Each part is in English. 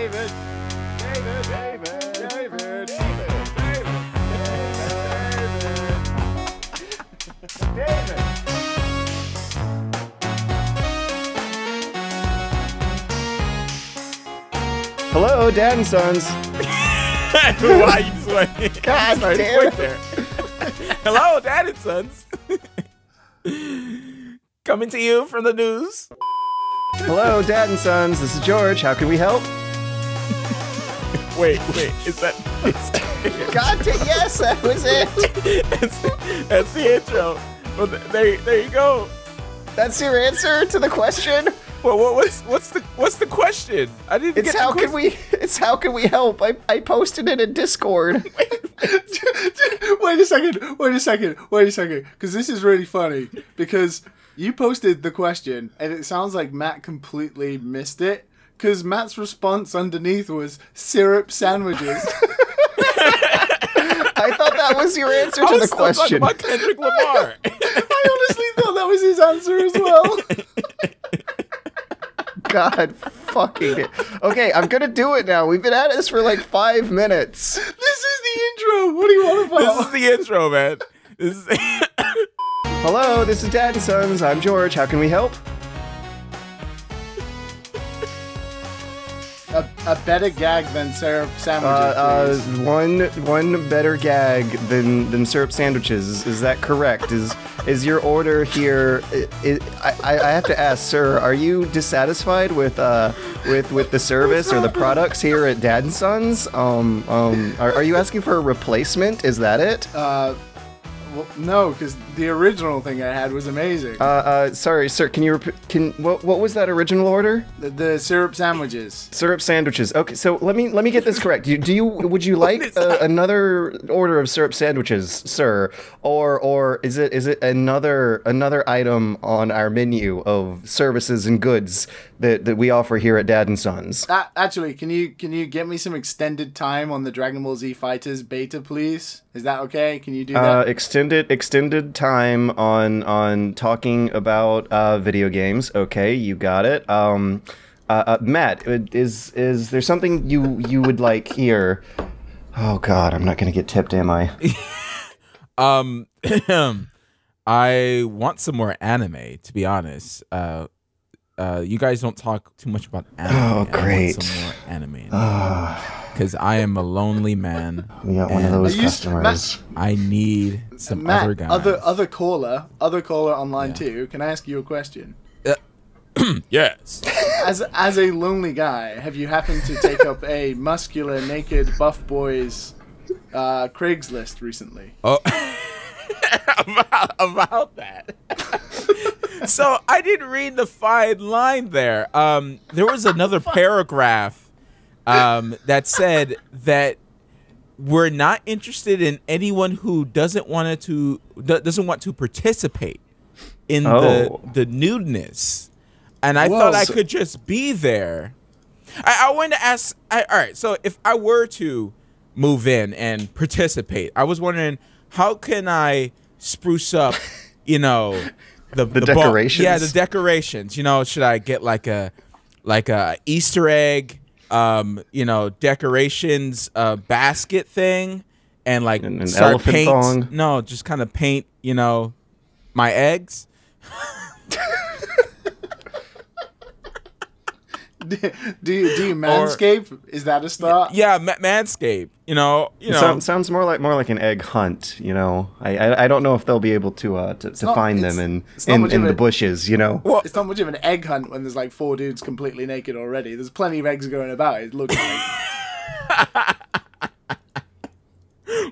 David. David. David. David. David. David. David. Hello, Dad and Sons. Why you just went, God damn it. there? Hello, Dad and Sons. Coming to you from the news. Hello, Dad and Sons. This is George. How can we help? Wait, is that? God damn, yes, that was it. That's the intro. Well, there you go. That's your answer to the question? Well, what's the question? I didn't It's get how the can we? It's how can we help? I posted it in Discord. Wait a second, because this is really funny, because you posted the question, and it sounds like Matt completely missed it, because Matt's response underneath was syrup sandwiches. I thought that was your answer to the question. I was talking about Kendrick Lamar. I honestly thought that was his answer as well. God fucking it. Okay, I'm gonna do it now. We've been at this for like 5 minutes. This is the intro. What do you want about? This is the intro, man. This is Hello, this is Dad and Sons. I'm George. How can we help? A better gag than syrup sandwiches, please. One better gag than syrup sandwiches. Is that correct? Is your order here? I have to ask, sir. Are you dissatisfied with the service or the products here at Dad and Sons? Are you asking for a replacement? Is that it? Well, no, because the original thing I had was amazing. Sorry, sir. Can you what was that original order? The syrup sandwiches. Syrup sandwiches. Okay, so let me get this correct. Would you like another order of syrup sandwiches, sir, or is it another item on our menu of services and goods that we offer here at Dad and Sons? Actually, can you get me some extended time on the Dragon Ball Z FighterZ beta, please? Is that okay? Can you do that? Extended time on talking about video games. Okay, you got it. Matt, is there something you would like here? Oh God, I'm not gonna get tipped, am I? I want some more anime, to be honest. You guys don't talk too much about anime. Oh, great. I want some more anime. Because I am a lonely man. We got one of those customers. I need some Matt, other guys. Other caller online too. Can I ask you a question? Yes. As a lonely guy, have you happened to take up a muscular, naked, buff boys Craigslist recently? Oh, about that. So I didn't read the fine line there. There was another paragraph that said that we're not interested in anyone who doesn't want to participate in the nudeness. And I thought I could just be there. I wanted to ask. All right, so if I were to move in and participate, I was wondering how can I spruce up, the decorations. Yeah, the decorations. Should I get like a Easter egg, decorations basket thing, and like an start elephant paint? thong? No, just kind of paint. My eggs. Do you manscape? Is that a start? Yeah, manscape. Sounds more like an egg hunt. I don't know if they'll be able to find them in the bushes. Well, it's not much of an egg hunt when there's like 4 dudes completely naked already. There's plenty of eggs going about. It looks like.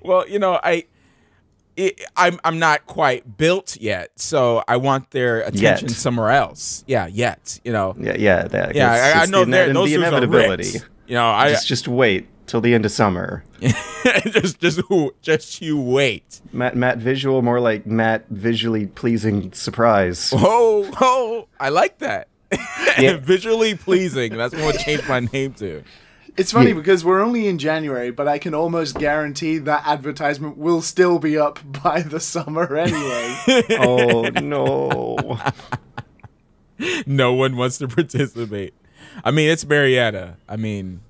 Well, I'm not quite built yet, so I want their attention somewhere else. Yeah, yet. I know those the inevitability. Just wait till the end of summer. just you wait. Matt visual, more like Matt visually pleasing surprise. Oh, I like that. Yeah. Visually pleasing. That's what I'm gonna change my name to. It's funny because we're only in January, but I can almost guarantee that advertisement will still be up by the summer anyway. Oh, no. No one wants to participate. I mean, it's Marietta. I mean,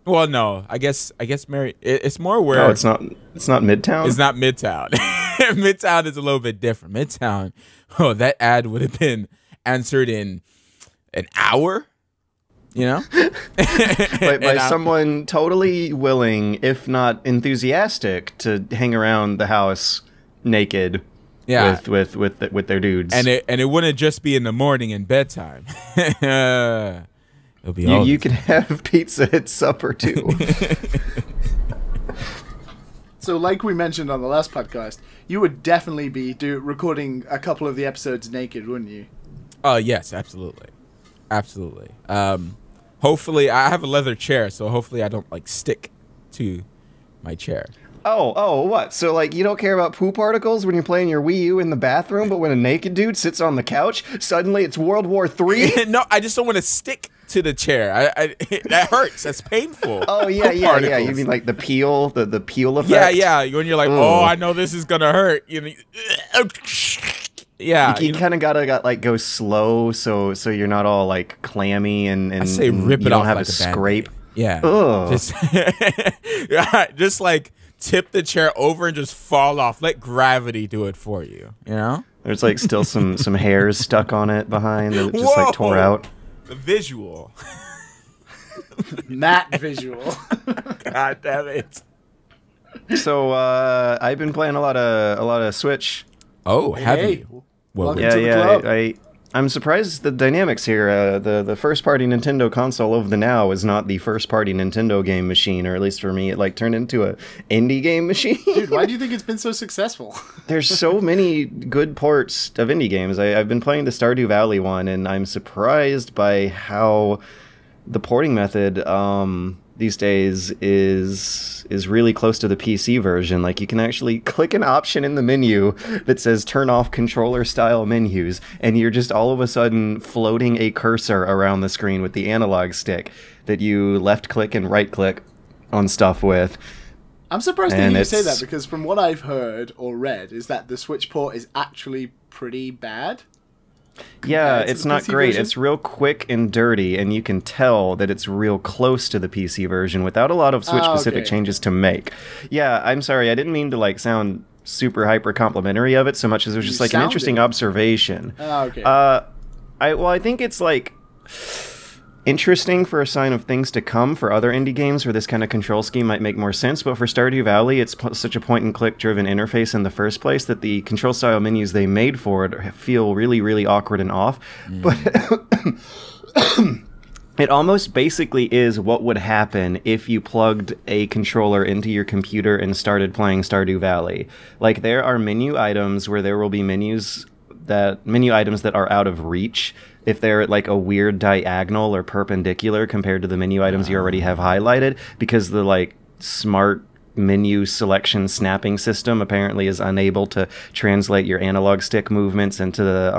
Well, no, I guess Mary. It's more where. No, it's not. It's not Midtown. It's not Midtown. Midtown is a little bit different. Midtown. Oh, that ad would have been answered in an hour. You know, by someone totally willing, if not enthusiastic, to hang around the house naked. Yeah, with their dudes. And it wouldn't just be in the morning and bedtime. It'll be you could have pizza at supper too. So, like we mentioned on the last podcast, you would definitely be recording a couple of the episodes naked, wouldn't you? Oh, yes, absolutely. Absolutely. Hopefully, I have a leather chair, so hopefully I don't, like, stick to my chair. Oh, what? So, like, you don't care about poop articles when you're playing your Wii U in the bathroom, but when a naked dude sits on the couch, suddenly it's World War III? No, I just don't want to stick to the chair. That hurts. That's painful. Oh, yeah. You mean, like, the peel, the peel effect? Yeah. When you're like, oh, I know this is going to hurt. Yeah. You kind of got like, go slow so you're not all, like, clammy and I say rip you it don't off have like a scrape. Yeah. Ugh. Just like tip the chair over and just fall off. Let gravity do it for you. You know. There's like still some hairs stuck on it behind that just like tore out. The visual. Matt visual. God damn it. So I've been playing a lot of Switch. Oh, have you? Welcome to the club. I'm surprised the dynamics here. The first-party Nintendo console of the now is not the first-party Nintendo game machine, or at least for me, it like turned into a indie game machine. Dude, why do you think it's been so successful? There's so many good ports of indie games. I've been playing the Stardew Valley one, and I'm surprised by how the porting method these days is really close to the PC version. Like, you can actually click an option in the menu that says turn off controller style menus, and you're just all of a sudden floating a cursor around the screen with the analog stick that you left click and right click on stuff with. I'm surprised to hear you say that, because from what I've heard or read is that the Switch port is actually pretty bad. Yeah, it's not great. Version? It's real quick and dirty, and you can tell that it's real close to the PC version without a lot of Switch-specific changes to make. Yeah, I'm sorry, I didn't mean to like sound super hyper complimentary of it so much as it was just like an interesting observation. Okay. I think it's like interesting for a sign of things to come for other indie games where this kind of control scheme might make more sense, but for Stardew Valley, it's such a point-and-click driven interface in the first place that the control-style menus they made for it feel really, really awkward and off. But it almost basically is what would happen if you plugged a controller into your computer and started playing Stardew Valley. Like, there are menu items where there will be menu items that are out of reach if they're like a weird diagonal or perpendicular compared to the menu items you already have highlighted, because the like smart menu selection snapping system apparently is unable to translate your analog stick movements into the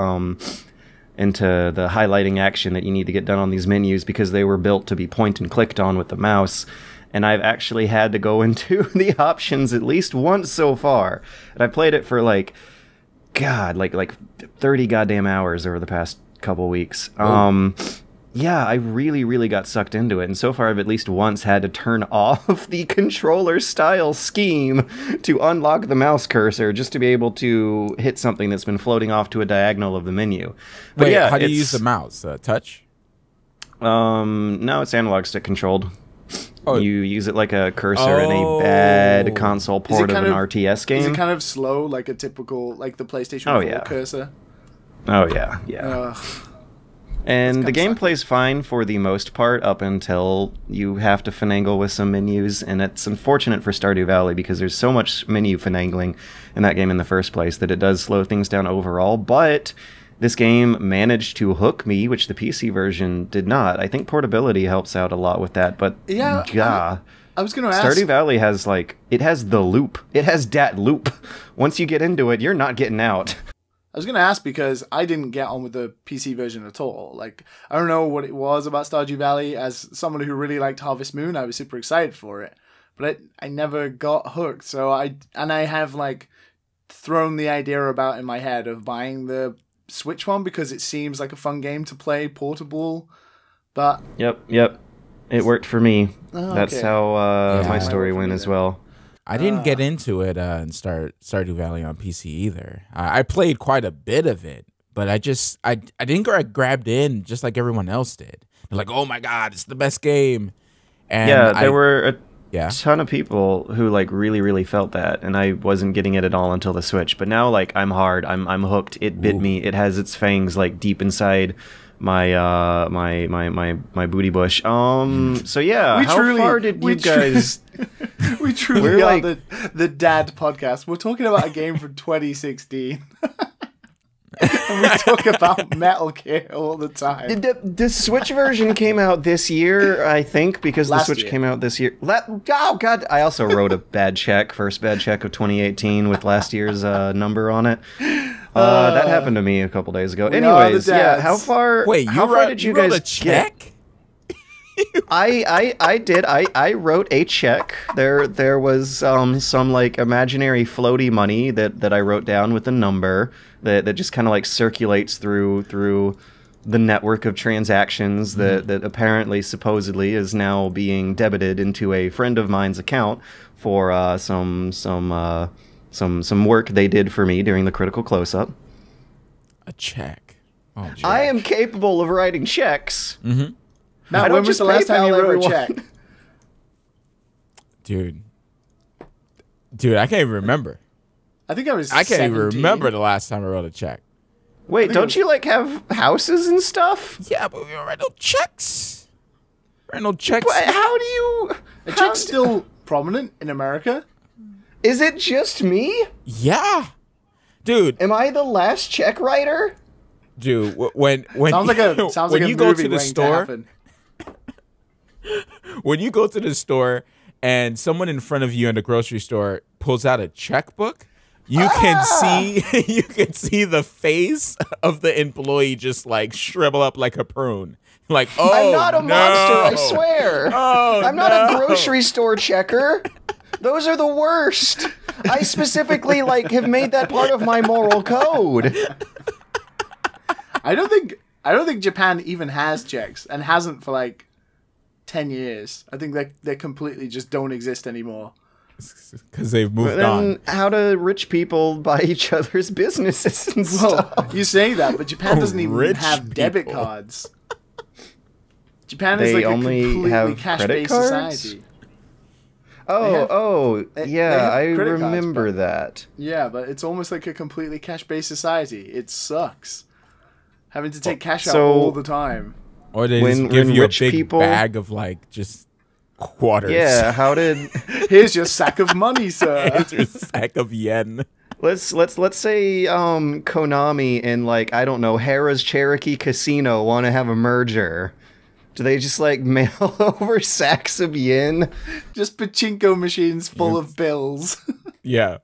highlighting action that you need to get done on these menus, because they were built to be point and clicked on with the mouse. And I've actually had to go into the options at least once so far, and I played it for like 30 goddamn hours over the past couple weeks. Yeah, I really got sucked into it, and so far I've at least once had to turn off the controller style scheme to unlock the mouse cursor just to be able to hit something that's been floating off to a diagonal of the menu. But wait, yeah, how do you use the mouse? Touch? No, it's analog stick controlled. Oh. You use it like a cursor in a bad console port of an RTS game. Is it kind of slow, like a typical, like the PlayStation 4 cursor? Oh, yeah. And the gameplay's fine for the most part up until you have to finagle with some menus, and it's unfortunate for Stardew Valley because there's so much menu finagling in that game in the first place that it does slow things down overall, but this game managed to hook me, which the PC version did not. I think portability helps out a lot with that, but I was going to ask. Stardew Valley has it has the loop. It has dat loop. Once you get into it, you're not getting out. I was going to ask because I didn't get on with the PC version at all. Like, I don't know what it was about Stardew Valley. As someone who really liked Harvest Moon, I was super excited for it. But I never got hooked. So I have like thrown the idea about in my head of buying the Switch one because it seems like a fun game to play portable. But Yep. It worked for me. Oh, That's okay. how Yeah. my story went as well. I didn't get into it in Stardew Valley on PC either. I played quite a bit of it, but I didn't get grabbed in just like everyone else did. They're like, oh my god, it's the best game. And Yeah, there were yeah. ton of people who like really felt that, and I wasn't getting it at all until the Switch. But now like I'm hard. I'm hooked. It bit me. It has its fangs like deep inside my my booty bush. So yeah, how far did you guys? We truly We're are like- the dad podcast. We're talking about a game from 2016. And we talk about Metal Gear all the time. The Switch version came out this year, I think, because Last the Switch year. came out this year. Oh god! I also wrote a bad check, first bad check of 2018 with last year's number on it. That happened to me a couple days ago. are the Anyways, yeah, dads. how far? Wait, how far did you wrote guys a check? I did. I wrote a check. There was some like imaginary floaty money that I wrote down with a number that just kind of like circulates through the network of transactions that apparently supposedly is now being debited into a friend of mine's account for some work they did for me during the critical close-up. A check. Oh, I am capable of writing checks. Mm-hmm. Now, I don't when was just the last time you PayPal wrote everyone. a check? Dude, I can't even remember. I think I was. I can't even 17. remember the last time I wrote a check. Wait, don't you like have houses and stuff? Yeah, but we don't write no checks. Write no checks. But how do you? A check's still prominent in America. Is it just me? Yeah, dude. Am I the last check writer? Dude, when Sounds like a when you go movie to the waiting store, happen. when you go to the store and someone in front of you in the grocery store pulls out a checkbook, you can see the face of the employee just like shrivel up like a prune. Like, oh, I'm not a no. monster, I swear. Oh, I'm not a no. grocery store checker. Those are the worst. I specifically like have made that part of my moral code. I don't think Japan even has checks and hasn't for like 10 years. I think they completely just don't exist anymore. Because they've moved Then on. how do rich people buy each other's businesses and stuff? Well, you say that, but Japan doesn't even Rich have debit people. cards. Japan is They like a only completely have credit cash-based cards? society. Yeah, they have I credit cards, remember but- that. Yeah, but it's almost like a completely cash-based society. It sucks. Having to take cash out So- all the time. Or they when- just give when you a rich big people- bag of like just quarters. Yeah, how did Here's your sack of money, sir. It's your sack of yen. let's say Konami and like I don't know Harrah's Cherokee Casino want to have a merger. Do they just like mail over sacks of yen? Just pachinko machines full of bills. Yeah.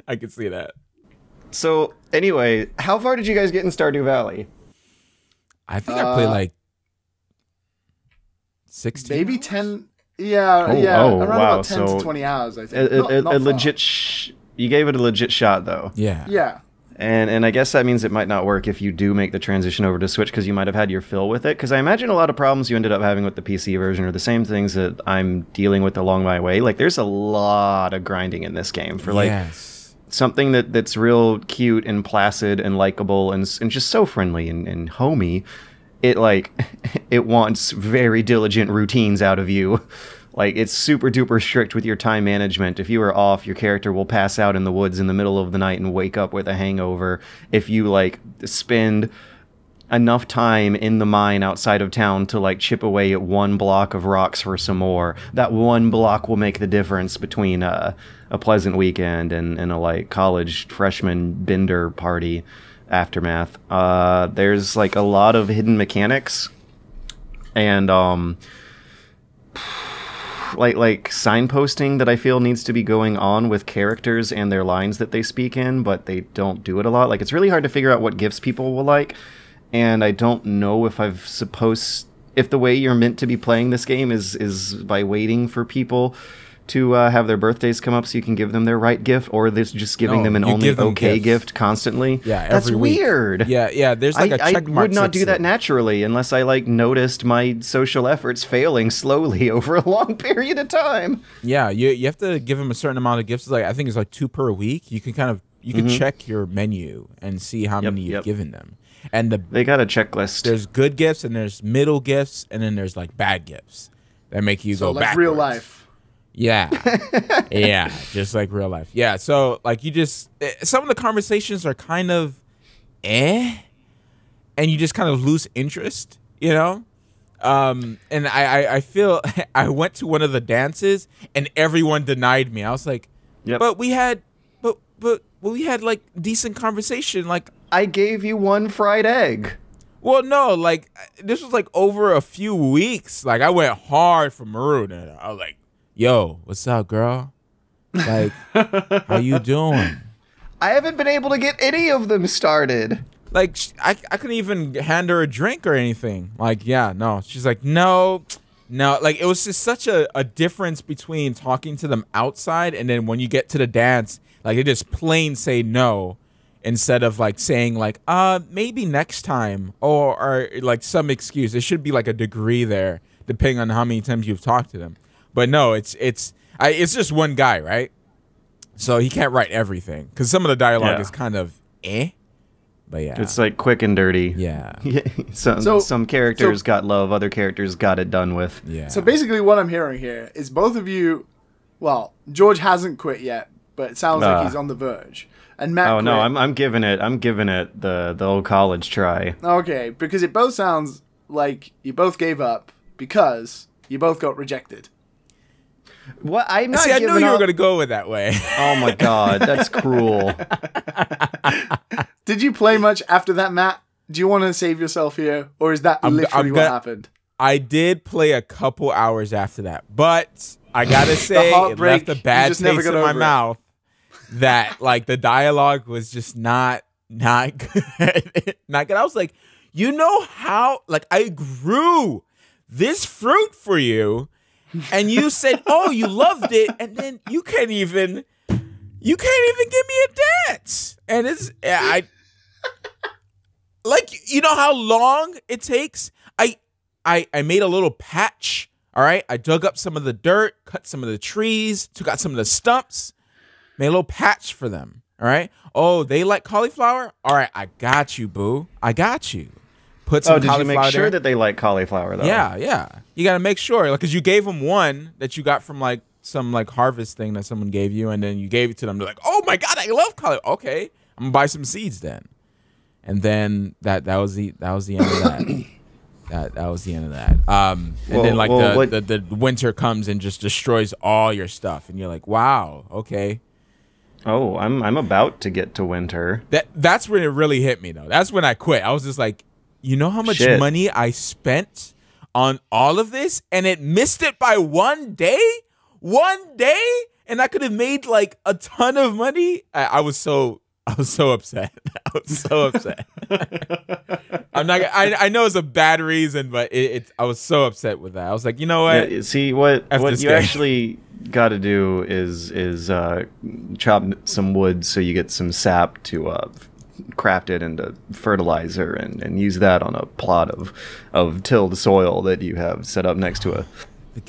I can see that. So anyway, how far did you guys get in Stardew Valley? I think I played like 16. Maybe 10. Yeah, Oh, yeah. oh, around wow, about 10 so to 20 hours, I think. A Not far. legit. You gave it a legit shot though. Yeah. Yeah. And I guess that means it might not work if you do make the transition over to Switch because you might have had your fill with it. Because I imagine a lot of problems you ended up having with the PC version are the same things that I'm dealing with along my way. Like there's a lot of grinding in this game for like Yes. something that's real cute and placid and likable and just so friendly and homey. It like it wants very diligent routines out of you. Like, it's super duper strict with your time management. If you are off, your character will pass out in the woods in the middle of the night and wake up with a hangover. If you, like, spend enough time in the mine outside of town to, like, chip away at one block of rocks for some more, that one block will make the difference between a pleasant weekend and a, like, college freshman bender party aftermath. There's, like, a lot of hidden mechanics. And, like signposting that I feel needs to be going on with characters and their lines that they speak in, but they don't do it a lot. Like, it's really hard to figure out what gifts people will like, and I don't know if if the way you're meant to be playing this game is by waiting for people have their birthdays come up so you can give them their right gift, or this just giving them an only okay gift constantly? Yeah, that's every week. Weird. Yeah. There's like a check mark. I would not do that naturally unless I like noticed my social efforts failing slowly over a long period of time. Yeah, you have to give them a certain amount of gifts. Like I think it's like 2 per week. You can can check your menu and see how many you've given them. And they got a checklist. There's good gifts and there's middle gifts and then there's like bad gifts that make you go like backwards. Real life. Yeah. Yeah, just like real life. Yeah, so like some of the conversations are kind of and you just kind of lose interest, you know? And I feel I went to one of the dances and everyone denied me. I was like, but we had like decent conversation. Like I gave you 1 fried egg. Well, no, like this was like over a few weeks. Like I went hard for Maroon, and I was like, "Yo, what's up, girl? Like, how you doing?" I haven't been able to get any of them started. Like I couldn't even hand her a drink or anything. Like, yeah, no. She's like, no. Like it was just such a difference between talking to them outside and then when you get to the dance, like they just plain say no. Instead of like saying like maybe next time or like some excuse. There should be like a degree there depending on how many times you've talked to them. But no, it's just one guy, right? So he can't write everything because some of the dialogue is kind of But yeah, it's like quick and dirty. Yeah. Some characters got love, other characters got it done with. Yeah. So basically, what I'm hearing here is both of you. Well, George hasn't quit yet, but it sounds like he's on the verge. And Matt. Oh no, I'm giving it the old college try. Okay, because it both sounds like you both gave up because you both got rejected. What? I'm not. See, I knew you were going to go with that way. Oh my god, that's cruel. Did you play much after that, Matt? Do you want to save yourself here, or is that literally what happened? I did play a couple hours after that, but I gotta say, it left a bad taste in my mouth. That like the dialogue was just not good. Not good. I was like, you know how like I grew this fruit for you, and you said, oh, you loved it, and then you can't even give me a dance. And it's like, you know how long it takes? I made a little patch. All right. I dug up some of the dirt, cut some of the trees, took out some of the stumps. Made a little patch for them, all right? Oh, they like cauliflower? All right, I got you, boo. I got you. Put some cauliflower there. Did you make sure that they like cauliflower, though? Yeah. You got to make sure. Like, because you gave them one that you got from, like, some, like, harvest thing that someone gave you, and then you gave it to them. They're like, oh, my God, I love cauliflower. Okay, I'm going to buy some seeds then. And then that was the end of that. That was the end of that. And then, like, the winter comes and just destroys all your stuff. And you're like, wow, okay. Oh, I'm about to get to winter. That's when it really hit me, though. That's when I quit. I was just like, you know how much money I spent on all of this, and it missed it by 1 day? 1 day? And I could have made like a ton of money. I was so upset. I was so upset. I'm not. I know it's a bad reason, but I was so upset with that. I was like, you know what? Yeah, see what you actually got to do is chop some wood so you get some sap to craft it into fertilizer and use that on a plot of tilled soil that you have set up next to a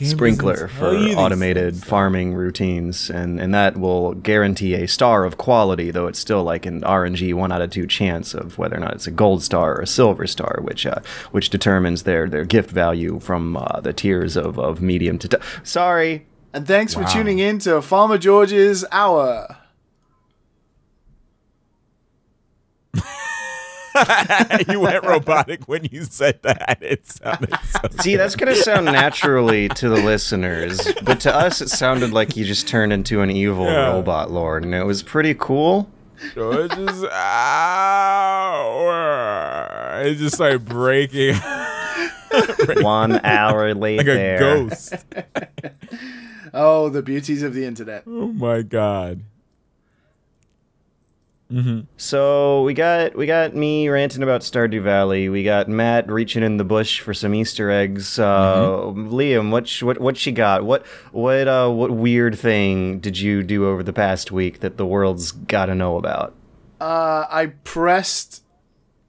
sprinkler for automated farming routines, and that will guarantee a star of quality, though it's still like an RNG 1 out of 2 chance of whether or not it's a gold star or a silver star, which determines their gift value from the tiers of medium to sorry. And thanks for tuning in to Farmer George's Hour. You went robotic when you said that. It sounded so See, that's going to sound naturally to the listeners, but to us it sounded like you just turned into an evil robot lord, and it was pretty cool. George's Hour. It just started breaking. 1 hour later. Like a ghost. Oh, the beauties of the internet. Oh, my God. So we got me ranting about Stardew Valley. We got Matt reaching in the bush for some Easter eggs. Liam, what you got? What weird thing did you do over the past week that the world's got to know about? I pressed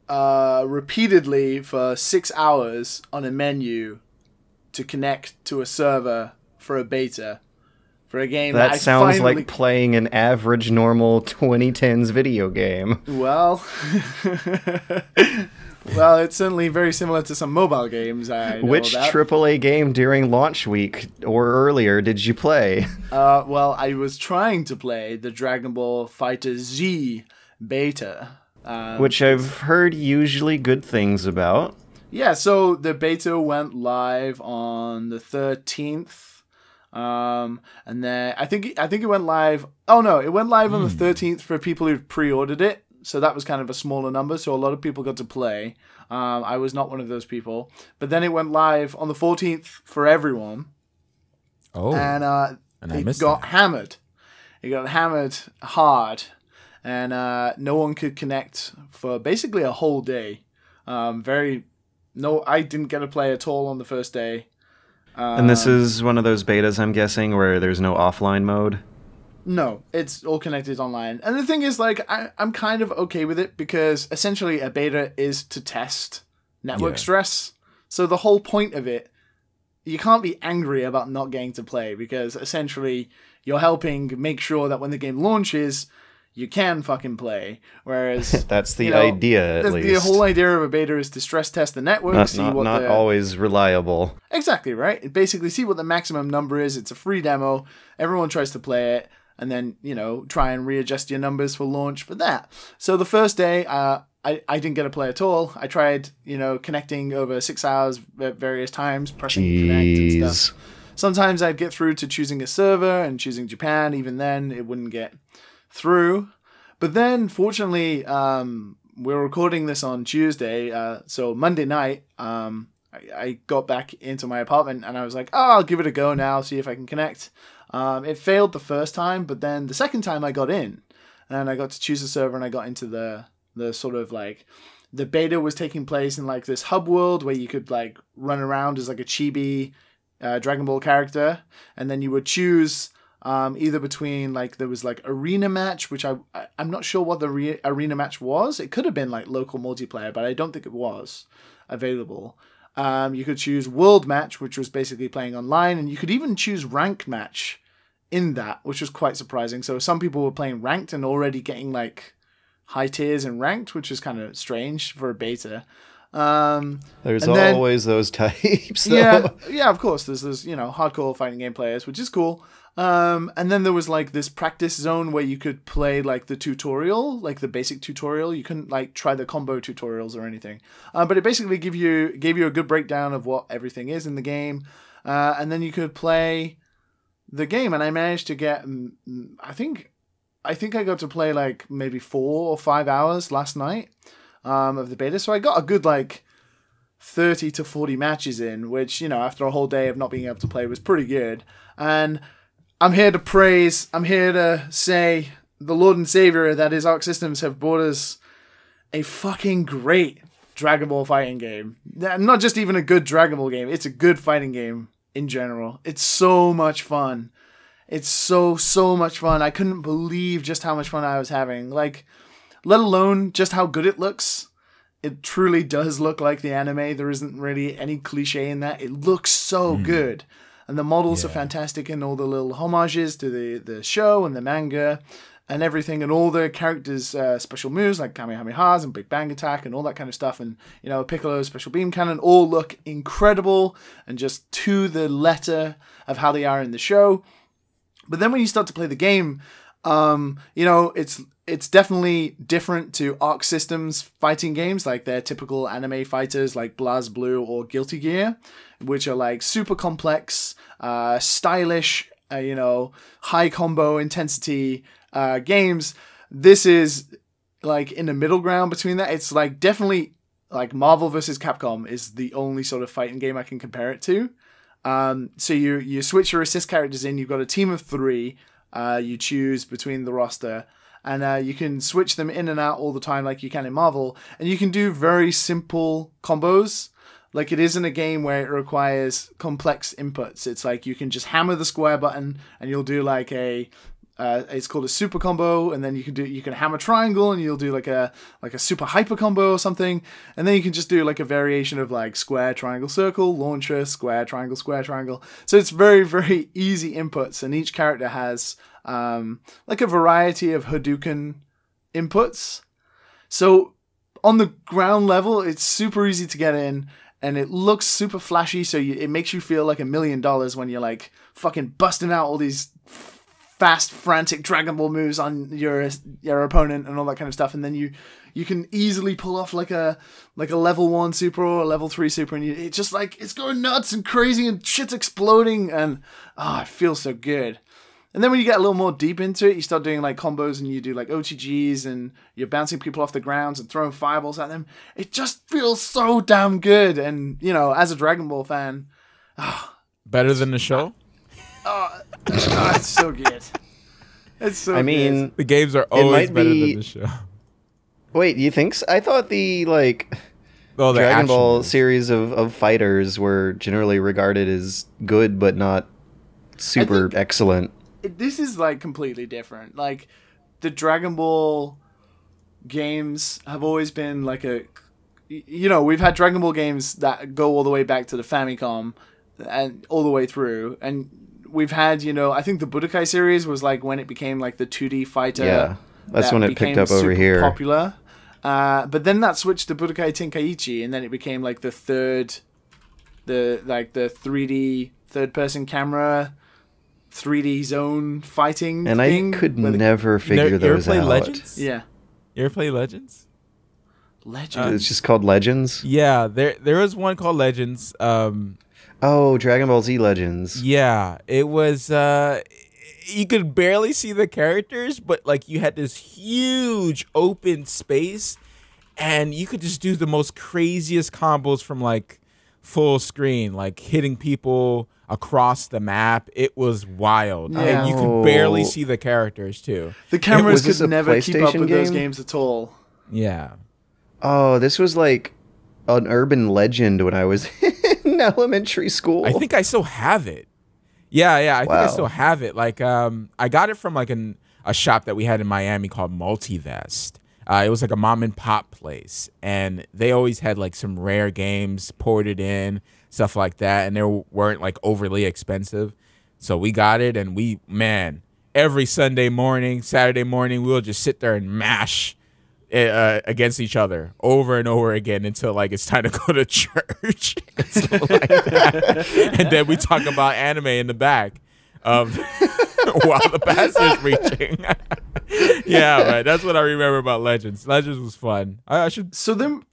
repeatedly for 6 hours on a menu to connect to a server for a beta. For a game that sounds like playing an average, normal 2010s video game. Well, well, it's certainly very similar to some mobile games I know Which about. AAA game during launch week or earlier did you play? Well, I was trying to play the Dragon Ball FighterZ beta. Which I've heard usually good things about. Yeah, so the beta went live on the 13th. And then I think it went live. Oh no, it went live on the 13th for people who pre-ordered it. So that was kind of a smaller number. So a lot of people got to play. I was not one of those people. But then it went live on the 14th for everyone. Oh, and I it got hammered. It got hammered hard, and no one could connect for basically a whole day. I didn't get to play at all on the first day. And this is one of those betas, I'm guessing, where there's no offline mode? No, it's all connected online. And the thing is, like, I'm kind of okay with it because essentially a beta is to test network stress. So the whole point of it, you can't be angry about not getting to play because essentially you're helping make sure that when the game launches, you can fucking play. Whereas that's the idea, at least. The whole idea of a beta is to stress test the network. Not always reliable. Exactly, right? Basically, see what the maximum number is. It's a free demo. Everyone tries to play it. And then, try and readjust your numbers for launch for that. So the first day, I didn't get to play at all. I tried, connecting over 6 hours at various times, pressing connect and stuff. Sometimes I'd get through to choosing a server and choosing Japan. Even then, it wouldn't get through. But then, fortunately, we're recording this on Tuesday. So Monday night, I got back into my apartment and I was like, I'll give it a go now, see if I can connect. It failed the first time, but then the second time I got in and I got to choose a server and I got into the sort of like the beta was taking place in like this hub world where you could like run around as like a chibi Dragon Ball character, and then you would choose either between like there was like arena match, which I'm not sure what the arena match was. It could have been like local multiplayer, but I don't think it was available. You could choose world match, which was basically playing online, and you could even choose ranked match in that, which was quite surprising. So some people were playing ranked and already getting like high tiers in ranked, which is kind of strange for a beta. There's always those types, though. Yeah, of course. There's hardcore fighting game players, which is cool. And then there was like this practice zone where you could play like the tutorial, like the basic tutorial. You couldn't like try the combo tutorials or anything, but it basically gave you a good breakdown of what everything is in the game, and then you could play the game. And I managed to get, I think I got to play like maybe 4 or 5 hours last night of the beta. So I got a good like 30 to 40 matches in, which after a whole day of not being able to play was pretty good. And I'm here to say the Lord and Savior, that is Arc Systems, have brought us a fucking great Dragon Ball fighting game. Not just even a good Dragon Ball game, it's a good fighting game in general. It's so much fun. It's so much fun. I couldn't believe just how much fun I was having. Like, let alone just how good it looks. It truly does look like the anime. There isn't really any cliche in that. It looks so good. And the models are fantastic, and all the little homages to the show and the manga and everything, and all the characters' special moves like Kamehamehas and Big Bang Attack and all that kind of stuff, and Piccolo's special beam cannon all look incredible and just to the letter of how they are in the show. But then when you start to play the game, it's definitely different to Arc Systems fighting games, like their typical anime fighters like BlazBlue or Guilty Gear, which are like super complex, stylish, high combo intensity games. This is like in the middle ground between that. It's like definitely like Marvel vs. Capcom is the only sort of fighting game I can compare it to. So you switch your assist characters in. You've got a team of 3. You choose between the roster. and you can switch them in and out all the time like you can in Marvel, and you can do very simple combos. Like, it isn't a game where it requires complex inputs. It's like you can just hammer the square button and you'll do like it's called a super combo, and then you can hammer triangle and you'll do like a super hyper combo or something, and then you can just do like a variation of like square, triangle, circle, launcher, square, triangle. So it's very, very easy inputs, and each character has like a variety of Hadouken inputs. So on the ground level, it's super easy to get in. And it looks super flashy, so it makes you feel like $1 million when you're like fucking busting out all these fast, frantic Dragon Ball moves on your opponent and all that kind of stuff. And then you can easily pull off like a level 1 super or a level 3 super, and it's just like it's going nuts and crazy and shit's exploding, and it feels so good. And then when you get a little more deep into it, you start doing like combos and you do like OTGs and you're bouncing people off the ground and throwing fireballs at them. It just feels so damn good. And, you know, as a Dragon Ball fan... better than the show? It's so good. It's so good. I mean... The games are always better than the show. Wait, you think so? I thought the, like... Oh, the Dragon Ball moves. series of fighters were generally regarded as good, but not super excellent. This is like completely different. Like, the Dragon Ball games have always been like we've had Dragon Ball games that go all the way back to the Famicom and all the way through, and we've had, I think the Budokai series was like when it became like the 2D fighter. Yeah, that's when it picked up over here. Popular. But then that switched to Budokai Tenkaichi, and then it became like the 3D third-person camera 3D zone fighting and thing. I could never figure those out. You ever play Legends? Yeah. You ever play Legends? Legends? It's just called Legends? Yeah, there was one called Legends. Oh, Dragon Ball Z Legends. Yeah, it was... you could barely see the characters, but like you had this huge open space, and you could just do the most craziest combos from like full screen, like hitting people across the map. It was wild. Yeah. And you could barely see the characters too. The cameras Was this could a never keep up PlayStation with those game? games at all. Yeah. Oh, this was like an urban legend when I was in elementary school. I think I still have it. Yeah, I think I Wow. still have it. Like, I got it from like a shop that we had in Miami called Multivest. It was like a mom and pop place, and they always had like some rare games ported in, stuff like that, and they weren't like overly expensive. So we got it, and every Sunday morning, Saturday morning, we'll just sit there and mash against each other over and over again until like it's time to go to church and stuff like that. And then we talk about anime in the back while the pastor's preaching. Yeah, right. That's what I remember about Legends. Legends was fun. I should. So then,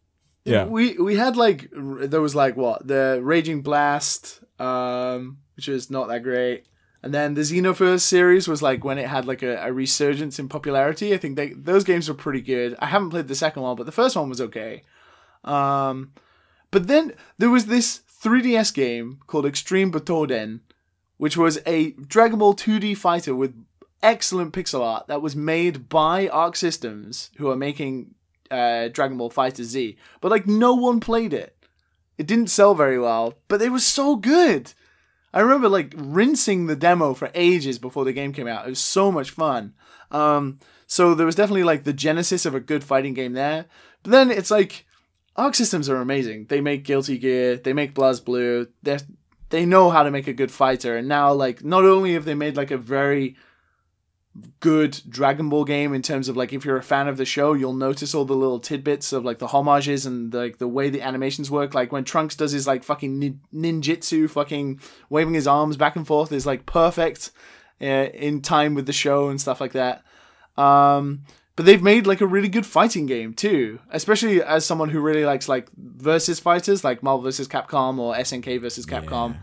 Yeah. we had like, there was like the Raging Blast, which is not that great. And then the Xenoverse series was like when it had like a resurgence in popularity. I think those games were pretty good. I haven't played the second one, but the first one was okay. But then there was this 3DS game called Extreme Butoden, which was a Dragon Ball 2D fighter with excellent pixel art that was made by Arc Systems, who are making Dragon Ball FighterZ. But like no one played it. It didn't sell very well, but it was so good. I remember like rinsing the demo for ages before the game came out. It was so much fun. So there was definitely like the genesis of a good fighting game there. But then it's like Arc Systems are amazing. They make Guilty Gear, they make BlazBlue. They know how to make a good fighter. And now like not only have they made like a very good Dragon Ball game in terms of like if you're a fan of the show, you'll notice all the little tidbits of like the homages and like the way the animations work. Like when Trunks does his like fucking ninjutsu, fucking waving his arms back and forth is like perfect in time with the show and stuff like that. But they've made like a really good fighting game too, especially as someone who really likes like versus fighters, like Marvel vs. Capcom or SNK vs. Capcom. Yeah.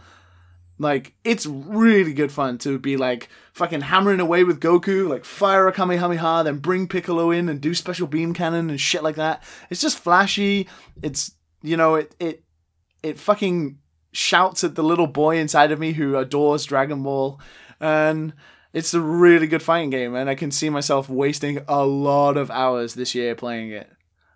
Like, it's really good fun to be, like, fucking hammering away with Goku, like, fire a Kamehameha, then bring Piccolo in and do special beam cannon and shit like that. It's just flashy. It's, it fucking shouts at the little boy inside of me who adores Dragon Ball. And It's a really good fighting game, and I can see myself wasting a lot of hours this year playing it.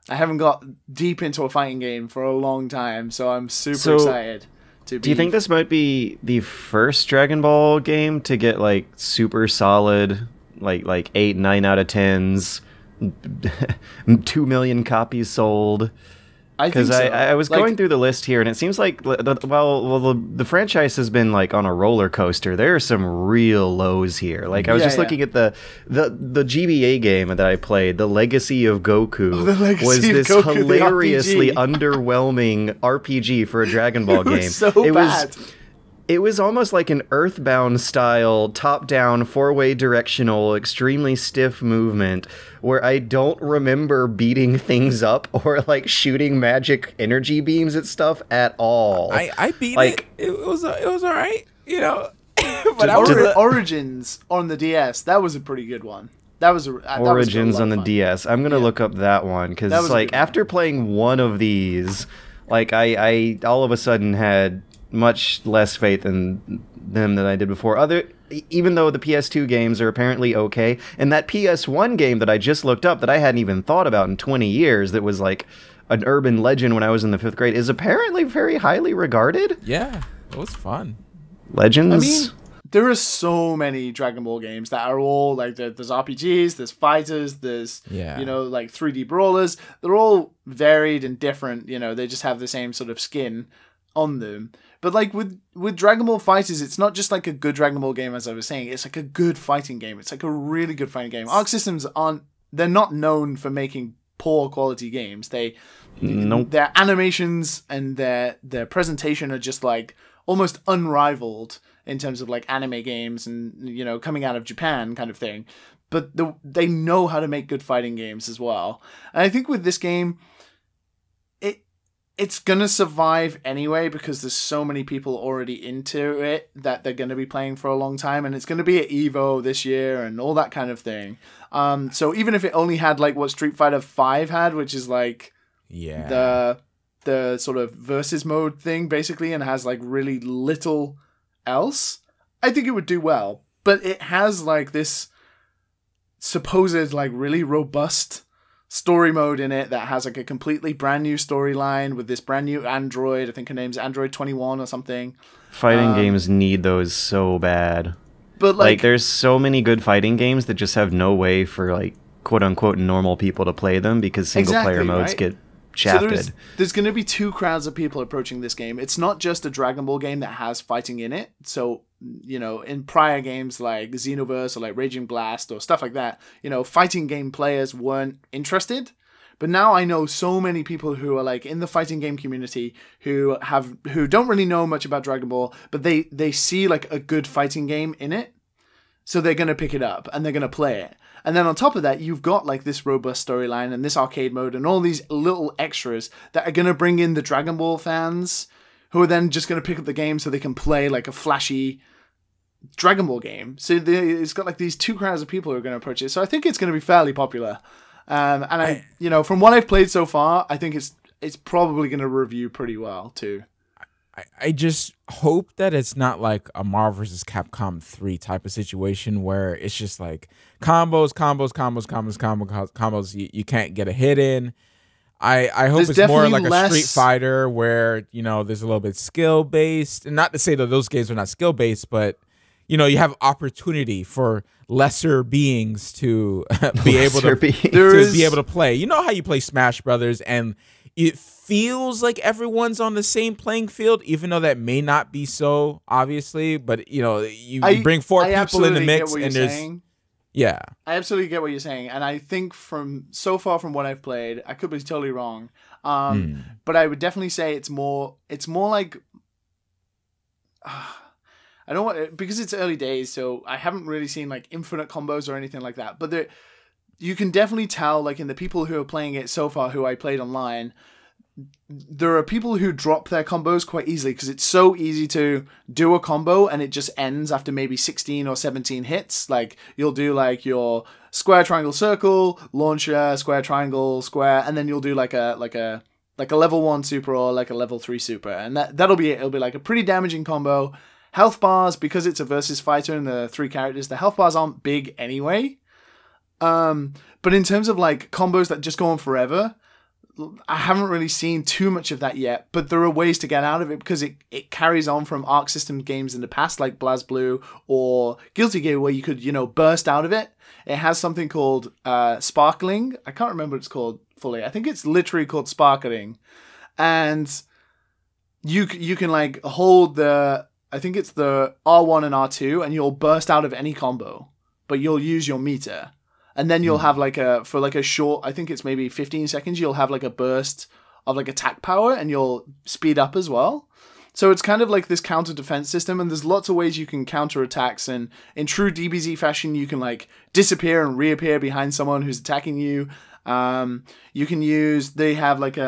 I haven't got deep into a fighting game for a long time, so I'm super excited. Do you think this might be the first Dragon Ball game to get like super solid, like 8, 9 out of 10s, 2 million copies sold? Because I was going through the list here, and it seems like the franchise has been like on a roller coaster. There are some real lows here. Like I was just looking at the GBA game that I played, The Legacy of Goku, was this Goku, hilariously underwhelming RPG for a Dragon Ball game. It was bad. It was almost like an Earthbound style, top-down, 4-way directional, extremely stiff movement where I don't remember beating things up or like shooting magic energy beams at stuff at all. I beat it. It was all right, you know. But Origins on the DS, that was a pretty good one. Origins on the DS. I'm gonna look up that one because like after playing one of these, like I all of a sudden had much less faith in them than I did before. Even though the PS2 games are apparently okay, and that PS1 game that I just looked up that I hadn't even thought about in 20 years, that was like an urban legend when I was in the 5th grade, is apparently very highly regarded. Yeah, it was fun. Legends. I mean, there are so many Dragon Ball games that are all like there's RPGs, there's fighters, there's like 3D brawlers. They're all varied and different. You know, they just have the same sort of skin on them. But like with Dragon Ball FighterZ, it's not just like a good Dragon Ball game, as I was saying. It's like a good fighting game. It's like a really good fighting game. Arc Systems they're not known for making poor quality games. Their animations and their presentation are just like almost unrivaled in terms of like anime games and, you know, coming out of Japan kind of thing. But they know how to make good fighting games as well. And I think with this game, it's gonna survive anyway because there's so many people already into it that they're gonna be playing for a long time, and it's gonna be at EVO this year and all that kind of thing. So even if it only had like what Street Fighter V had, which is like the sort of versus mode thing basically, and has like really little else, I think it would do well. But it has like this supposed like really robust story mode in it that has like a completely brand new storyline with this brand new android. I think her name's Android 21 or something. Fighting games need those so bad. But like there's so many good fighting games that just have no way for like quote unquote normal people to play them because single player modes get shafted. So there's going to be two crowds of people approaching this game. It's not just a Dragon Ball game that has fighting in it. So, you know, in prior games like Xenoverse or like Raging Blast or stuff like that, you know, fighting game players weren't interested. But now I know so many people who are like in the fighting game community who don't really know much about Dragon Ball, but they see like a good fighting game in it. So they're going to pick it up and they're going to play it. And then on top of that, you've got like this robust storyline and this arcade mode and all these little extras that are going to bring in the Dragon Ball fans who are then just going to pick up the game so they can play like a flashy Dragon Ball game. So it's got like these two crowds of people who are going to approach it. So I think it's going to be fairly popular. And I, you know, from what I've played so far, I think it's probably going to review pretty well too. I just hope that it's not like a Marvel vs. Capcom 3 type of situation where it's just like combos. You can't get a hit in. I hope it's more like a Street Fighter where, you know, there's a little bit skill based, and not to say that those games are not skill based, but you know, you have opportunity for lesser beings to be able to play. You know how you play Smash Brothers and it feels like everyone's on the same playing field, even though that may not be so, obviously. But, you know, you bring four people in the mix and there's... saying. Yeah. I absolutely get what you're saying. And I think from what I've played, I could be totally wrong. But I would definitely say it's more like... I don't want... Because it's early days, so I haven't really seen like infinite combos or anything like that. But you can definitely tell, like in the people who are playing it so far, who I played online, there are people who drop their combos quite easily because it's so easy to do a combo and it just ends after maybe 16 or 17 hits. Like you'll do like your square, triangle, circle, launcher, square, triangle, square, and then you'll do like a level 1 super or like a level 3 super, and that'll be it. It'll be like a pretty damaging combo. health bars, because it's a versus fighter and the 3 characters, the health bars aren't big anyway. But in terms of like combos that just go on forever, I haven't really seen too much of that yet, but there are ways to get out of it because it carries on from Arc System games in the past, like BlazBlue or Guilty Gear, where you could, burst out of it. It has something called sparkling. I can't remember what it's called fully. I think it's literally called sparkling. And you can like hold I think it's the R1 and R2, and you'll burst out of any combo, but you'll use your meter. And then you'll have for a short, I think it's maybe 15 seconds, you'll have like a burst of like attack power, and you'll speed up as well. So it's kind of like this counter defense system, and there's lots of ways you can counter attacks. And in true DBZ fashion, you can like disappear and reappear behind someone who's attacking you. You can they have like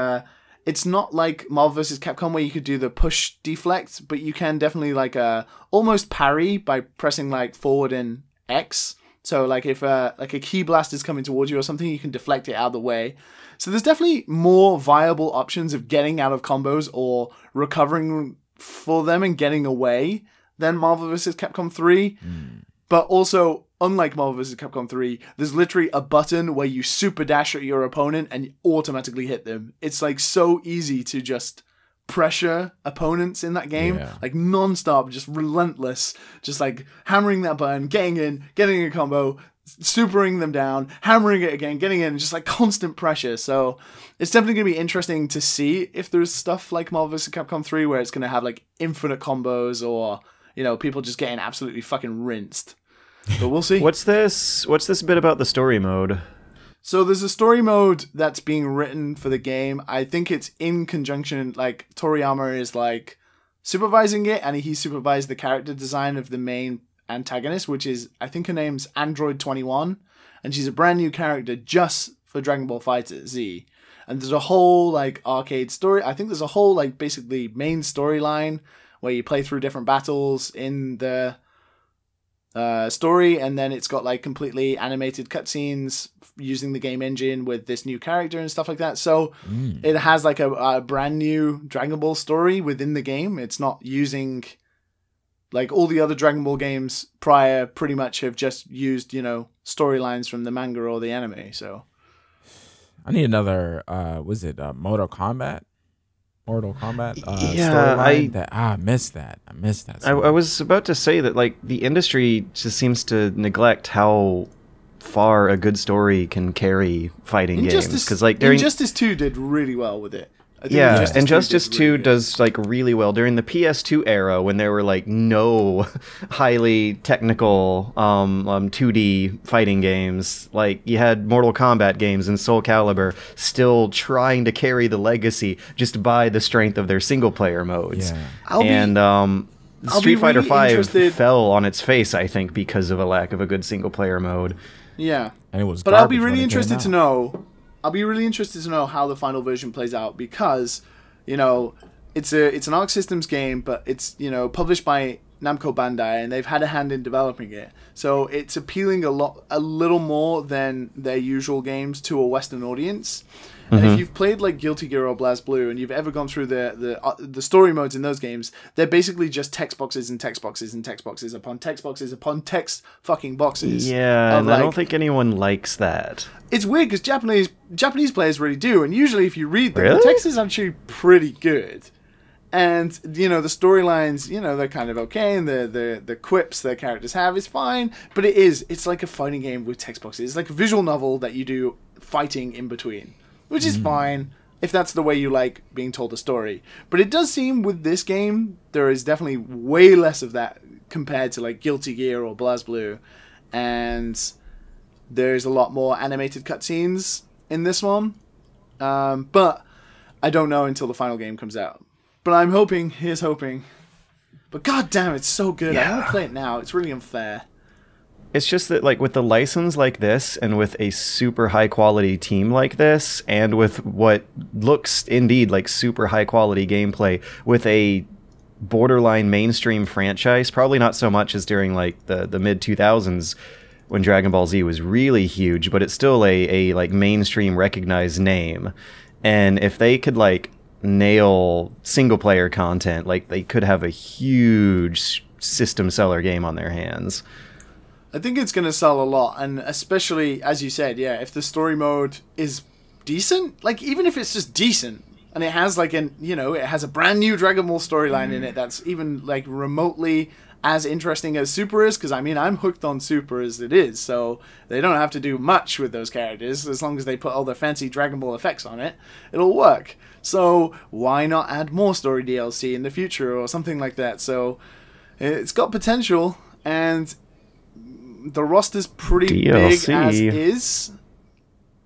it's not like Marvel vs. Capcom where you could do the push deflect, but you can definitely like almost parry by pressing like forward and X. So like if like a key blast is coming towards you or something, you can deflect it out of the way. So there's definitely more viable options of getting out of combos or recovering for them and getting away than Marvel vs. Capcom 3. But also, unlike Marvel vs. Capcom 3, there's literally a button where you super dash at your opponent and you automatically hit them. It's like so easy to just pressure opponents in that game, like non-stop, just relentless, just like hammering that button, getting in, getting a combo, supering them down, hammering it again, getting in, just like constant pressure. So it's definitely going to be interesting to see if there's stuff like Marvel vs. Capcom 3 where it's going to have like infinite combos or, people just getting absolutely fucking rinsed. But we'll see. What's this bit about the story mode? So there's a story mode that's being written for the game. I think it's in conjunction, like Toriyama is like supervising it, and he supervised the character design of the main antagonist, which is, I think her name's Android 21, and she's a brand new character just for Dragon Ball FighterZ. And there's a whole like arcade story. I think there's a whole like basically main storyline where you play through different battles in the story, and then it's got like completely animated cutscenes using the game engine with this new character and stuff like that. So it has like a brand new Dragon Ball story within the game. It's not using like all the other Dragon Ball games prior pretty much have just used, storylines from the manga or the anime. So I need another Mortal Kombat? Yeah, I missed that. I missed that. I was about to say that like the industry just seems to neglect how far a good story can carry fighting games, because like Injustice 2 did really well with it. Yeah, Injustice 2 does like really well during the PS2 era when there were like no highly technical 2D fighting games. Like you had Mortal Kombat games and Soul Calibur still trying to carry the legacy just by the strength of their single player modes. Yeah. Street Fighter V fell on its face, I think, because of a lack of a good single player mode. Yeah. And it was But I'll be really interested to know. I'll be really interested to know how the final version plays out, because, it's an Arc Systems game, but it's, published by Namco Bandai, and they've had a hand in developing it. So it's appealing a little more than their usual games to a Western audience. And if you've played like Guilty Gear or BlazBlue and you've ever gone through the story modes in those games, they're basically just text boxes and text boxes and text boxes upon text boxes upon text fucking boxes. Yeah, and I don't think anyone likes that. It's weird because Japanese players really do, and usually if you read them, the text is actually pretty good. And, the storylines, they're kind of okay, and the quips their characters have is fine, but it's like a fighting game with text boxes. It's like a visual novel that you do fighting in between, which is fine if that's the way you like being told a story. But it does seem with this game, there is definitely way less of that compared to like Guilty Gear or BlazBlue, and there's a lot more animated cutscenes in this one. But I don't know until the final game comes out. But I'm hoping, here's hoping. But god damn, it's so good. I want to play it now. It's really unfair. It's just that, like, with a license like this, and with a super high-quality team like this, and with what looks, indeed, like super high-quality gameplay, with a borderline mainstream franchise, probably not so much as during, like, the mid-2000s, when Dragon Ball Z was really huge, but it's still a like, mainstream recognized name. And if they could, like, nail single-player content, like, they could have a huge system seller game on their hands. I think it's going to sell a lot, and especially, as you said, yeah, if the story mode is decent, like, even if it's just decent, and it has, like, it has a brand new Dragon Ball storyline in it that's even, like, remotely as interesting as Super is, because, I mean, I'm hooked on Super as it is, so they don't have to do much with those characters, as long as they put all their fancy Dragon Ball effects on it, it'll work. So, why not add more story DLC in the future, or something like that? So, it's got potential, and the roster's pretty DLC. big as is.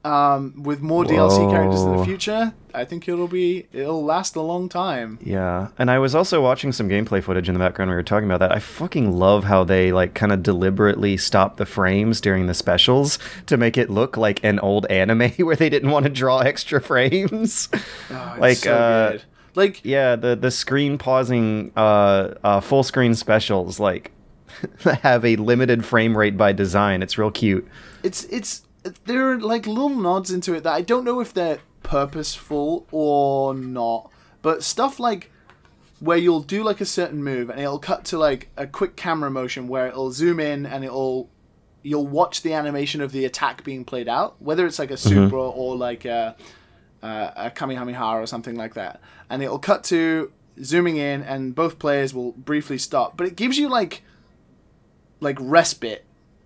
With more DLC characters in the future, I think it'll last a long time. Yeah, and I was also watching some gameplay footage in the background when we were talking about that. I fucking love how they like kind of deliberately stop the frames during the specials to make it look like an old anime where they didn't want to draw extra frames. Oh, it's like so good. Like, yeah, the screen pausing full screen specials like have a limited frame rate by design. It's real cute. There are like little nods into it that I don't know if they're purposeful or not, but stuff like where you'll do like a certain move and it'll cut to like a quick camera motion where it'll zoom in and you'll watch the animation of the attack being played out, whether it's like a super or like a Kamehameha or something like that, and it'll cut to zooming in and both players will briefly stop, but it gives you like respite.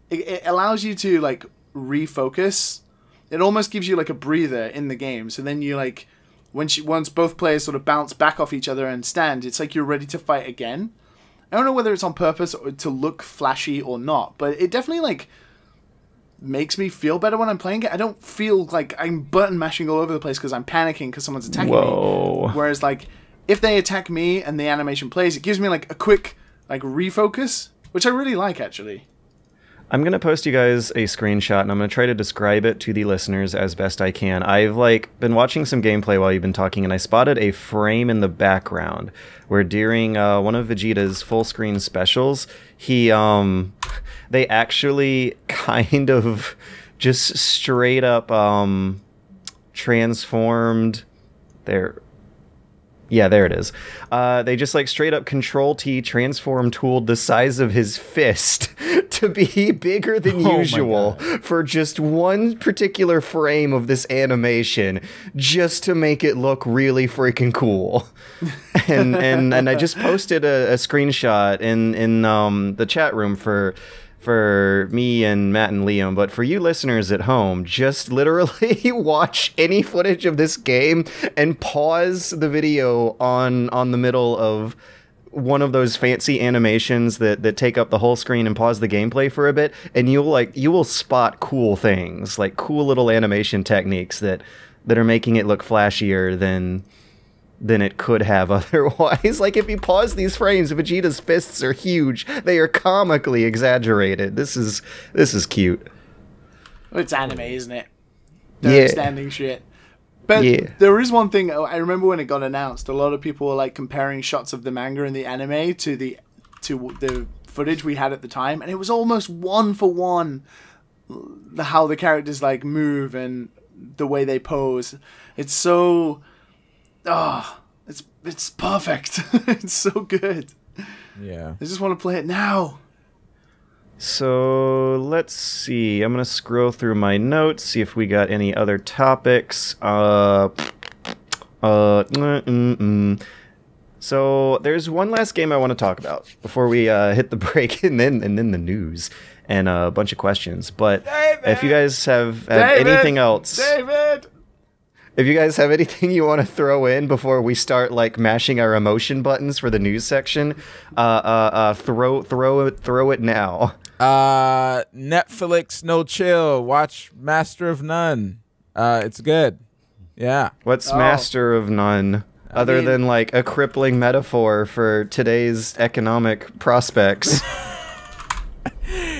It allows you to like refocus. It almost gives you like a breather in the game, so then you like once both players sort of bounce back off each other and stand, it's like you're ready to fight again. I don't know whether it's on purpose or to look flashy or not, but it definitely like makes me feel better when I'm playing it. I don't feel like I'm button mashing all over the place because I'm panicking because someone's attacking me. Whereas like if they attack me and the animation plays, it gives me like a quick like refocus, which I really like actually. I'm going to post you guys a screenshot, and I'm going to try to describe it to the listeners as best I can. I've been watching some gameplay while you've been talking, and I spotted a frame in the background where during one of Vegeta's full screen specials, they actually kind of just straight up transformed their... Yeah, there it is. They just like straight up Control-T transform tooled the size of his fist to be bigger than usual for just one particular frame of this animation, just to make it look really freaking cool. and I just posted a screenshot in the chat room for me and Matt and Liam, but for you listeners at home, just literally watch any footage of this game and pause the video on the middle of one of those fancy animations that take up the whole screen and pause the gameplay for a bit, and you will spot cool things, like cool little animation techniques that are making it look flashier than it could have otherwise. Like, if you pause these frames, Vegeta's fists are huge. They are comically exaggerated. This is cute. It's anime, isn't it? They're standing shit. But there is one thing, I remember when it got announced, a lot of people were like comparing shots of the manga and the anime to the footage we had at the time, and it was almost one for one how the characters like move and the way they pose. It's so... it's perfect. It's so good. Yeah. I just want to play it now. So let's see. I'm gonna scroll through my notes, see if we got any other topics. So there's one last game I want to talk about before we hit the break, and then the news and a bunch of questions. But if you guys have anything else, if you guys have anything you want to throw in before we start like mashing our emotion buttons for the news section, throw it now. Netflix, no chill. Watch Master of None. It's good. Yeah. What's Master of None? Other than like a crippling metaphor for today's economic prospects.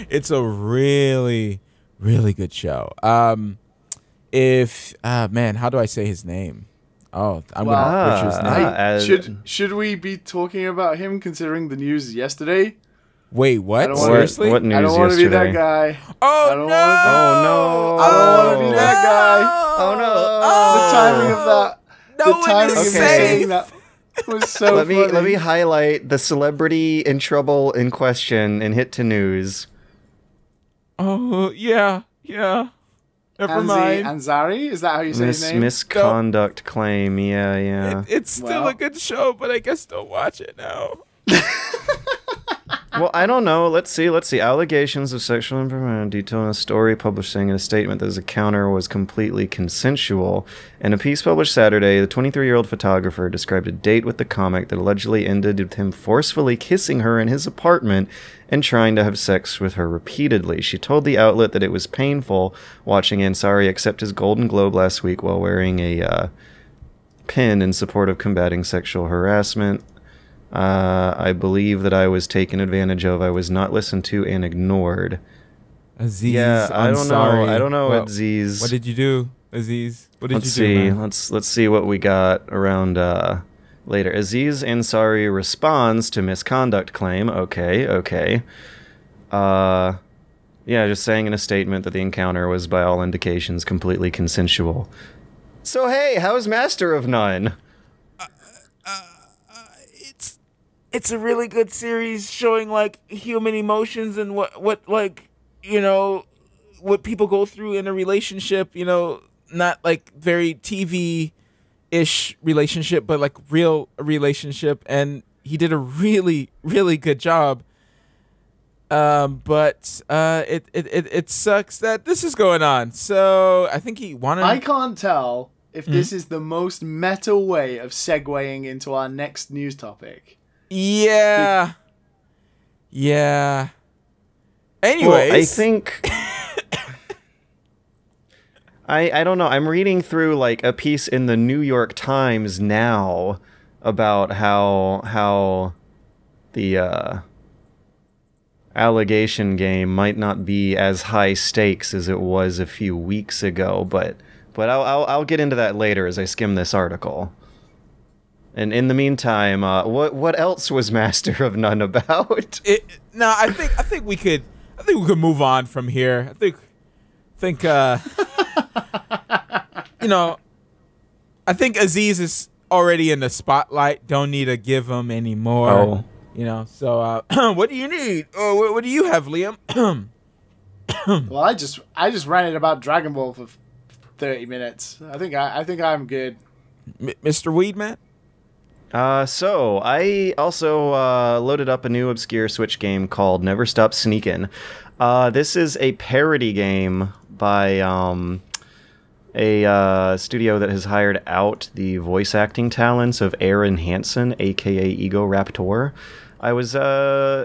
It's a really, really good show. Man, how do I say his name? Oh, I'm gonna butcher his name. Should we be talking about him considering the news yesterday? Wait, what? Seriously? What news I don't want to be that guy. Oh no! Oh no! I don't want to be that guy. Oh no! The timing of that. No one is safe. It was so let funny. me highlight the celebrity in trouble in question and hit to news. Oh, yeah. Never mind. Ansari? Is that how you say his name? Misconduct claim. Yeah. It's still a good show, but I guess don't watch it now. Well, I don't know. Let's see. Allegations of sexual impropriety detailed in a story published saying in a statement that his encounter was completely consensual. In a piece published Saturday, the 23-year-old photographer described a date with the comic that allegedly ended with him forcefully kissing her in his apartment and trying to have sex with her repeatedly. She told the outlet that it was painful watching Ansari accept his Golden Globe last week while wearing a pin in support of combating sexual harassment. I believe that I was taken advantage of. I was not listened to and ignored. Aziz, yeah, I don't know. I don't know, well, Aziz. What did you do, Aziz? What did you do, man? Let's see what we got around later. Aziz Ansari responds to misconduct claim. Okay. Yeah, just saying in a statement that the encounter was by all indications completely consensual. So hey, how's Master of None? It's a really good series showing like human emotions and what like, you know, what people go through in a relationship, you know, not like very TV-ish relationship, but like real relationship. And he did a really, really good job. But it sucks that this is going on. So I think he wanted. I can't tell if this is the most meta way of segueing into our next news topic. Yeah. Anyways, well, I think I don't know. I'm reading through like a piece in the New York Times now about how the allegation game might not be as high stakes as it was a few weeks ago, but I'll get into that later as I skim this article. And in the meantime, what else was Master of None about? I think we could move on from here. I think you know, I think Aziz is already in the spotlight. Don't need to give him any more. Oh. You know, so what do you need? What do you have, Liam? Well, I just ranted about Dragon Ball for 30 minutes. I think I'm good. Mr. Weedman? So I also loaded up a new obscure Switch game called Never Stop Sneakin'. This is a parody game by a studio that has hired out the voice acting talents of Aaron Hansen, aka Ego Raptor. I was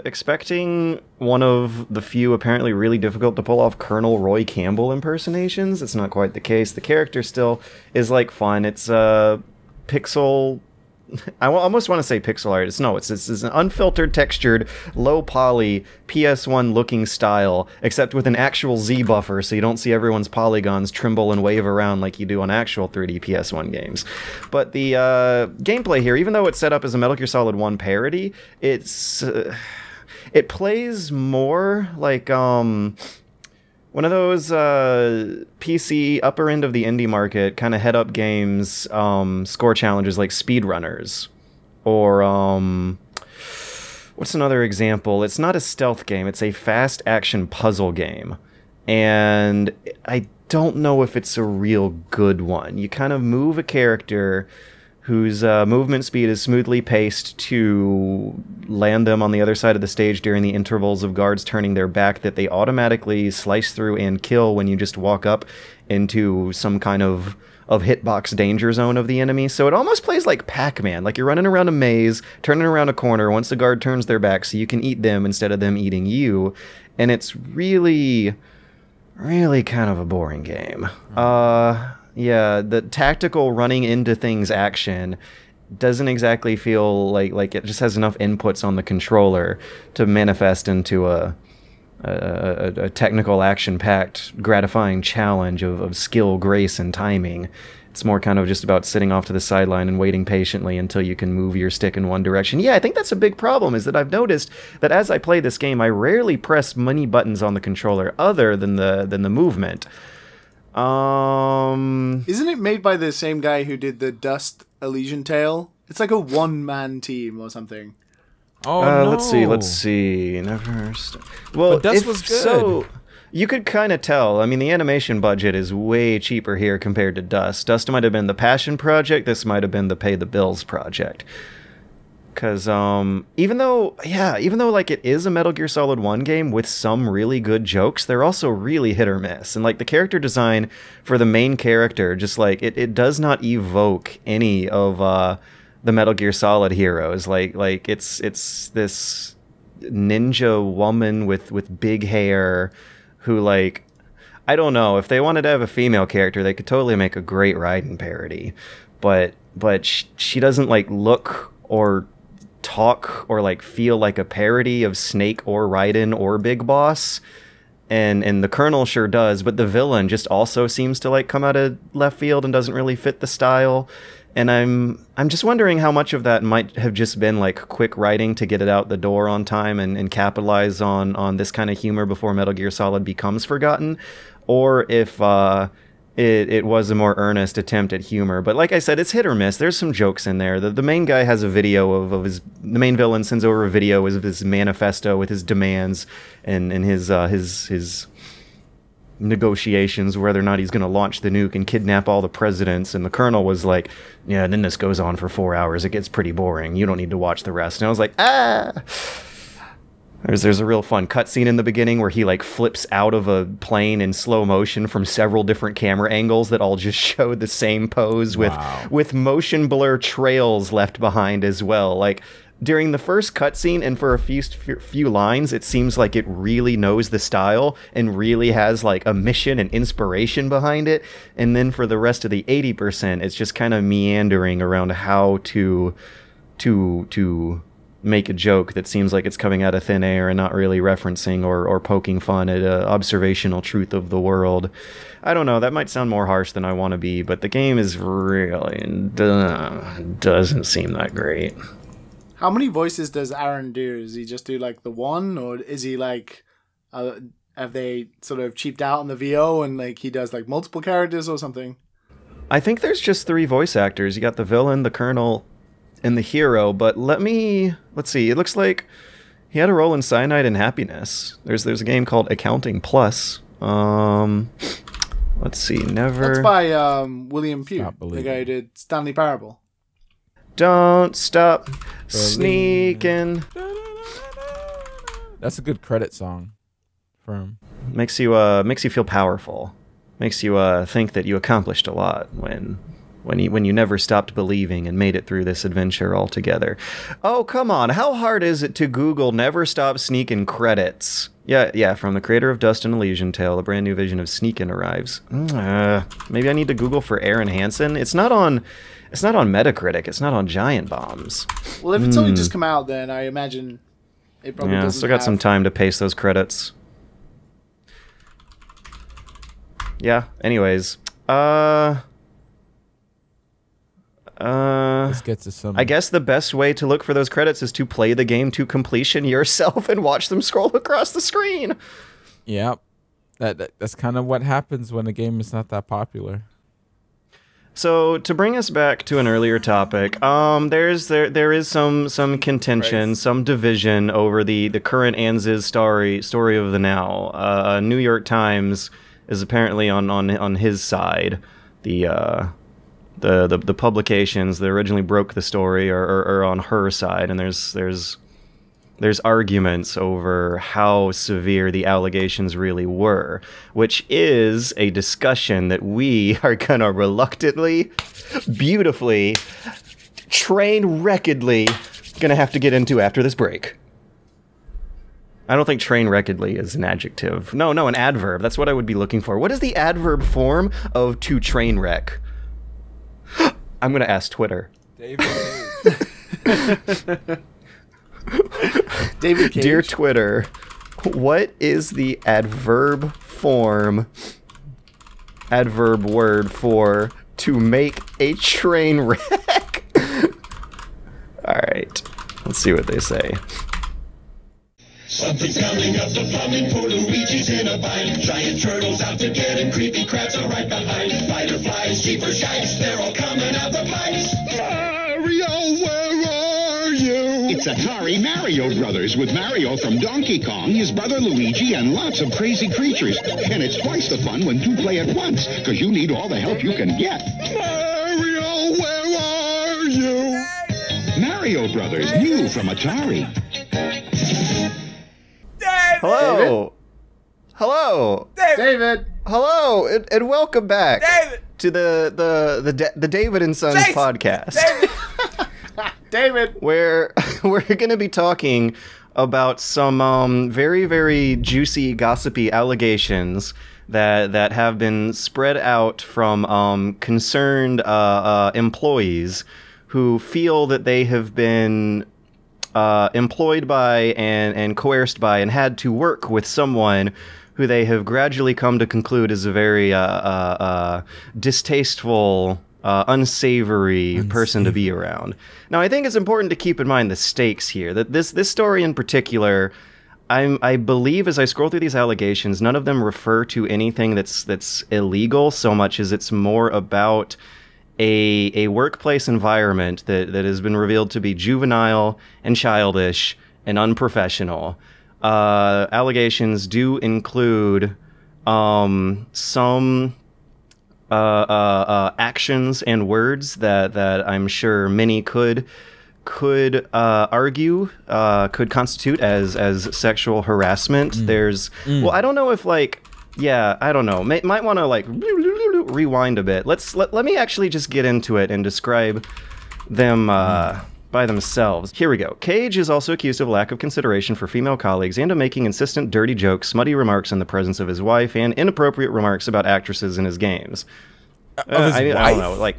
expecting one of the few apparently really difficult to pull off Colonel Roy Campbell impersonations. It's not quite the case. The character still is like fun. It's pixel. I almost want to say pixel art. It's an unfiltered, textured, low poly PS1 looking style, except with an actual Z buffer, so you don't see everyone's polygons tremble and wave around like you do on actual 3D PS1 games. But the gameplay here, even though it's set up as a Metal Gear Solid 1 parody, it plays more like one of those PC upper end of the indie market kind of head-up games, score challenges like speedrunners, or what's another example? It's not a stealth game; it's a fast action puzzle game, and I don't know if it's a real good one. You kind of move a character whose movement speed is smoothly paced to land them on the other side of the stage during the intervals of guards turning their back that they automatically slice through and kill when you just walk up into some kind of hitbox danger zone of the enemy. So it almost plays like Pac-Man, like you're running around a maze, turning around a corner once the guard turns their back so you can eat them instead of them eating you. And it's really, really kind of a boring game. Yeah, the tactical running into things action doesn't exactly feel like it just has enough inputs on the controller to manifest into a technical, action-packed, gratifying challenge of skill, grace, and timing. It's more kind of just about sitting off to the sideline and waiting patiently until you can move your stick in one direction. Yeah, I think that's a big problem, is that I've noticed that as I play this game, I rarely press many buttons on the controller other than the movement. Isn't it made by the same guy who did the Dust Elysian Tale It's like a one-man team or something. Oh no. Let's see. Well, But Dust was good. So, you could kind of tell. I mean, the animation budget is way cheaper here compared to Dust. Dust might have been the passion project. This might have been the pay the bills project. Because even though like it is a Metal Gear Solid 1 game with some really good jokes, they're also really hit or miss. And like the character design for the main character, just like it does not evoke any of the Metal Gear Solid heroes. Like it's this ninja woman with big hair who, like, I don't know, if they wanted to have a female character, they could totally make a great Raiden parody. But she doesn't like look or talk or like feel like a parody of Snake or Raiden or Big Boss, and the Colonel sure does, but the villain just also seems to like come out of left field and doesn't really fit the style. And I'm just wondering how much of that might have just been like quick writing to get it out the door on time and capitalize on this kind of humor before Metal Gear Solid becomes forgotten, or if it was a more earnest attempt at humor. But like I said, it's hit or miss. There's some jokes in there. The main guy has a video of his... The main villain sends over a video of his manifesto with his demands and his negotiations, whether or not he's going to launch the nuke and kidnap all the presidents. And the Colonel was like, yeah, and then this goes on for 4 hours. It gets pretty boring. You don't need to watch the rest. And I was like, ah... There's a real fun cutscene in the beginning where he like flips out of a plane in slow motion from several different camera angles that all just show the same pose with motion blur trails left behind as well. Like during the first cutscene and for a few lines, it seems like it really knows the style and really has like a mission and inspiration behind it. And then for the rest of the 80%, it's just kind of meandering around how to make a joke that seems like it's coming out of thin air and not really referencing or poking fun at an observational truth of the world. I don't know, that might sound more harsh than I want to be, but the game is really doesn't seem that great. How many voices does Aaron do? Does he just do like the one, or is he like have they sort of cheaped out on the VO and like he does like multiple characters or something? I think there's just 3 voice actors. You got the villain, the Colonel, and the hero, but let's see, it looks like he had a role in Cyanide and Happiness. There's a game called Accounting Plus. Let's see, That's by William Pugh, the guy who did Stanley Parable. Don't stop sneaking. That's a good credit song for him. Makes you feel powerful. Makes you think that you accomplished a lot when you never stopped believing and made it through this adventure altogether. Oh, come on. How hard is it to Google Never Stop Sneakin' credits? Yeah, from the creator of Dust and Elysian Tale, a brand new vision of Sneakin' arrives. Maybe I need to Google for Aaron Hansen. It's not on Metacritic. It's not on Giant Bombs. Well, if it's only just come out, then I imagine it probably doesn't still got some time to paste those credits. Yeah, anyways. Let's get to some... I guess the best way to look for those credits is to play the game to completion yourself and watch them scroll across the screen. Yep. That's kind of what happens when a game is not that popular. So to bring us back to an earlier topic, there is some contention, some division over the current ANSYS story of the now. New York Times is apparently on his side. The publications that originally broke the story are on her side, and there's arguments over how severe the allegations really were, which is a discussion that we are gonna reluctantly, beautifully, train-wreckedly gonna have to get into after this break. I don't think train-wreckedly is an adjective. No, an adverb. That's what I would be looking for. What is the adverb form of to train wreck? I'm going to ask Twitter. David. David Cage. Dear Twitter, what is the adverb word for to make a train wreck? All right. Let's see what they say. Something's coming up the plumbing, poor Luigi's in a bind. Giant turtles out to get him, creepy crabs are right behind. Fighter flies, cheaper shites, they're all coming out the pipes. Mario where are you? It's Atari Mario Brothers with Mario from Donkey Kong, his brother Luigi, and lots of crazy creatures. And it's twice the fun when two play at once, because you need all the help you can get. Mario, where are you? Mario Brothers, new from Atari. Hello. Hello. David. Hello, and welcome back David. to the David and Sons Jason. podcast, David. where we're going to be talking about some very, very juicy, gossipy allegations that have been spread out from concerned employees who feel that they have been employed by and coerced by and had to work with someone who they have gradually come to conclude is a very distasteful, unsavory person to be around. Now, I think it's important to keep in mind the stakes here. That this story in particular, I believe, as I scroll through these allegations, none of them refer to anything that's illegal so much as it's more about a workplace environment that has been revealed to be juvenile and childish and unprofessional. Allegations do include some actions and words that I'm sure many could argue could constitute as sexual harassment. There's well, I don't know if I don't know. Might want to rewind a bit. Let me actually just get into it and describe them by themselves. Here we go. Cage is also accused of lack of consideration for female colleagues and of making insistent dirty jokes, smutty remarks in the presence of his wife, and inappropriate remarks about actresses in his games. I don't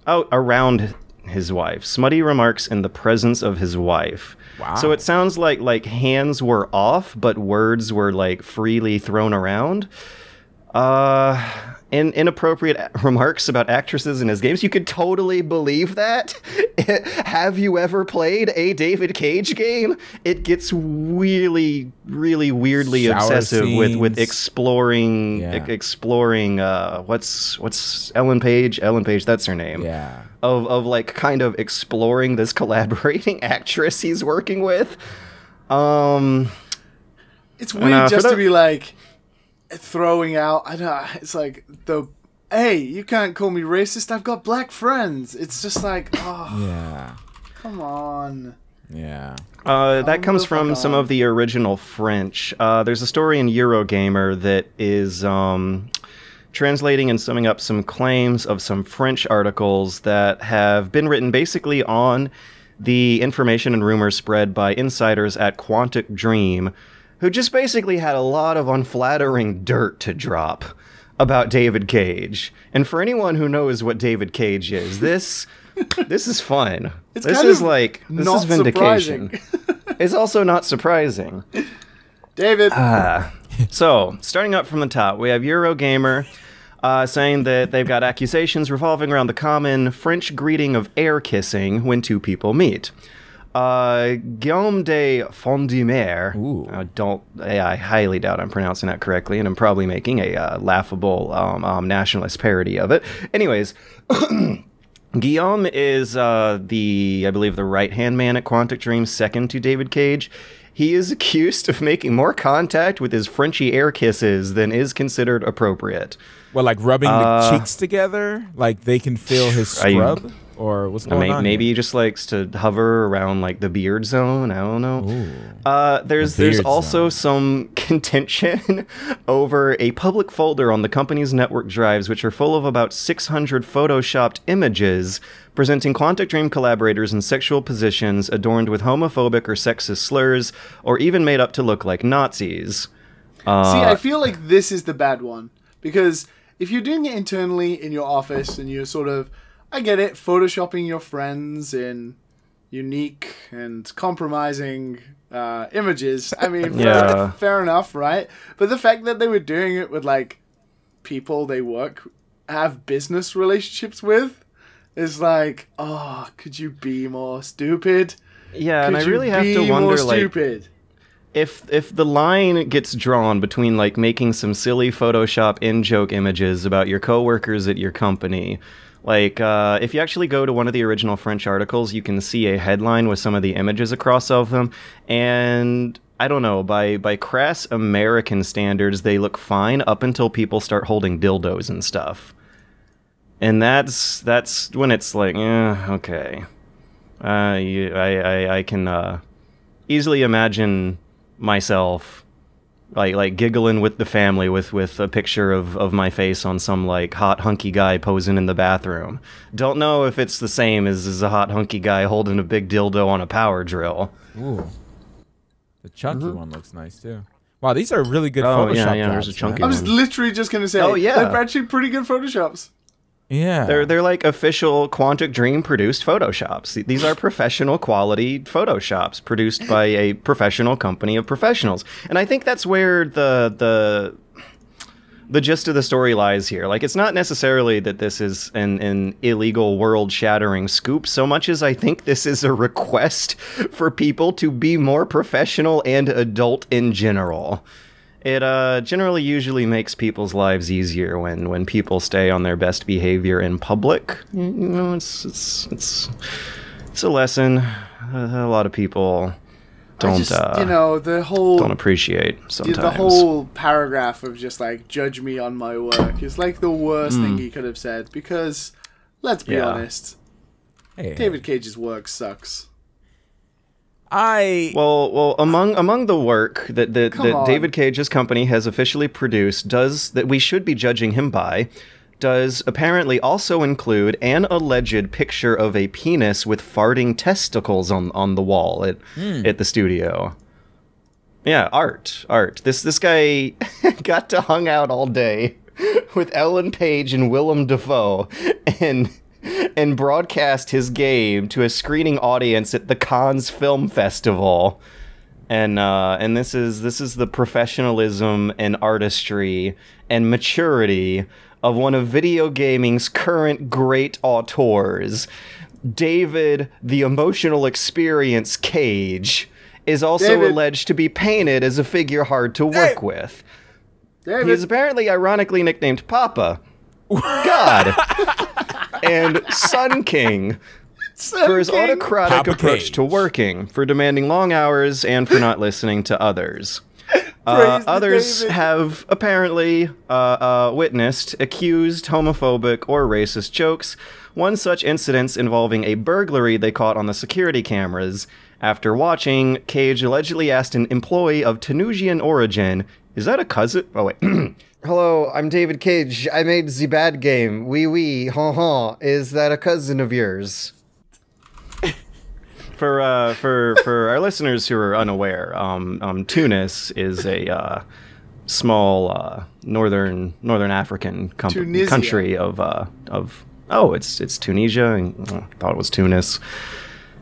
know, around his wife. Smutty remarks in the presence of his wife. Wow. So it sounds like hands were off, but words were freely thrown around. And inappropriate remarks about actresses in his games. You could totally believe that. Have you ever played a David Cage game? It gets really, really weirdly Shower obsessive with scenes. exploring what's Ellen Page? Ellen Page, that's her name. Yeah. Of kind of exploring this collaborating actress he's working with. It's weird just to be throwing out. I know it's hey, you can't call me racist. I've got black friends. It's just Yeah. come on. Yeah. That comes from some of the original French. There's a story in Eurogamer that is translating and summing up some claims of some French articles that have been written basically on the information and rumors spread by insiders at Quantic Dream, who just basically had a lot of unflattering dirt to drop about David Cage. And for anyone who knows what David Cage is, this is fun. This is vindication. It's also not surprising. David. So, starting up from the top, we have Eurogamer saying that they've got accusations revolving around the common French greeting of air kissing when two people meet. Guillaume de Fondumer. I highly doubt I'm pronouncing that correctly, and I'm probably making a laughable nationalist parody of it. Anyways, Guillaume is I believe the right-hand man at Quantic Dream, second to David Cage. He is accused of making more contact with his Frenchy air kisses than is considered appropriate. Well, rubbing the cheeks together, they can feel his scrub. Or what's going on? Maybe he just likes to hover around the beard zone. I don't know. There's also some contention over a public folder on the company's network drives, which are full of about 600 photoshopped images presenting Quantic Dream collaborators in sexual positions adorned with homophobic or sexist slurs, or even made up to look like Nazis. See, I feel like this is the bad one, because if you're doing it internally in your office and you're sort of, I get it, photoshopping your friends in unique and compromising images. I mean, fair enough, right? But the fact that they were doing it with people they have business relationships with is could you be more stupid? Yeah, and I really have to wonder, stupid? if the line gets drawn between like making some silly Photoshop in-joke images about your coworkers at your company, like if you actually go to one of the original French articles, you can see a headline with some of the images across of them, and I don't know, by crass American standards, they look fine up until people start holding dildos and stuff. And that's when it's like, okay. I can easily imagine myself like giggling with the family with a picture of my face on some like hot hunky guy posing in the bathroom. Don't know if it's the same as a hot hunky guy holding a big dildo on a power drill. Ooh. The chunky one looks nice too. Wow, these are really good Photoshop jobs, there's a chunky I one. was literally just gonna say, they're actually pretty good Photoshops. Yeah. They're like official Quantic Dream produced Photoshops. These are professional quality Photoshops produced by a professional company of professionals. And I think that's where the gist of the story lies here. Like, it's not necessarily that this is an illegal world-shattering scoop, so much as I think this is a request for people to be more professional and adult in general. It generally usually makes people's lives easier when people stay on their best behavior in public. You know, it's a lesson a lot of people don't don't appreciate sometimes. The whole paragraph of just like judge me on my work is like the worst thing he could have said, because let's be honest, David Cage's work sucks. Well, among the work that David Cage's company has officially produced, that we should be judging him by, does apparently also include an alleged picture of a penis with farting testicles on the wall at the studio. Yeah, art. This guy got to hung out all day with Ellen Page and Willem Dafoe and broadcast his game to a screening audience at the Cannes Film Festival, and this is the professionalism and artistry and maturity of one of video gaming's current great auteurs. David the Emotional Experience Cage is also alleged to be painted as a figure hard to work with. He is apparently ironically nicknamed Papa, God, and Sun King for his autocratic approach to working, for demanding long hours, and for not listening to others. Others have apparently witnessed accused homophobic or racist jokes. One such incident involving a burglary they caught on the security cameras. After watching, Cage allegedly asked an employee of Tunisian origin, "Is that a cousin?" Oh, wait. "Hello, I'm David Cage. I made the bad game. Oui, ha. Is that a cousin of yours?" For our listeners who are unaware, Tunis is a small northern African country of it's Tunisia. I thought it was Tunis.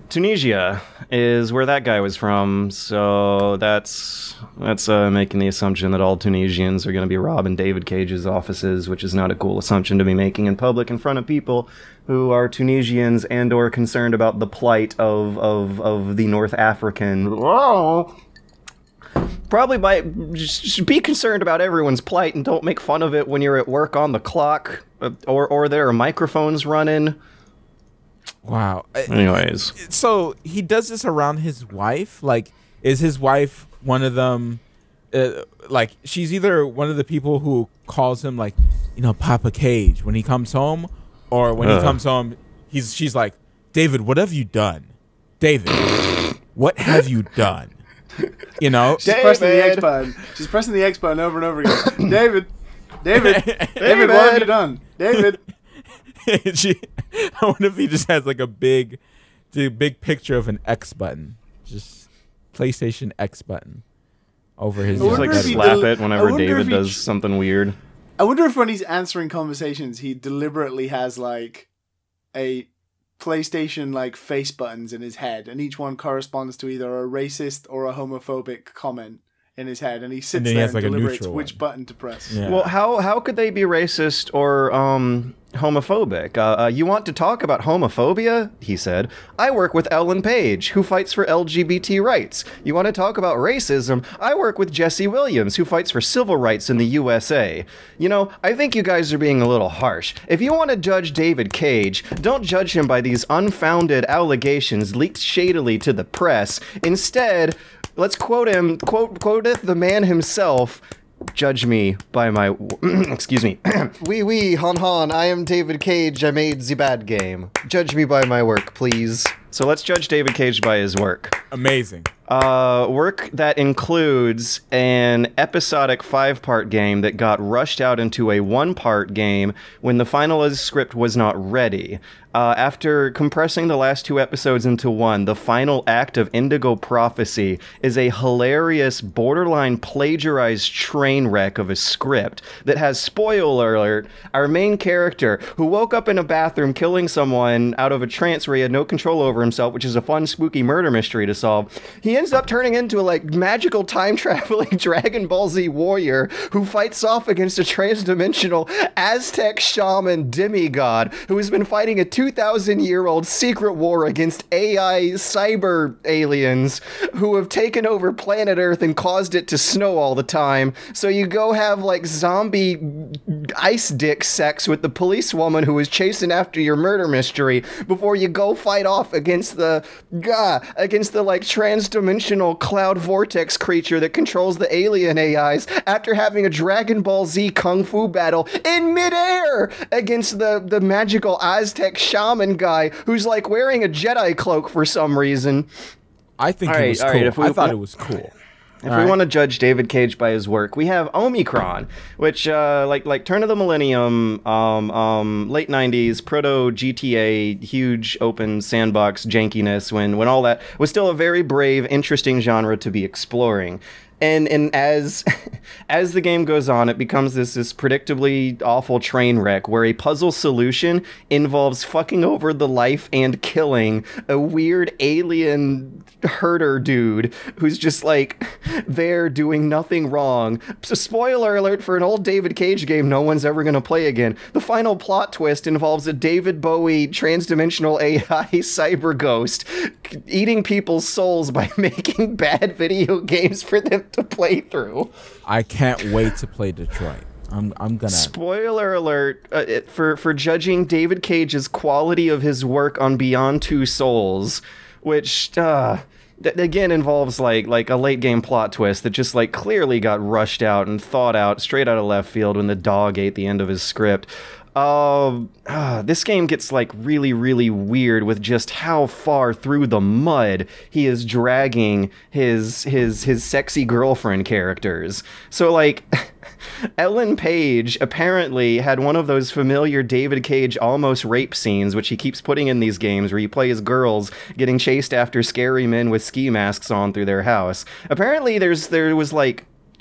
Tunisia is where that guy was from, so that's making the assumption that all Tunisians are going to be robbing David Cage's offices, which is not a cool assumption to be making in public in front of people who are Tunisians and or concerned about the plight of the North African. Whoa. Probably just be concerned about everyone's plight and don't make fun of it when you're at work on the clock or there are microphones running. Wow. Anyways. So he does this around his wife? Like, is his wife one of them? Like, she's either one of the people who calls him, like, Papa Cage when he comes home, or when he comes home, she's like, "David, what have you done? David, what have you done?" She's pressing the X button. She's pressing the X button over and over again. David, what have you done? David. I wonder if he just has like a big picture of an X button, just PlayStation X button over his. Just like slap it whenever David does something weird. I wonder if when he's answering conversations, he deliberately has like a PlayStation like face buttons in his head, and each one corresponds to either a racist or a homophobic comment in his head, and he sits there and deliberates which button to press. Yeah. Well, how could they be racist or homophobic. You want to talk about homophobia? He said. I work with Ellen Page, who fights for LGBT rights. You want to talk about racism? I work with Jesse Williams, who fights for civil rights in the USA. You know, I think you guys are being a little harsh. If you want to judge David Cage, don't judge him by these unfounded allegations leaked shadily to the press. Instead, let's quote him, quoteth the man himself. Judge me by my... excuse me. Oui, han, I am David Cage, I made the bad game. Judge me by my work, please. So let's judge David Cage by his work. Amazing. Work that includes an episodic 5-part game that got rushed out into a 1-part game when the finalized script was not ready. After compressing the last 2 episodes into one, the final act of Indigo Prophecy is a hilarious, borderline plagiarized train wreck of a script that has, spoiler alert, our main character, who woke up in a bathroom killing someone out of a trance where he had no control over himself, which is a fun, spooky murder mystery to solve. He ends up turning into a, magical time-traveling Dragon Ball Z warrior who fights off against a trans-dimensional Aztec shaman demigod who has been fighting a 2,000-year-old secret war against AI cyber aliens who have taken over planet Earth and caused it to snow all the time. So you go have, zombie ice dick sex with the policewoman who is chasing after your murder mystery before you go fight off against the trans-dimensional cloud vortex creature that controls the alien AIs after having a Dragon Ball Z kung fu battle in midair against the magical Aztec shaman guy who's wearing a Jedi cloak for some reason. I think it was cool. I thought it was cool. If we want to judge David Cage by his work, we have Omicron, which, turn of the millennium, late 90s, proto-GTA, huge open sandbox jankiness, when all that was still a very brave, interesting genre to be exploring. And as the game goes on, it becomes this predictably awful train wreck where a puzzle solution involves fucking over the life and killing a weird alien herder dude who's just there doing nothing wrong. So spoiler alert for an old David Cage game no one's ever gonna play again. The final plot twist involves a David Bowie trans-dimensional AI cyber ghost eating people's souls by making bad video games for them to play through. I can't wait to play Detroit. I'm gonna... Spoiler alert for judging David Cage's quality of his work on Beyond Two Souls, which again involves like a late game plot twist that just clearly got rushed out and thought out straight out of left field when the dog ate the end of his script. This game gets really, really weird with just how far through the mud he is dragging his sexy girlfriend characters. So Ellen Page apparently had one of those familiar David Cage almost rape scenes which he keeps putting in these games where you play as girls getting chased after scary men with ski masks on through their house. Apparently there was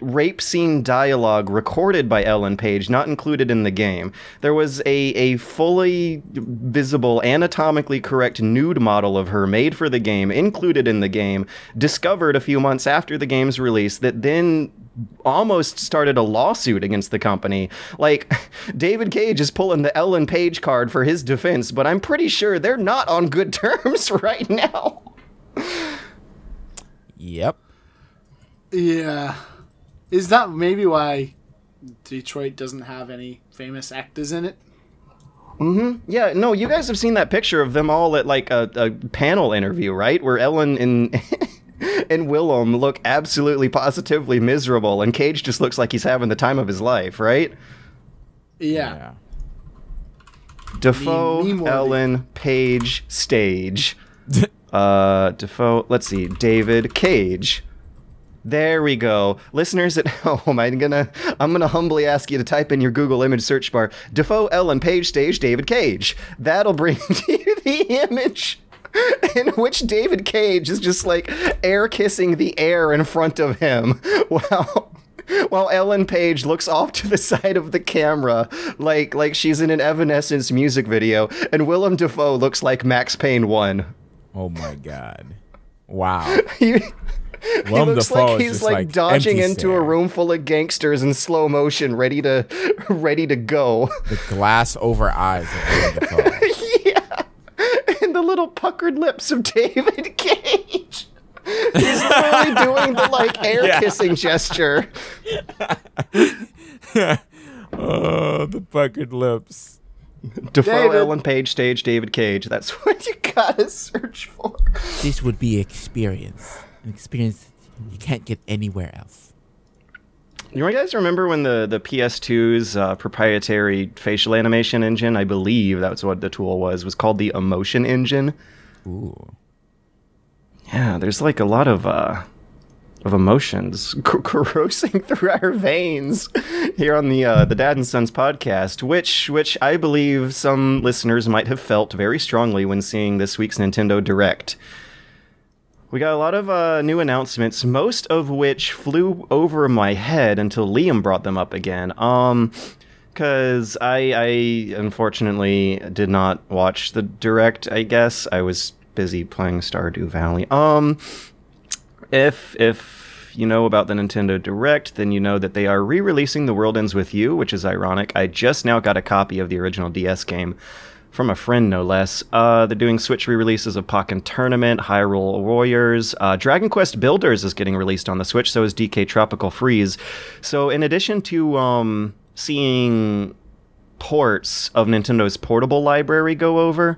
rape scene dialogue recorded by Ellen Page, not included in the game. There was a fully visible, anatomically correct nude model of her made for the game, included in the game, discovered a few months after the game's release, that then almost started a lawsuit against the company. David Cage is pulling the Ellen Page card for his defense, but I'm pretty sure they're not on good terms right now. Yep. Yeah. Is that maybe why Detroit doesn't have any famous actors in it? Mm-hmm. Yeah, no, you guys have seen that picture of them all at a panel interview, right? Where Ellen and Willem look absolutely positively miserable, and Cage just looks like he's having the time of his life, right? Yeah. Defoe, Ellen, Page, stage. Defoe, let's see, David Cage. There we go. Listeners at home, I'm gonna humbly ask you to type in your Google image search bar, Defoe, Ellen Page, stage, David Cage. That'll bring you the image in which David Cage is just air kissing the air in front of him while Ellen Page looks off to the side of the camera like she's in an Evanescence music video, and Willem Dafoe looks like Max Payne 1. Oh my god. Wow. He looks Dafoe like is he's just, like dodging empty into a stare. room full of gangsters in slow motion, ready to go. The glass over eyes of Willem Dafoe. Yeah, and the little puckered lips of David Cage. He's literally doing the like air kissing gesture. Oh, the puckered lips. Defoe, David. Ellen Page stage, David Cage. That's what you gotta search for. This would be an experience you can't get anywhere else. You guys remember when the PS2's proprietary facial animation engine, I believe that's what the tool was called the Emotion Engine? Ooh. Yeah, there's like a lot of emotions coursing through our veins here on the Dad and Sons podcast, which I believe some listeners might have felt very strongly when seeing this week's Nintendo Direct. We got a lot of new announcements, most of which flew over my head until Liam brought them up again. Because I unfortunately did not watch the Direct, I guess. I was busy playing Stardew Valley. If you know about the Nintendo Direct, then you know that they are re-releasing The World Ends With You, which is ironic. I just now got a copy of the original DS game from a friend, no less. They're doing Switch re-releases of Pokken Tournament, Hyrule Warriors. Dragon Quest Builders is getting released on the Switch, so is DK Tropical Freeze. So in addition to seeing ports of Nintendo's portable library go over,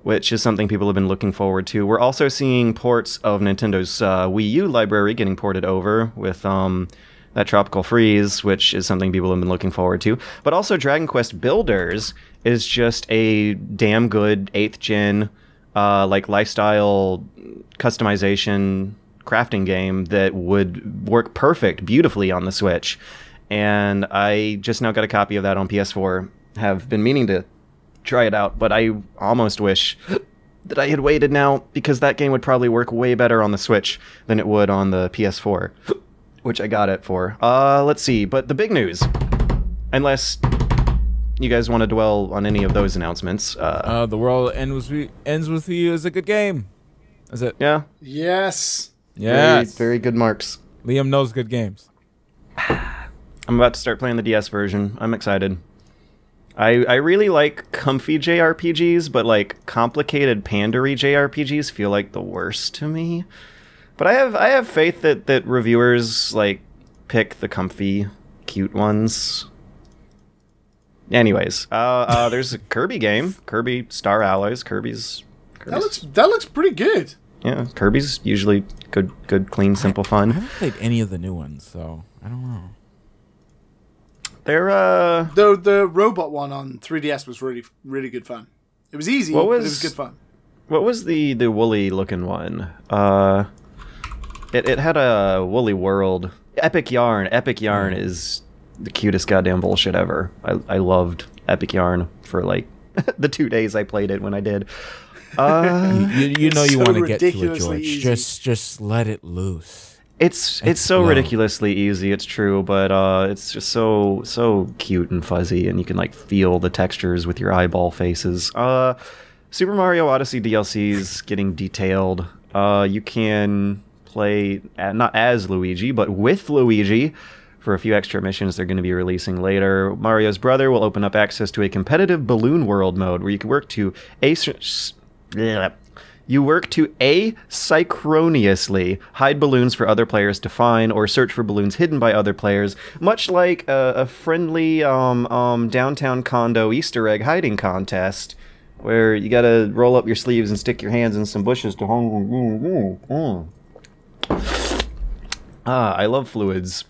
which is something people have been looking forward to, we're also seeing ports of Nintendo's Wii U library getting ported over with that Tropical Freeze, which is something people have been looking forward to. But also Dragon Quest Builders is just a damn good 8th gen like lifestyle customization crafting game that would work beautifully on the Switch. And I just now got a copy of that on PS4. Have been meaning to try it out, but I almost wish that I had waited now, because that game would probably work way better on the Switch than it would on the PS4, which I got it for. Let's see, but the big news, unless you guys want to dwell on any of those announcements. The World Ends With You is a good game. Is it? Yeah. Yes. Yes. Very good marks. Liam knows good games. I'm about to start playing the DS version. I'm excited. I really like comfy JRPGs, but like complicated pandery JRPGs feel like the worst to me. But I have faith that reviewers like pick the comfy, cute ones. Anyways, there's a Kirby game, Kirby Star Allies. Kirby's That looks pretty good. yeah, Kirby's usually good, clean, simple fun. I haven't played any of the new ones, so I don't know. They're The robot one on 3DS was really good fun. It was easy, but it was good fun. What was the woolly looking one? It had a woolly world. Epic Yarn. Epic Yarn is the cutest goddamn bullshit ever. I loved Epic Yarn for like the 2 days I played it when I did. You know you so want to get to it, ridiculously George. easy. Just let it loose. It's so low. ridiculously easy. It's true, but it's just so cute and fuzzy, and you can like feel the textures with your eyeball faces. Super Mario Odyssey DLC's getting detailed. You can play not as Luigi, but with Luigi for a few extra missions they're going to be releasing later. Mario's brother will open up access to a competitive balloon world mode where you can work to asynchronously hide balloons for other players to find, or search for balloons hidden by other players, much like a friendly downtown condo Easter egg hiding contest, where you gotta roll up your sleeves and stick your hands in some bushes to I love fluids.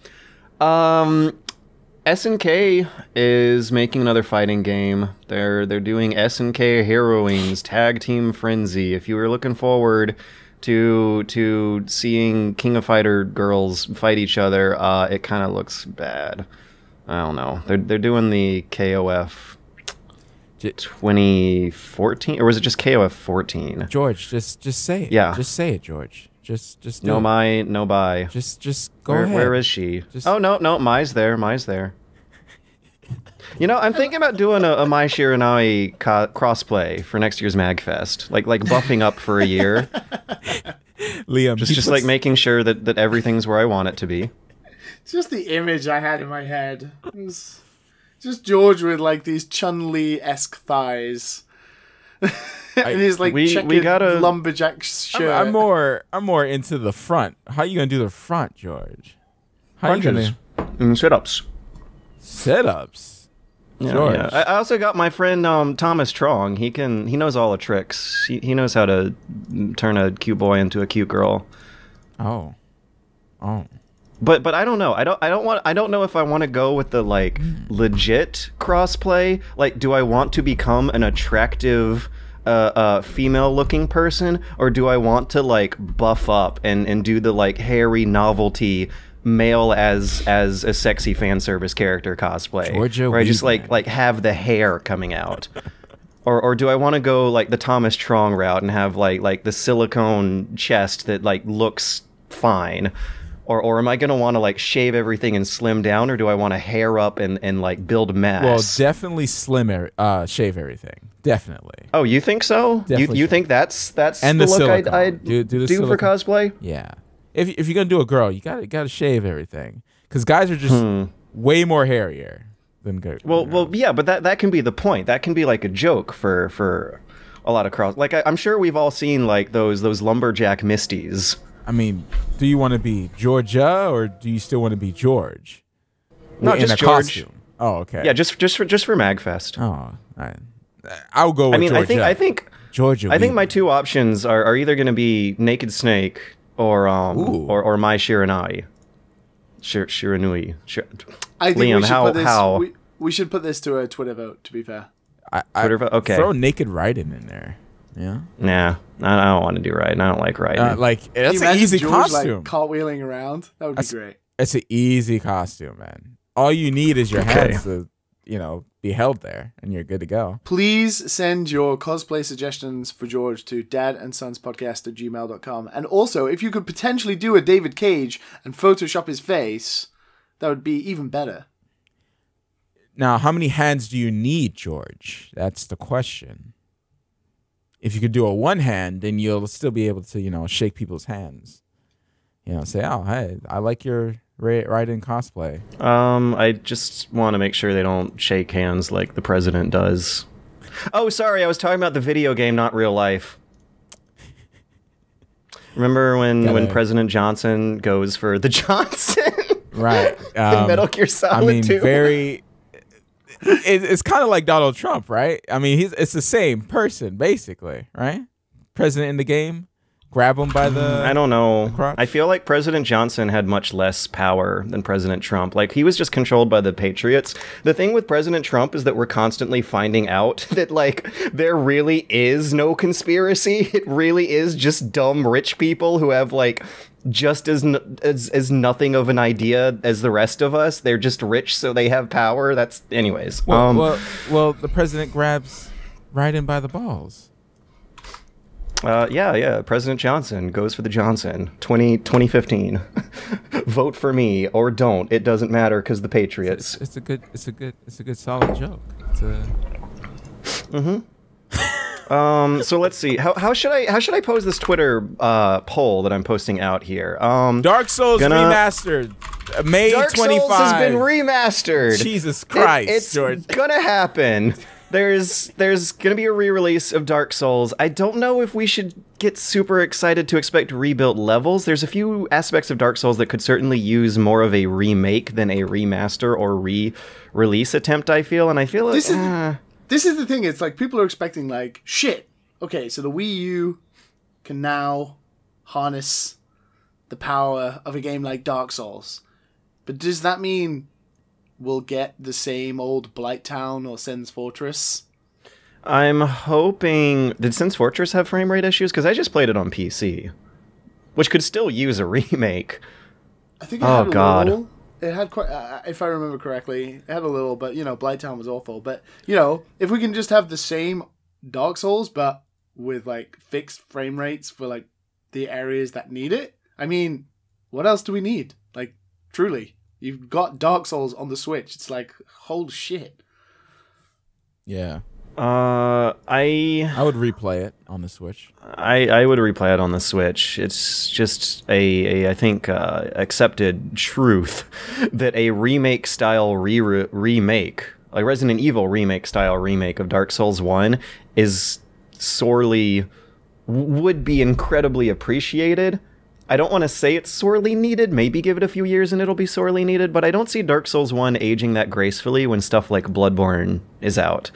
SNK is making another fighting game. They're doing SNK Heroines Tag Team Frenzy. If you were looking forward to seeing King of Fighter girls fight each other, it kind of looks bad. I don't know. They're doing the KOF 2014, or was it just KOF 14? George, just say it. Yeah. Just say it, George. Just do No it. Mai, no buy. Just go ahead. Where is she? Just- Oh no, Mai's there. You know, I'm thinking about doing a Mai Shiranui crossplay for next year's MagFest. Like buffing up for a year. Liam, just like making sure that everything's where I want it to be. Just the image I had in my head. It was just George with like these Chun-Li-esque thighs. And his like checkered lumberjack shirt. I'm more into the front. How you gonna do the front, George? How Punches and sit-ups. Sit-ups. Yeah, George. yeah. I also got my friend Thomas Trong. He knows all the tricks. He knows how to turn a cute boy into a cute girl. Oh. But I don't know. I don't know if I want to go with the like legit crossplay. Like, do I want to become an attractive female looking person, or do I want to like buff up and do the like hairy novelty male as a sexy fan service character cosplay, where I just like have the hair coming out? Or do I want to go like the Thomas Trong route and have like the silicone chest that like looks fine? Or am I going to want to like shave everything and slim down, or do I want to hair up and like build mass? Well, definitely shave everything. Definitely. Oh, you think so? You think that's and the the look I'd do for cosplay? Yeah. If you're gonna do a girl, you gotta shave everything, because guys are just way more hairier than girls. Well, yeah, but that can be the point. That can be like a joke for a lot of cross. Like I'm sure we've all seen like those lumberjack misties. I mean, do you want to be Georgia, or do you still want to be George? No, in just a George. Costume. Oh, okay. Yeah, just for MagFest. Oh, all right. I'll go with Georgia. I think Georgia. I think my two options are either going to be Naked Snake or Mai Shiranui. Shiranui. I think Liam, we should put this to a Twitter vote, to be fair. Twitter vote? Okay. Throw Naked Raiden in there. Yeah. Nah, I don't want to do Raiden. I don't like Raiden. That's an easy George, costume. Like, cartwheeling around. That would be great. It's an easy costume, man. All you need is your hands to, be held there, and you're good to go. Please send your cosplay suggestions for George to dadandsonspodcast@gmail.com. And also, if you could potentially do a David Cage and Photoshop his face, that would be even better. Now, how many hands do you need, George? That's the question. If you could do a one hand, then you'll still be able to, shake people's hands. Say, oh, hey, I like your Raiden cosplay. I just want to make sure they don't shake hands like the president does. Oh, sorry, I was talking about the video game, not real life. Remember when President Johnson goes for the Johnson? Right. In Metal Gear Solid 2. It's kind of like Donald Trump, right? I mean, it's the same person, basically, right? President in the game. Grab him by the... I don't know. I feel like President Johnson had much less power than President Trump. Like, he was just controlled by the Patriots. The thing with President Trump is that we're constantly finding out that, like, there really is no conspiracy. It really is just dumb rich people who have, like, just as nothing of an idea as the rest of us. They're just rich, so they have power. That's... Anyways. Well, the president grabs Raiden by the balls. Yeah. President Johnson goes for the Johnson. 2015. Vote for me or don't. It doesn't matter because the Patriots. It's a good solid joke. So let's see. How should I pose this Twitter poll that I'm posting out here? Dark Souls remastered. May 25. Dark Souls has been remastered. Jesus Christ, it's George. Gonna happen. There's gonna be a re-release of Dark Souls. I don't know if we should get super excited to expect rebuilt levels. There's a few aspects of Dark Souls that could certainly use more of a remake than a remaster or re-release attempt, I feel. And I feel like... This is the thing. It's like people are expecting like, shit. Okay, so the Wii U can now harness the power of a game like Dark Souls. But does that mean we'll get the same old Blighttown or Sen's Fortress? I'm hoping... Did Sen's Fortress have frame rate issues? Because I just played it on PC, which could still use a remake. I think it had a little. It had quite, if I remember correctly, it had a little, but, Blighttown was awful. But, if we can just have the same Dark Souls, but with, like, fixed frame rates for, like, the areas that need it, I mean, what else do we need? Like, truly. You've got Dark Souls on the Switch. It's like, holy shit. Yeah. I would replay it on the Switch. I would replay it on the Switch. It's just I think accepted truth that a remake style remake, like Resident Evil remake style remake of Dark Souls 1 is would be incredibly appreciated. I don't want to say it's sorely needed. Maybe give it a few years and it'll be sorely needed, but I don't see Dark Souls 1 aging that gracefully when stuff like Bloodborne is out.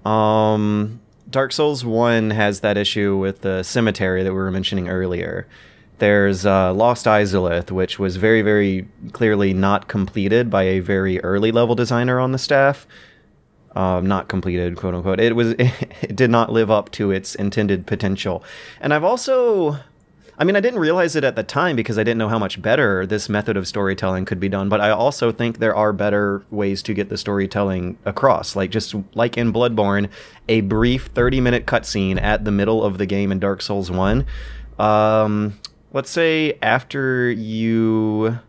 Dark Souls 1 has that issue with the cemetery that we were mentioning earlier. There's Lost Izalith, which was very, very clearly not completed by a very early level designer on the staff. Not completed, quote unquote. It did not live up to its intended potential. And I've also... I mean, I didn't realize it at the time because I didn't know how much better this method of storytelling could be done, but I also think there are better ways to get the storytelling across. Like, just like in Bloodborne, a brief 30-minute cutscene at the middle of the game in Dark Souls 1. Let's say after you...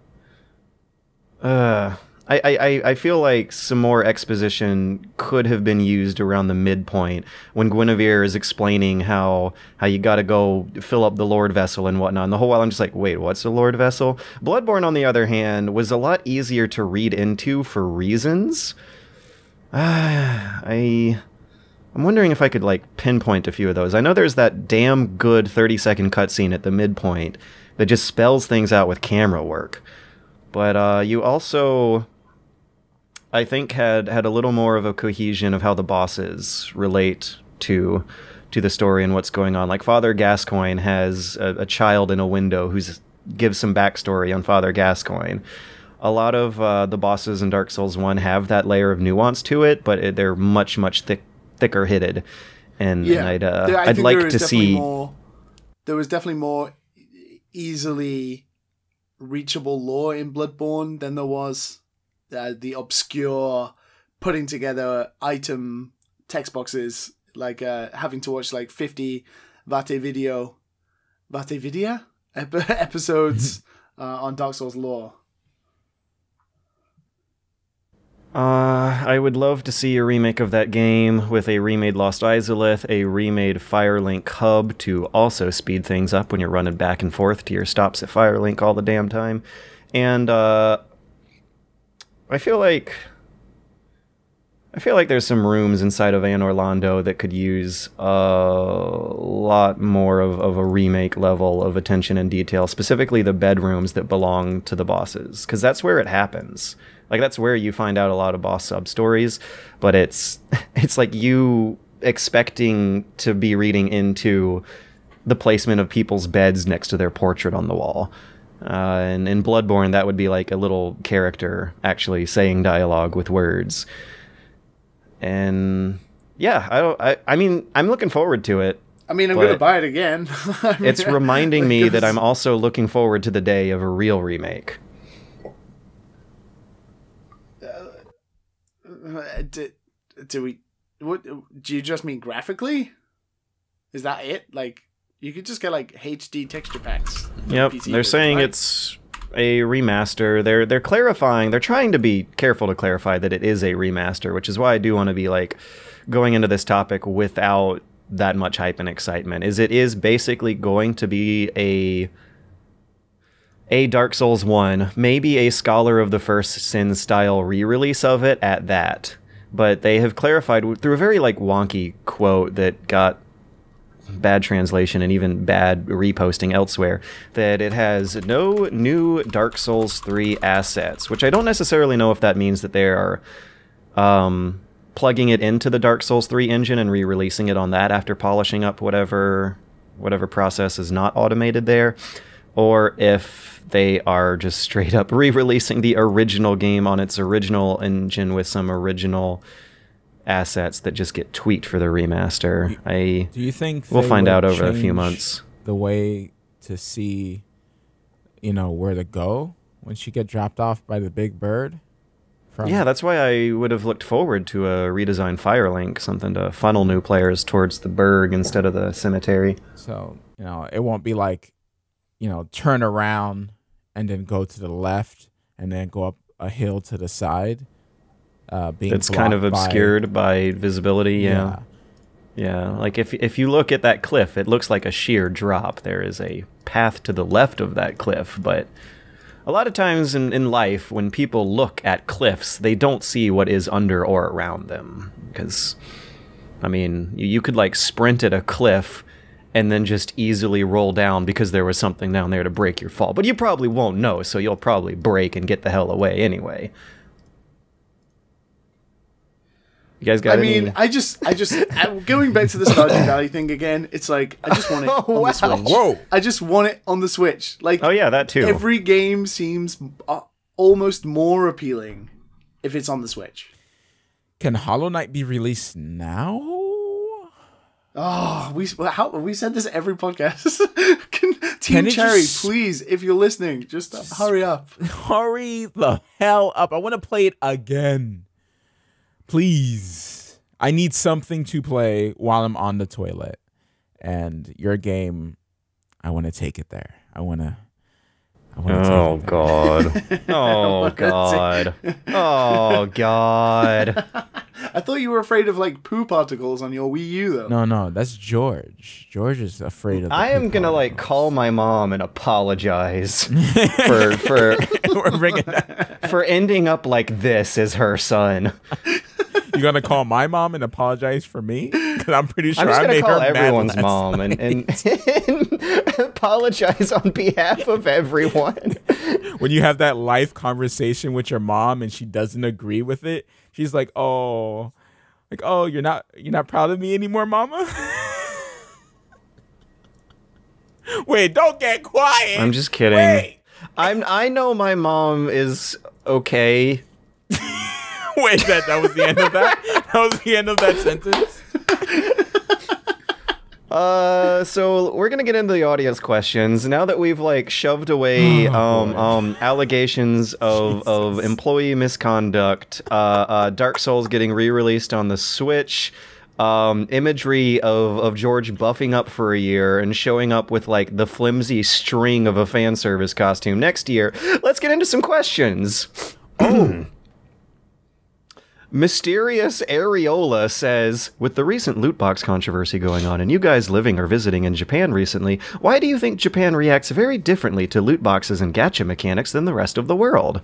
I feel like some more exposition could have been used around the midpoint when Guinevere is explaining how you gotta go fill up the Lord Vessel and whatnot. And the whole while I'm just like, wait, what's the Lord Vessel? Bloodborne, on the other hand, was a lot easier to read into for reasons. I'm wondering if I could, like, pinpoint a few of those. I know there's that damn good 30-second cutscene at the midpoint that just spells things out with camera work. But you also... I think had a little more of a cohesion of how the bosses relate to the story and what's going on. Like Father Gascoigne has a child in a window who gives some backstory on Father Gascoigne. A lot of the bosses in Dark Souls 1 have that layer of nuance to it, but they're much thicker hitted. And, yeah, I'd like to see... There was definitely more easily reachable lore in Bloodborne than there was... the obscure putting together item text boxes, like having to watch like 50 Vate Vidya episodes on Dark Souls lore. I would love to see a remake of that game with a remade Lost Izalith, a remade Firelink hub to also speed things up when you're running back and forth to your stops at Firelink all the damn time. And I feel like there's some rooms inside of Anor Londo that could use a lot more of a remake level of attention and detail, specifically the bedrooms that belong to the bosses, because that's where it happens. Like, that's where you find out a lot of boss sub-stories, but it's like you expecting to be reading into the placement of people's beds next to their portrait on the wall. And in Bloodborne, that would be like a little character actually saying dialogue with words. And yeah, I mean, I'm looking forward to it. I mean, I'm going to buy it again. It's reminding me that I'm also looking forward to the day of a real remake. Do you just mean graphically? Is that it? Like, you could just get like HD texture packs. Yep, they're saying it's a remaster. They're clarifying. They're trying to be careful to clarify that it is a remaster, which is why I do want to be like going into this topic without that much hype and excitement. It is basically going to be a Dark Souls 1, maybe a Scholar of the First Sin style re-release of it at that. But they have clarified through a very like wonky quote that got bad translation and even bad reposting elsewhere, that it has no new Dark Souls 3 assets, which I don't necessarily know if that means that they are plugging it into the Dark Souls 3 engine and re-releasing it on that after polishing up whatever process is not automated there, or if they are just straight up re-releasing the original game on its original engine with some original assets that just get tweaked for the remaster. Do you think we'll find out over a few months the way to see, where to go when she get dropped off by the big bird? Yeah, that's why I would have looked forward to a redesigned Firelink, something to funnel new players towards the Berg instead of the cemetery. So, it won't be like, turn around and then go to the left and then go up a hill to the side. being It's kind of obscured by visibility. Yeah. Like if you look at that cliff, it looks like a sheer drop. There is a path to the left of that cliff, but a lot of times in life, when people look at cliffs, they don't see what is under or around them. Because, I mean, you could like sprint at a cliff and then just easily roll down because there was something down there to break your fall. But you probably won't know, so you'll probably break and get the hell away anyway. You guys got any... I just going back to the Stardew Valley thing again, it's like, I just want it on the Switch. Whoa. I just want it on the Switch. Like, oh yeah, that too. Every game seems almost more appealing if it's on the Switch. Can Hollow Knight be released now? Oh, we said this every podcast. Team Cherry, please, if you're listening, just hurry up. Hurry the hell up. I want to play it again. Please. I need something to play while I'm on the toilet. And your game, I want to take it there. Oh God. Oh God. Oh God. I thought you were afraid of like poo particles on your Wii U though. No, that's George. George is afraid of the I am poo gonna like particles. call my mom and apologize for We're bringing that. for ending up like this as her son. You gonna call my mom and apologize for me? Because I'm pretty sure I'm just I gonna made call her everyone's mad mom and apologize on behalf of everyone. When you have that life conversation with your mom and she doesn't agree with it, she's like, "Oh, you're not proud of me anymore, Mama." Wait, don't get quiet. I'm just kidding. Wait. I know my mom is okay. Wait, that was the end of that? That was the end of that sentence? So we're gonna get into the audience questions now that we've like shoved away allegations of employee misconduct, Dark Souls getting re-released on the Switch, imagery of George buffing up for a year and showing up with like the flimsy string of a fan service costume next year. Let's get into some questions. Oh. Mysterious Areola says, with the recent loot box controversy going on and you guys living or visiting in Japan recently, why do you think Japan reacts very differently to loot boxes and gacha mechanics than the rest of the world?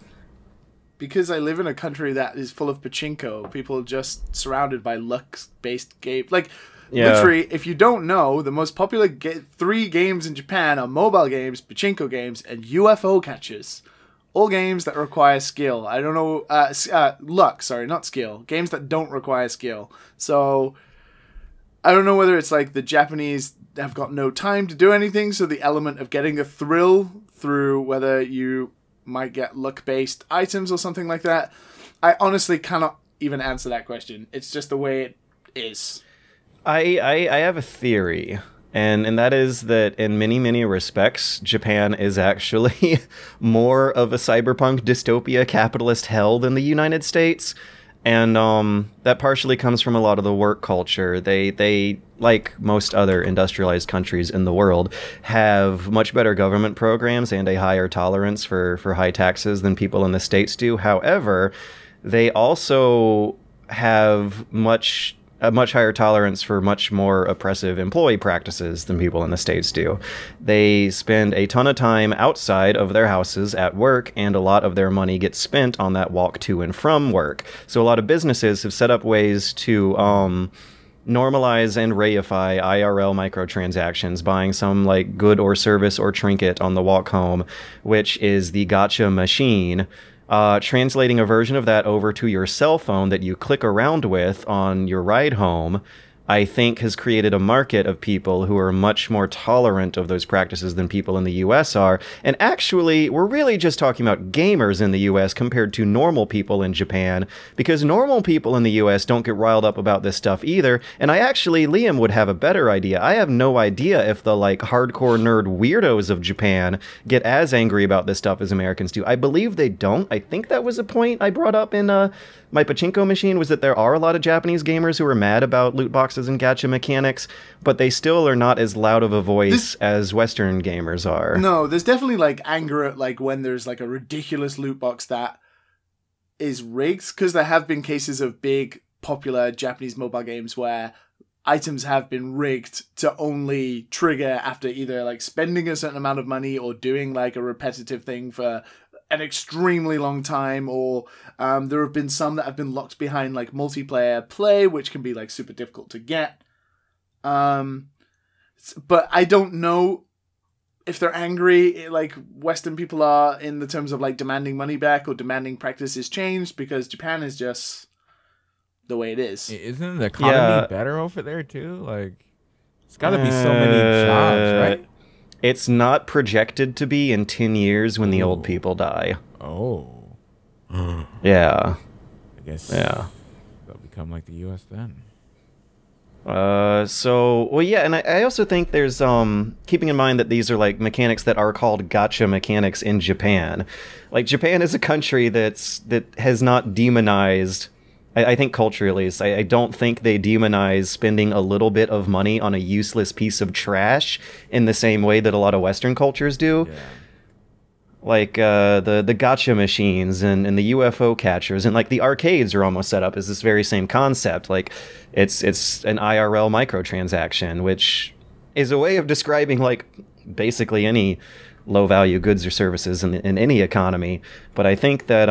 Because I live in a country that is full of pachinko. People are just surrounded by luck-based games. Like, literally, if you don't know, the most popular 3 games in Japan are mobile games, pachinko games, and UFO catchers. All games that require skill. I don't know, luck, sorry, not skill. Games that don't require skill. So, I don't know whether it's like the Japanese have got no time to do anything, so the element of getting a thrill through whether you might get luck-based items or something like that. I honestly cannot even answer that question. It's just the way it is. I have a theory. And that is that in many, many respects, Japan is actually more of a cyberpunk dystopia capitalist hell than the United States. And that partially comes from a lot of the work culture. They, like most other industrialized countries in the world, have much better government programs and a higher tolerance for high taxes than people in the States do. However, they also have a much higher tolerance for much more oppressive employee practices than people in the States do. They spend a ton of time outside of their houses at work, and a lot of their money gets spent on that walk to and from work. So a lot of businesses have set up ways to normalize and reify IRL microtransactions, buying some like good or service or trinket on the walk home, which is the gacha machine. Translating a version of that over to your cell phone that you click around with on your ride home, I think has created a market of people who are much more tolerant of those practices than people in the US are. And actually, we're really just talking about gamers in the US compared to normal people in Japan, because normal people in the US don't get riled up about this stuff either. And Liam would have a better idea. I have no idea if the like hardcore nerd weirdos of Japan get as angry about this stuff as Americans do. I believe they don't. I think that was a point I brought up in my pachinko machine, was that there are a lot of Japanese gamers who are mad about loot boxes and gacha mechanics, but they still are not as loud of a voice as Western gamers are. No, there's definitely like anger at like when there's like a ridiculous loot box that is rigged, because there have been cases of big popular Japanese mobile games where items have been rigged to only trigger after either like spending a certain amount of money or doing like a repetitive thing for an extremely long time, or there have been some that have been locked behind like multiplayer play, which can be like super difficult to get. But I don't know if they're angry like Western people are in the terms of like demanding money back or demanding practices changed, because Japan is just the way it is. Isn't the economy better over there too? Like, it's got to be so many jobs, right? It's not projected to be in 10 years when the old people die. Oh. Yeah. I guess they'll become like the U.S. then. Well, yeah, and I also think there's, keeping in mind that these are, like, mechanics that are called gacha mechanics in Japan. Like, Japan is a country that has not demonized, I think culturally at least, I don't think they demonize spending a little bit of money on a useless piece of trash in the same way that a lot of Western cultures do. Yeah. Like, the gacha machines and the UFO catchers and, like, the arcades are almost set up as this very same concept. Like, it's an IRL microtransaction, which is a way of describing, like, basically any low-value goods or services in any economy. But I think that,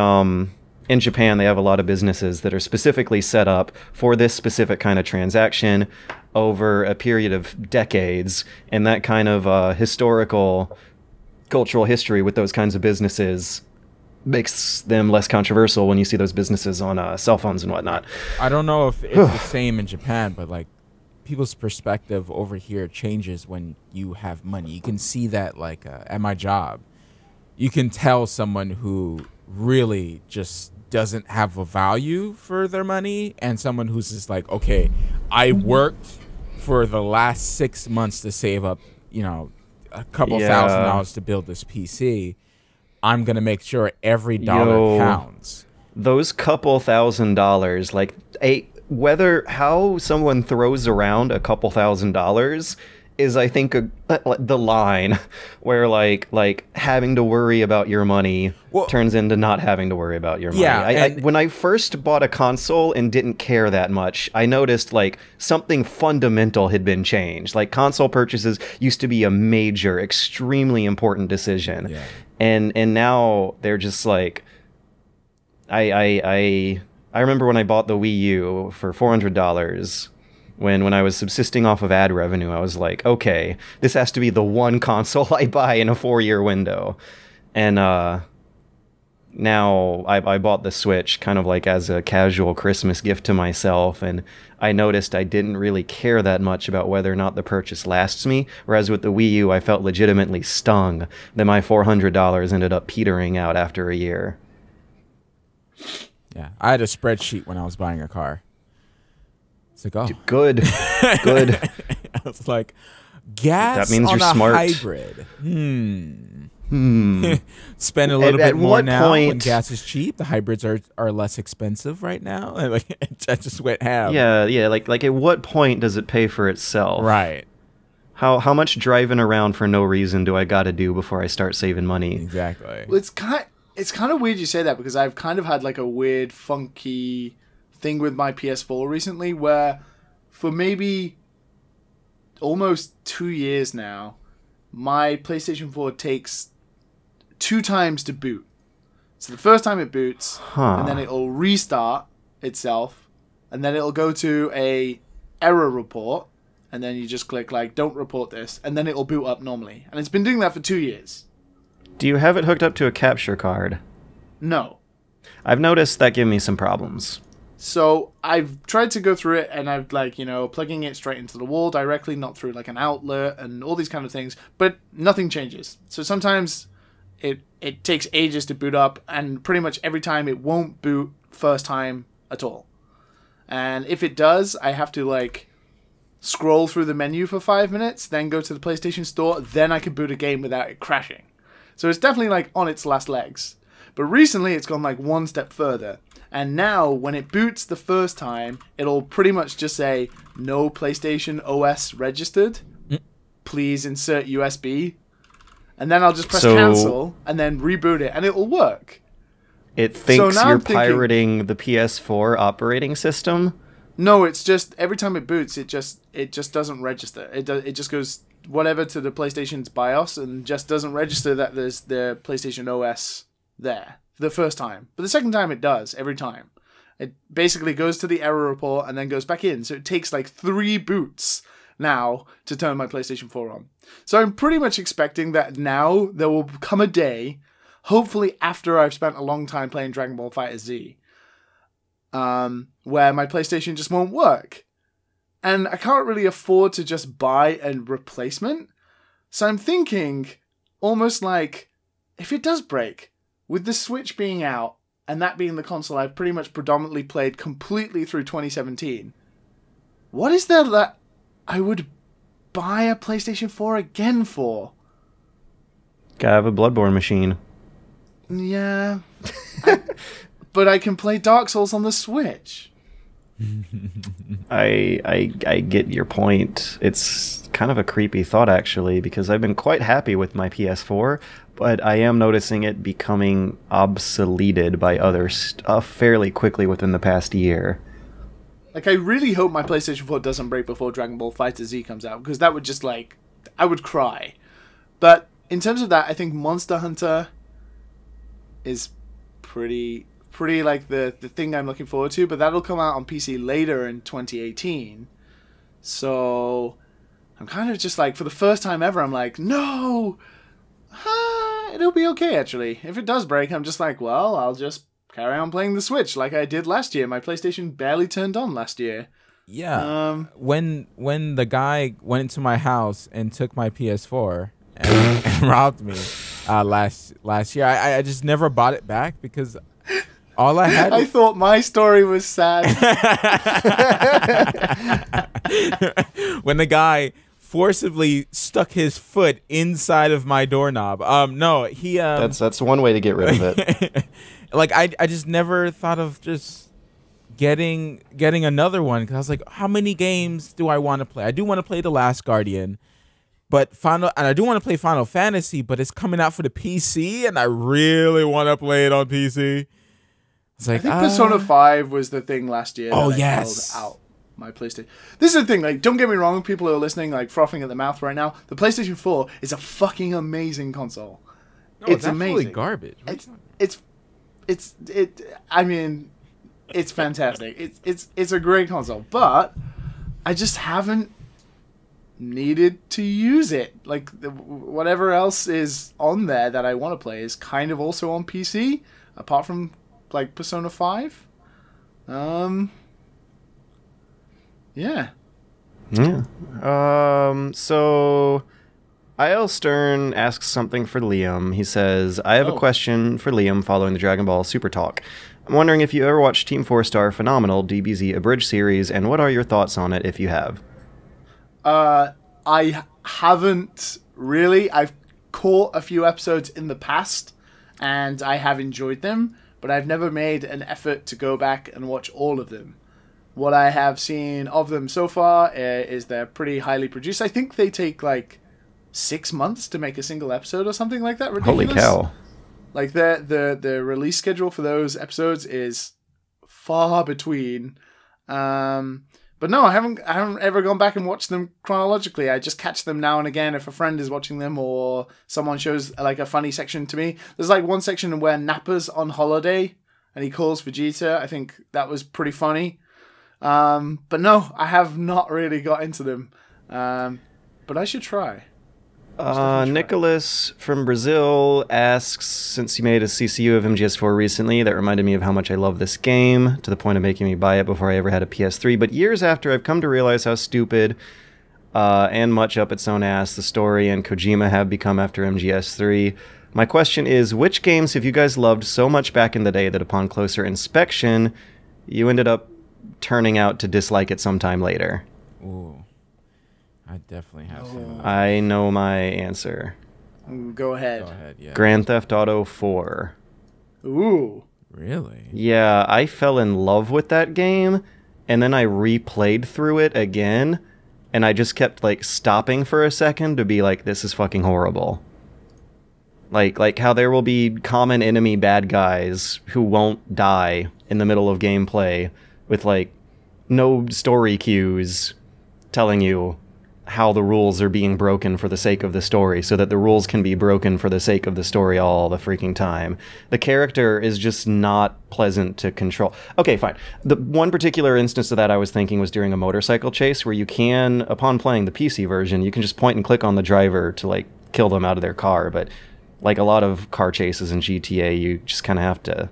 in Japan, they have a lot of businesses that are specifically set up for this specific kind of transaction over a period of decades, and that kind of historical cultural history with those kinds of businesses makes them less controversial when you see those businesses on cell phones and whatnot. I don't know if it's the same in Japan, but like people's perspective over here changes when you have money. You can see that like at my job. You can tell someone who really just doesn't have a value for their money and someone who's just like, okay, I worked for the last 6 months to save up, you know, a couple $1,000s to build this PC. I'm gonna make sure every dollar counts. Those couple $1,000s, like how someone throws around a couple $1,000s is, I think, the line where like having to worry about your money turns into not having to worry about your money. Yeah, when I first bought a console and didn't care that much, I noticed like something fundamental had been changed. Like console purchases used to be a major, extremely important decision, and now they're just like, I remember when I bought the Wii U for $400. When I was subsisting off of ad revenue, I was like, okay, this has to be the one console I buy in a 4-year window. And now I bought the Switch kind of like as a casual Christmas gift to myself, and I noticed I didn't really care that much about whether or not the purchase lasts me, whereas with the Wii U, I felt legitimately stung that my $400 ended up petering out after a year. Yeah, I had a spreadsheet when I was buying a car. It's like, oh, good. I was like, gas that means on you're a smart. Hybrid. Spend a little bit more now when gas is cheap. The hybrids are less expensive right now. Like, I just went ham. Yeah. Like at what point does it pay for itself? Right. How much driving around for no reason do I got to do before I start saving money? Exactly. Well, it's kind of weird you say that, because I've kind of had like a weird, funky thing with my PS4 recently, where for maybe almost 2 years now, my PlayStation 4 takes 2 times to boot. So the first time it boots, and then it'll restart itself, and then it'll go to a error report, and then you just click like, don't report this, and then it'll boot up normally. And it's been doing that for 2 years. Do you have it hooked up to a capture card? No. I've noticed that gave me some problems. So I've tried to go through it, and I've like, plugging it straight into the wall directly, not through like an outlet and all these kind of things, but nothing changes. So sometimes it takes ages to boot up, and pretty much every time it won't boot first time at all. And if it does, I have to like scroll through the menu for 5 minutes, then go to the PlayStation Store, then I can boot a game without it crashing. So it's definitely like on its last legs. But recently it's gone like one step further. And now, when it boots the first time, it'll pretty much just say, no PlayStation OS registered. Please insert USB. And then I'll just press cancel, and then reboot it, and it'll work. it thinks now you're I'm thinking- pirating the PS4 operating system. No, it's just every time it boots, it just doesn't register. It just goes whatever to the PlayStation's BIOS and just doesn't register that there's the PlayStation OS there the first time. But the second time it does, every time. It basically goes to the error report and then goes back in. So it takes like 3 boots now to turn my PlayStation 4 on. So I'm pretty much expecting that now there will come a day, hopefully after I've spent a long time playing Dragon Ball FighterZ, where my PlayStation just won't work. And I can't really afford to just buy a replacement. So I'm thinking almost like, if it does break, with the Switch being out, and that being the console I've pretty much predominantly played completely through 2017, what is there that I would buy a PlayStation 4 again for? Gotta have a Bloodborne machine. Yeah. But I can play Dark Souls on the Switch. I get your point. It's kind of a creepy thought, actually, because I've been quite happy with my PS4, but I am noticing it becoming obsoleted by other stuff fairly quickly within the past year. Like, I really hope my PlayStation 4 doesn't break before Dragon Ball FighterZ comes out, because that would just, like, I would cry. But in terms of that, I think Monster Hunter is pretty like the thing I'm looking forward to, but that'll come out on PC later in 2018. So I'm kind of just like, for the first time ever, I'm like, no! It'll be okay, actually. If it does break, I'm just like, well, I'll just carry on playing the Switch like I did last year. My PlayStation barely turned on last year. Yeah. When the guy went into my house and took my PS4 and robbed me last year, I just never bought it back because all I had. I thought my story was sad. When the guy forcibly stuck his foot inside of my doorknob. No, he. That's one way to get rid of it. Like I just never thought of just getting another one, because I was like, how many games do I want to play? I do want to play The Last Guardian, but I do want to play Final Fantasy, but it's coming out for the PC, and I really want to play it on PC. It's like, I think Persona 5 was the thing last year. Oh, that yes. held out my PlayStation. This is the thing, like, don't get me wrong, people who are listening, like, frothing at the mouth right now. The PlayStation 4 is a fucking amazing console. No, it's absolutely amazing. garbage. I mean, it's fantastic. It's a great console, but I just haven't needed to use it. Like, whatever else is on there that I want to play is kind of also on PC, apart from, like, Persona 5. Yeah. So I.L. Stern asks something for Liam. He says, I have a question for Liam following the Dragon Ball Super Talk. I'm wondering if you ever watched Team 4-Star Phenomenal, DBZ Abridged series, and what are your thoughts on it if you have? I haven't really. I've caught a few episodes in the past, and I have enjoyed them, but I've never made an effort to go back and watch all of them. What I have seen of them so far is they're pretty highly produced. I think they take, like, 6 months to make a single episode or something like that. Ridiculous. Holy cow. Like, the release schedule for those episodes is far between. But no, I haven't ever gone back and watched them chronologically. I just catch them now and again if a friend is watching them or someone shows, like, a funny section to me. There's, like, one section where Nappa's on holiday and he calls Vegeta. I think that was pretty funny. But no, I have not really got into them. But I should try. Nicholas from Brazil asks, since you made a CCU of MGS4 recently, that reminded me of how much I love this game, to the point of making me buy it before I ever had a PS3. But years after, I've come to realize how stupid and much up its own ass the story and Kojima have become after MGS3. My question is, which games have you guys loved so much back in the day that upon closer inspection, you ended up turning out to dislike it sometime later? Ooh. I definitely have some. I know my answer. Go ahead. Go ahead, yeah. Grand Theft Auto 4. Ooh. Really? Yeah, I fell in love with that game, and then I replayed through it again, and I just kept, like, stopping for a second to be like, this is fucking horrible. Like how there will be common enemy bad guys who won't die in the middle of gameplay with like no story cues telling you how the rules are being broken for the sake of the story, so that the rules can be broken for the sake of the story all the freaking time. The character is just not pleasant to control. Okay, fine. The one particular instance of that I was thinking was during a motorcycle chase, where you can, upon playing the PC version, you can just point and click on the driver to like kill them out of their car, but like a lot of car chases in GTA, you just kind of have to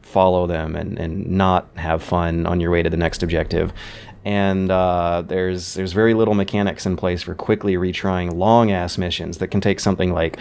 follow them and not have fun on your way to the next objective. And there's very little mechanics in place for quickly retrying long-ass missions that can take something like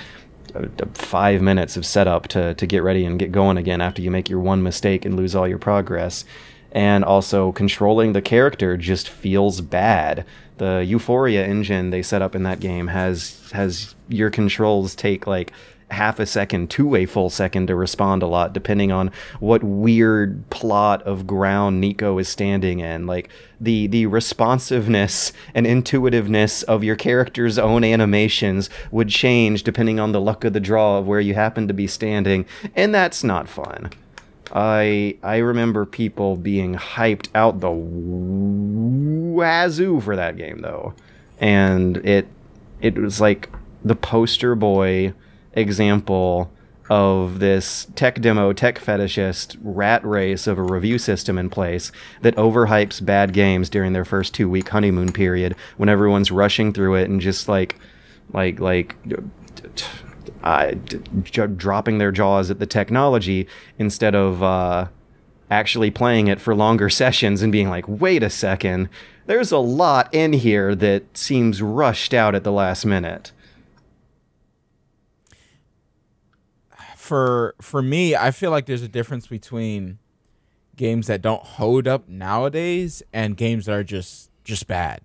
5 minutes of setup to get ready and get going again after you make your one mistake and lose all your progress. And also, controlling the character just feels bad. The Euphoria engine they set up in that game has your controls take like half a second to a full second to respond a lot, depending on what weird plot of ground Nico is standing in. Like, the responsiveness and intuitiveness of your character's own animations would change depending on the luck of the draw of where you happen to be standing, and that's not fun. I remember people being hyped out the wazoo for that game, though. And it was like the poster boy example of this tech demo, tech fetishist rat race of a review system in place that overhypes bad games during their first 2-week honeymoon period when everyone's rushing through it and just dropping their jaws at the technology instead of actually playing it for longer sessions and being like, wait a second, there's a lot in here that seems rushed out at the last minute. For me, I feel like there's a difference between games that don't hold up nowadays and games that are just bad.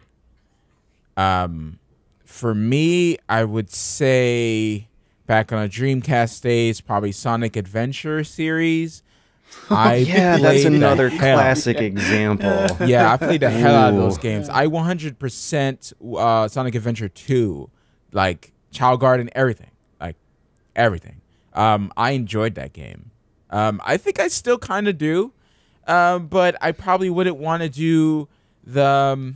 For me, I would say back on a Dreamcast days, probably Sonic Adventure series. Yeah, that's another classic example. Yeah, I played the hell out of those games. I 100% Sonic Adventure 2, like Child Garden, everything, like everything. I enjoyed that game. I think I still kind of do, but I probably wouldn't want to do the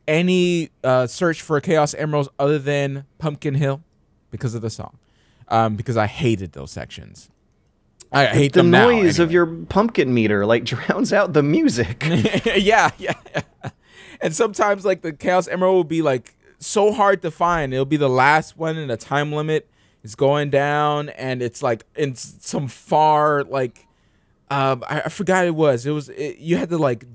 any search for Chaos Emeralds other than Pumpkin Hill because of the song, because I hated those sections. I hate them now. The noise of your pumpkin meter like drowns out the music. yeah. And sometimes like the Chaos Emerald will be like so hard to find. It'll be the last one in a time limit. It's going down, and it's like in some far like I forgot it was. You had to like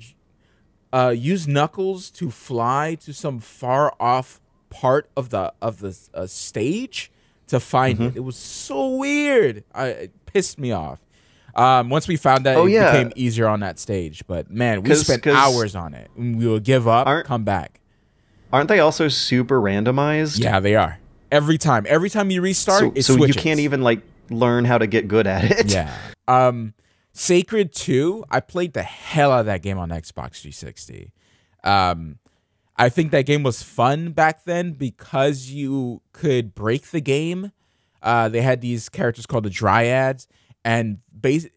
use Knuckles to fly to some far off part of the stage to find it. It was so weird. It pissed me off. Once we found that, it became easier on that stage. But man, we spent hours on it. We would give up, come back. Aren't they also super randomized? Yeah, they are. Every time you restart, it switches. So you can't even like learn how to get good at it. Yeah. Sacred 2, I played the hell out of that game on Xbox 360. I think that game was fun back then because you could break the game. They had these characters called the Dryads, and it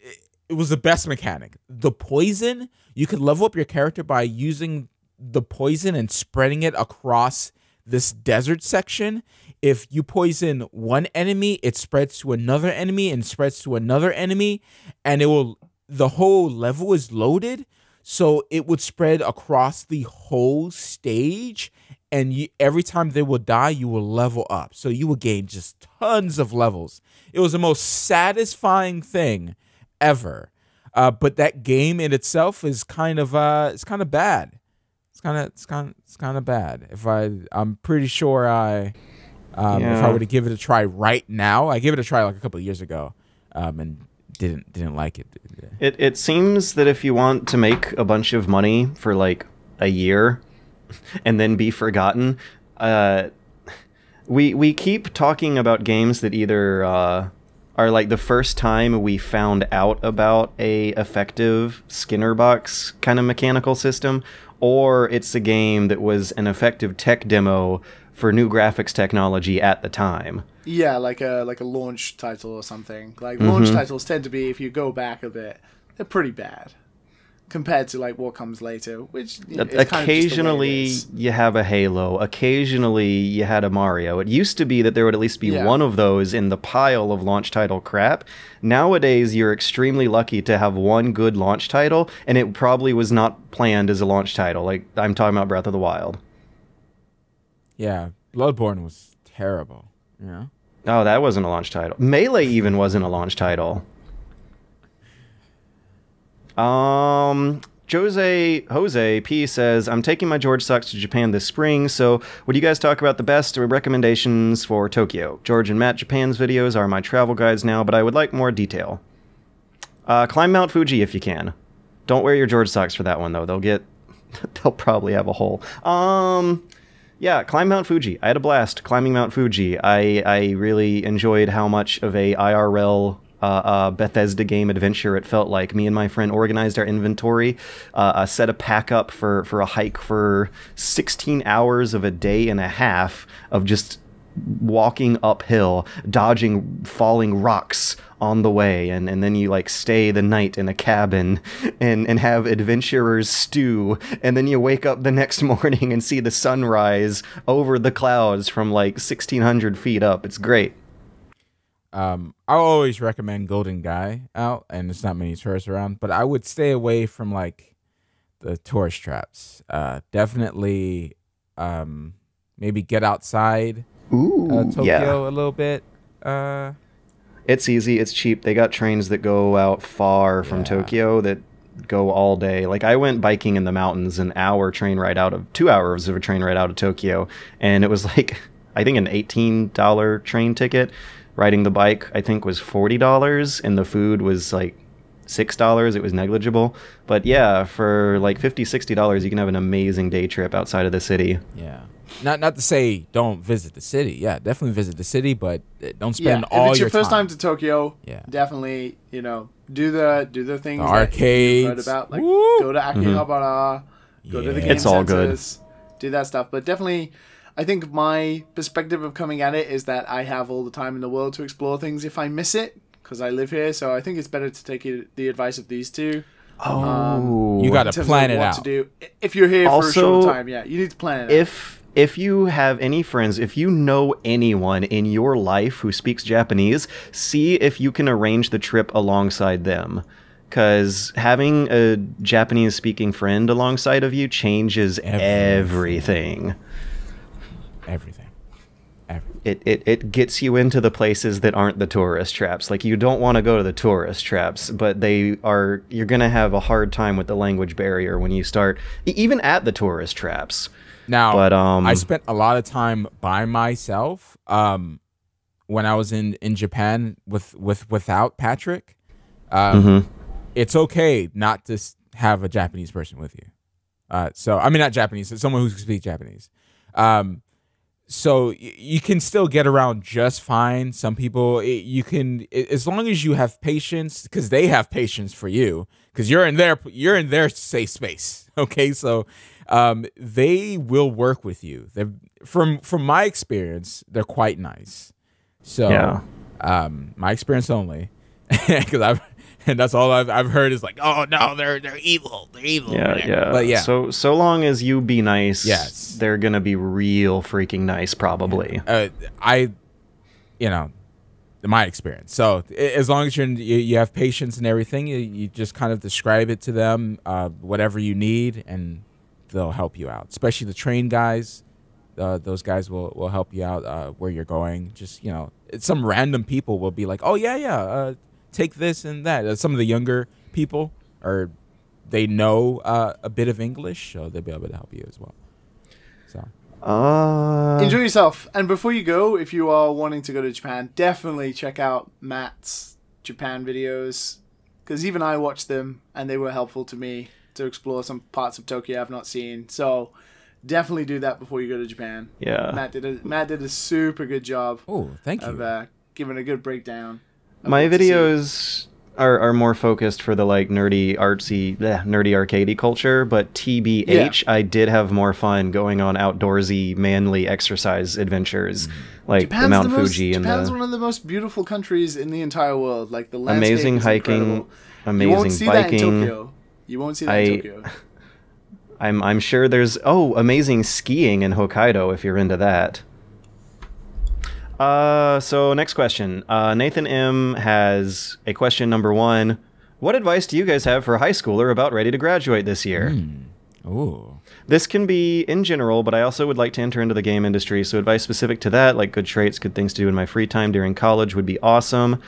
was the best mechanic. The poison, you could level up your character by using the poison and spreading it across this desert section. If you poison one enemy, it spreads to another enemy and spreads to another enemy, and the whole level is loaded, so it would spread across the whole stage, and every time they will die, you will level up. So you will gain just tons of levels. It was the most satisfying thing ever. But that game in itself is kind of bad. It's kind of bad. I'm pretty sure if I were to give it a try right now, I gave it a try like a couple of years ago, and didn't like it. It seems that if you want to make a bunch of money for like a year and then be forgotten, we keep talking about games that either are like the first time we found out about a effective Skinner box kind of mechanical system, or it's a game that was an effective tech demo for new graphics technology at the time. Yeah, like a launch title or something. Like launch titles tend to be, if you go back a bit, they're pretty bad compared to like what comes later. Which occasionally you have a Halo, occasionally you had a Mario. It used to be that there would at least be one of those in the pile of launch title crap. Nowadays, you're extremely lucky to have one good launch title, and it probably was not planned as a launch title. Like I'm talking about Breath of the Wild. Yeah, Bloodborne was terrible. Oh, that wasn't a launch title. Melee even wasn't a launch title. Jose P says, I'm taking my George Sucks to Japan this spring, so would you guys talk about the best recommendations for Tokyo? George and Matt Japan's videos are my travel guides now, but I would like more detail. Climb Mount Fuji if you can. Don't wear your George Sucks for that one, though. They'll probably have a hole. Yeah, climb Mount Fuji. I had a blast climbing Mount Fuji. I really enjoyed how much of a IRL Bethesda game adventure it felt like. Me and my friend organized our inventory, set a pack up for a hike for 16 hours of a day and a half of just walking uphill, dodging falling rocks on the way, and then you like stay the night in a cabin and have adventurers stew, and then you wake up the next morning and see the sunrise over the clouds from like 1,600 feet up. It's great. I always recommend Golden Guy out, and there's not many tourists around, but I would stay away from like the tourist traps. Definitely maybe get outside Tokyo a little bit. It's easy, it's cheap. They got trains that go out far from Tokyo that go all day. Like I went biking in the mountains, 2 hours of a train ride out of Tokyo, and it was like I think an $18 train ticket. Riding the bike, I think, was $40, and the food was like $6. It was negligible. But yeah, for like $50, $60, you can have an amazing day trip outside of the city. Yeah. Not to say don't visit the city. Yeah, definitely visit the city, but don't spend all your time. If it's your first time to Tokyo, definitely, do the things the arcades, you've heard about. Like go to Akihabara, go to the game it's all centers, do that stuff. But definitely, I think my perspective of coming at it is that I have all the time in the world to explore things if I miss it, because I live here. So I think it's better to take the advice of these two. You got to plan it out. To do. If you're here for a short time, you need to plan it out. If you have any friends, if you know anyone in your life who speaks Japanese, see if you can arrange the trip alongside them. Because having a Japanese-speaking friend alongside of you changes everything. It gets you into the places that aren't the tourist traps. Like, you don't want to go to the tourist traps, but you're going to have a hard time with the language barrier when you start, even at the tourist traps. Now, I spent a lot of time by myself when I was in Japan without Patrick. It's okay not to have a Japanese person with you. So, I mean, not Japanese, someone who speaks Japanese. So you can still get around just fine. Some people, you can, as long as you have patience, because they have patience for you, because you're in their safe space. Okay, so they will work with you. From my experience, they're quite nice. So my experience only, because and that's all I've heard is like, oh no, they're evil. They're evil. Yeah. But yeah. So long as you be nice, yes, they're gonna be real freaking nice, probably. My experience. So as long as you have patience and everything, you just kind of describe it to them, whatever you need, and they'll help you out. Especially the train guys. Those guys will help you out where you're going. Just some random people will be like, oh yeah. Take this and that. Some of the younger people they know a bit of English, so they'll be able to help you as well. So enjoy yourself. And before you go, if you are wanting to go to Japan, definitely check out Matt's Japan videos, because even I watched them and they were helpful to me to explore some parts of Tokyo I've not seen. So definitely do that before you go to Japan. Yeah, Matt did a super good job. Oh, thank you. Of giving a good breakdown. My videos are more focused for the like nerdy arcadey culture, but TBH, I did have more fun going on outdoorsy, manly exercise adventures, like Japan's the Mount Fuji and Japan's the one of the most beautiful countries in the entire world. Like the landscape amazing is hiking, incredible. amazing you won't see biking. That in Tokyo. You won't see that in Tokyo. I'm sure there's amazing skiing in Hokkaido if you're into that. So next question. Nathan M has a question number 1. What advice do you guys have for a high schooler about ready to graduate this year? Ooh. This can be in general, but I also would like to enter into the game industry, so advice specific to that, like good traits, good things to do in my free time during college would be awesome.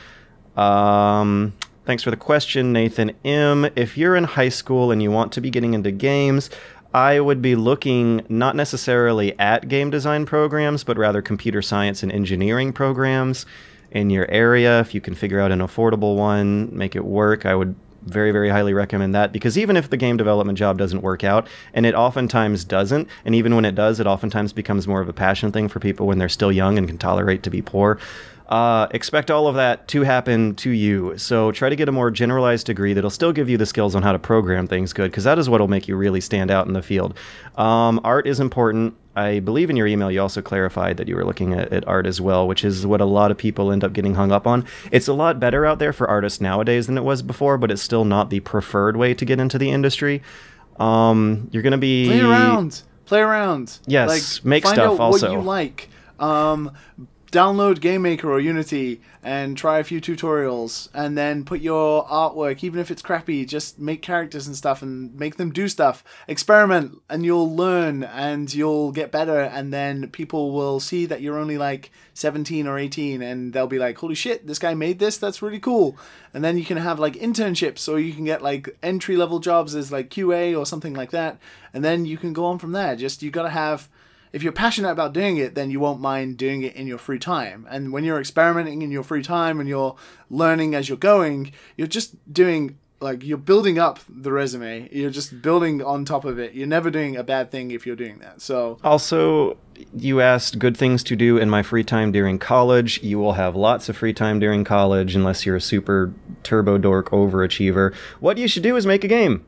Thanks for the question, Nathan M. If you're in high school and you want to be getting into games, I would be looking not necessarily at game design programs, but rather computer science and engineering programs in your area. If you can figure out an affordable one, make it work, I would very, very highly recommend that, because even if the game development job doesn't work out, and it oftentimes doesn't, and even when it does, it oftentimes becomes more of a passion thing for people when they're still young and can tolerate to be poor. Expect all of that to happen to you. So try to get a more generalized degree that'll still give you the skills on how to program things good, because that is what will make you really stand out in the field. Art is important. I believe in your email you also clarified that you were looking at art as well, which is what a lot of people end up getting hung up on. It's a lot better out there for artists nowadays than it was before, but it's still not the preferred way to get into the industry. You're going to be... Play around. Yes, like, make find stuff out also. what you like. Download Game Maker or Unity and try a few tutorials, and then put your artwork, even if it's crappy, just make characters and stuff and make them do stuff. Experiment, and you'll learn and you'll get better, and then people will see that you're only like 17 or 18 and they'll be like, holy shit, this guy made this, that's really cool. And then you can have like internships, or you can get like entry-level jobs as like QA or something like that, and then you can go on from there. Just, you gotta have... If you're passionate about doing it, then you won't mind doing it in your free time. And when you're experimenting in your free time and you're learning as you're going, you're just doing, like, you're building up the resume. You're just building on top of it. You're never doing a bad thing if you're doing that. So also, you asked good things to do in my free time during college. You will have lots of free time during college unless you're a super turbo dork overachiever. What you should do is make a game.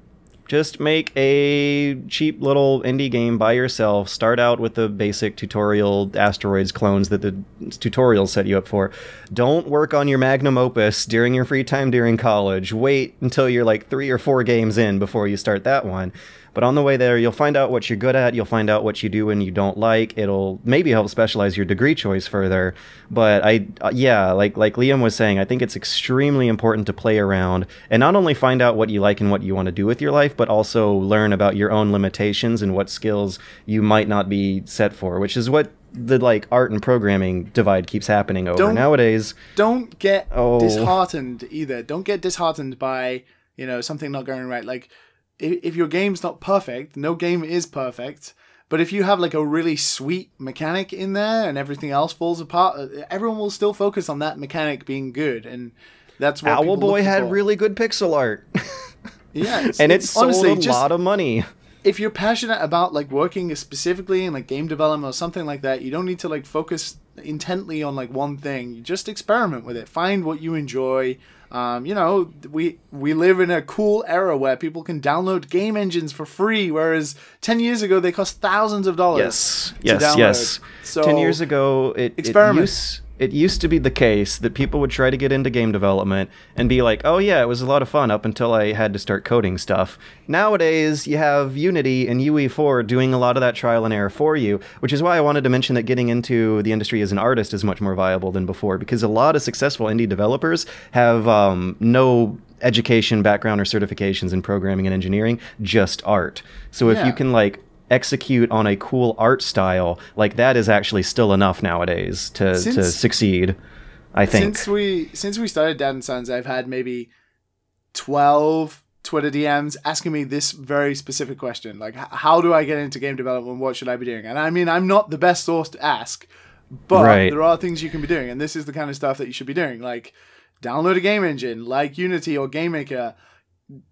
Just make a cheap little indie game by yourself. Start out with the basic tutorial asteroids clones that the tutorials set you up for. Don't work on your magnum opus during your free time during college. Wait until you're like 3 or 4 games in before you start that one. But on the way there, you'll find out what you're good at. You'll find out what you do and you don't like. It'll maybe help specialize your degree choice further. But yeah, like Liam was saying, I think it's extremely important to play around and not only find out what you like and what you want to do with your life, but also learn about your own limitations and what skills you might not be set for, which is what the like art and programming divide keeps happening over nowadays. Don't get disheartened either. Don't get disheartened by, you know, something not going right. Like, if your game's not perfect, no game is perfect, but if you have like a really sweet mechanic in there and everything else falls apart, everyone will still focus on that mechanic being good, and that's what Owlboy had really good pixel art. Yeah, and it sold honestly, a lot of money. If you're passionate about like working specifically in like game development or something like that, you don't need to like focus intently on like one thing. You just experiment with it. Find what you enjoy. You know, we live in a cool era where people can download game engines for free, whereas 10 years ago they cost thousands of dollars. Yes. So 10 years ago, it used to be the case that people would try to get into game development and be like, oh yeah, it was a lot of fun up until I had to start coding stuff. Nowadays, you have Unity and UE4 doing a lot of that trial and error for you, which is why I wanted to mention that getting into the industry as an artist is much more viable than before, because a lot of successful indie developers have no education, background, or certifications in programming and engineering, just art. So if you can like execute on a cool art style, like that is actually still enough nowadays to succeed, I think. Since we started Dad and Sons, I've had maybe 12 Twitter DMs asking me this very specific question, like, how do I get into game development? What should I be doing? And I mean, I'm not the best source to ask, but there are things you can be doing, and this is the kind of stuff that you should be doing, like download a game engine like Unity or Game Maker.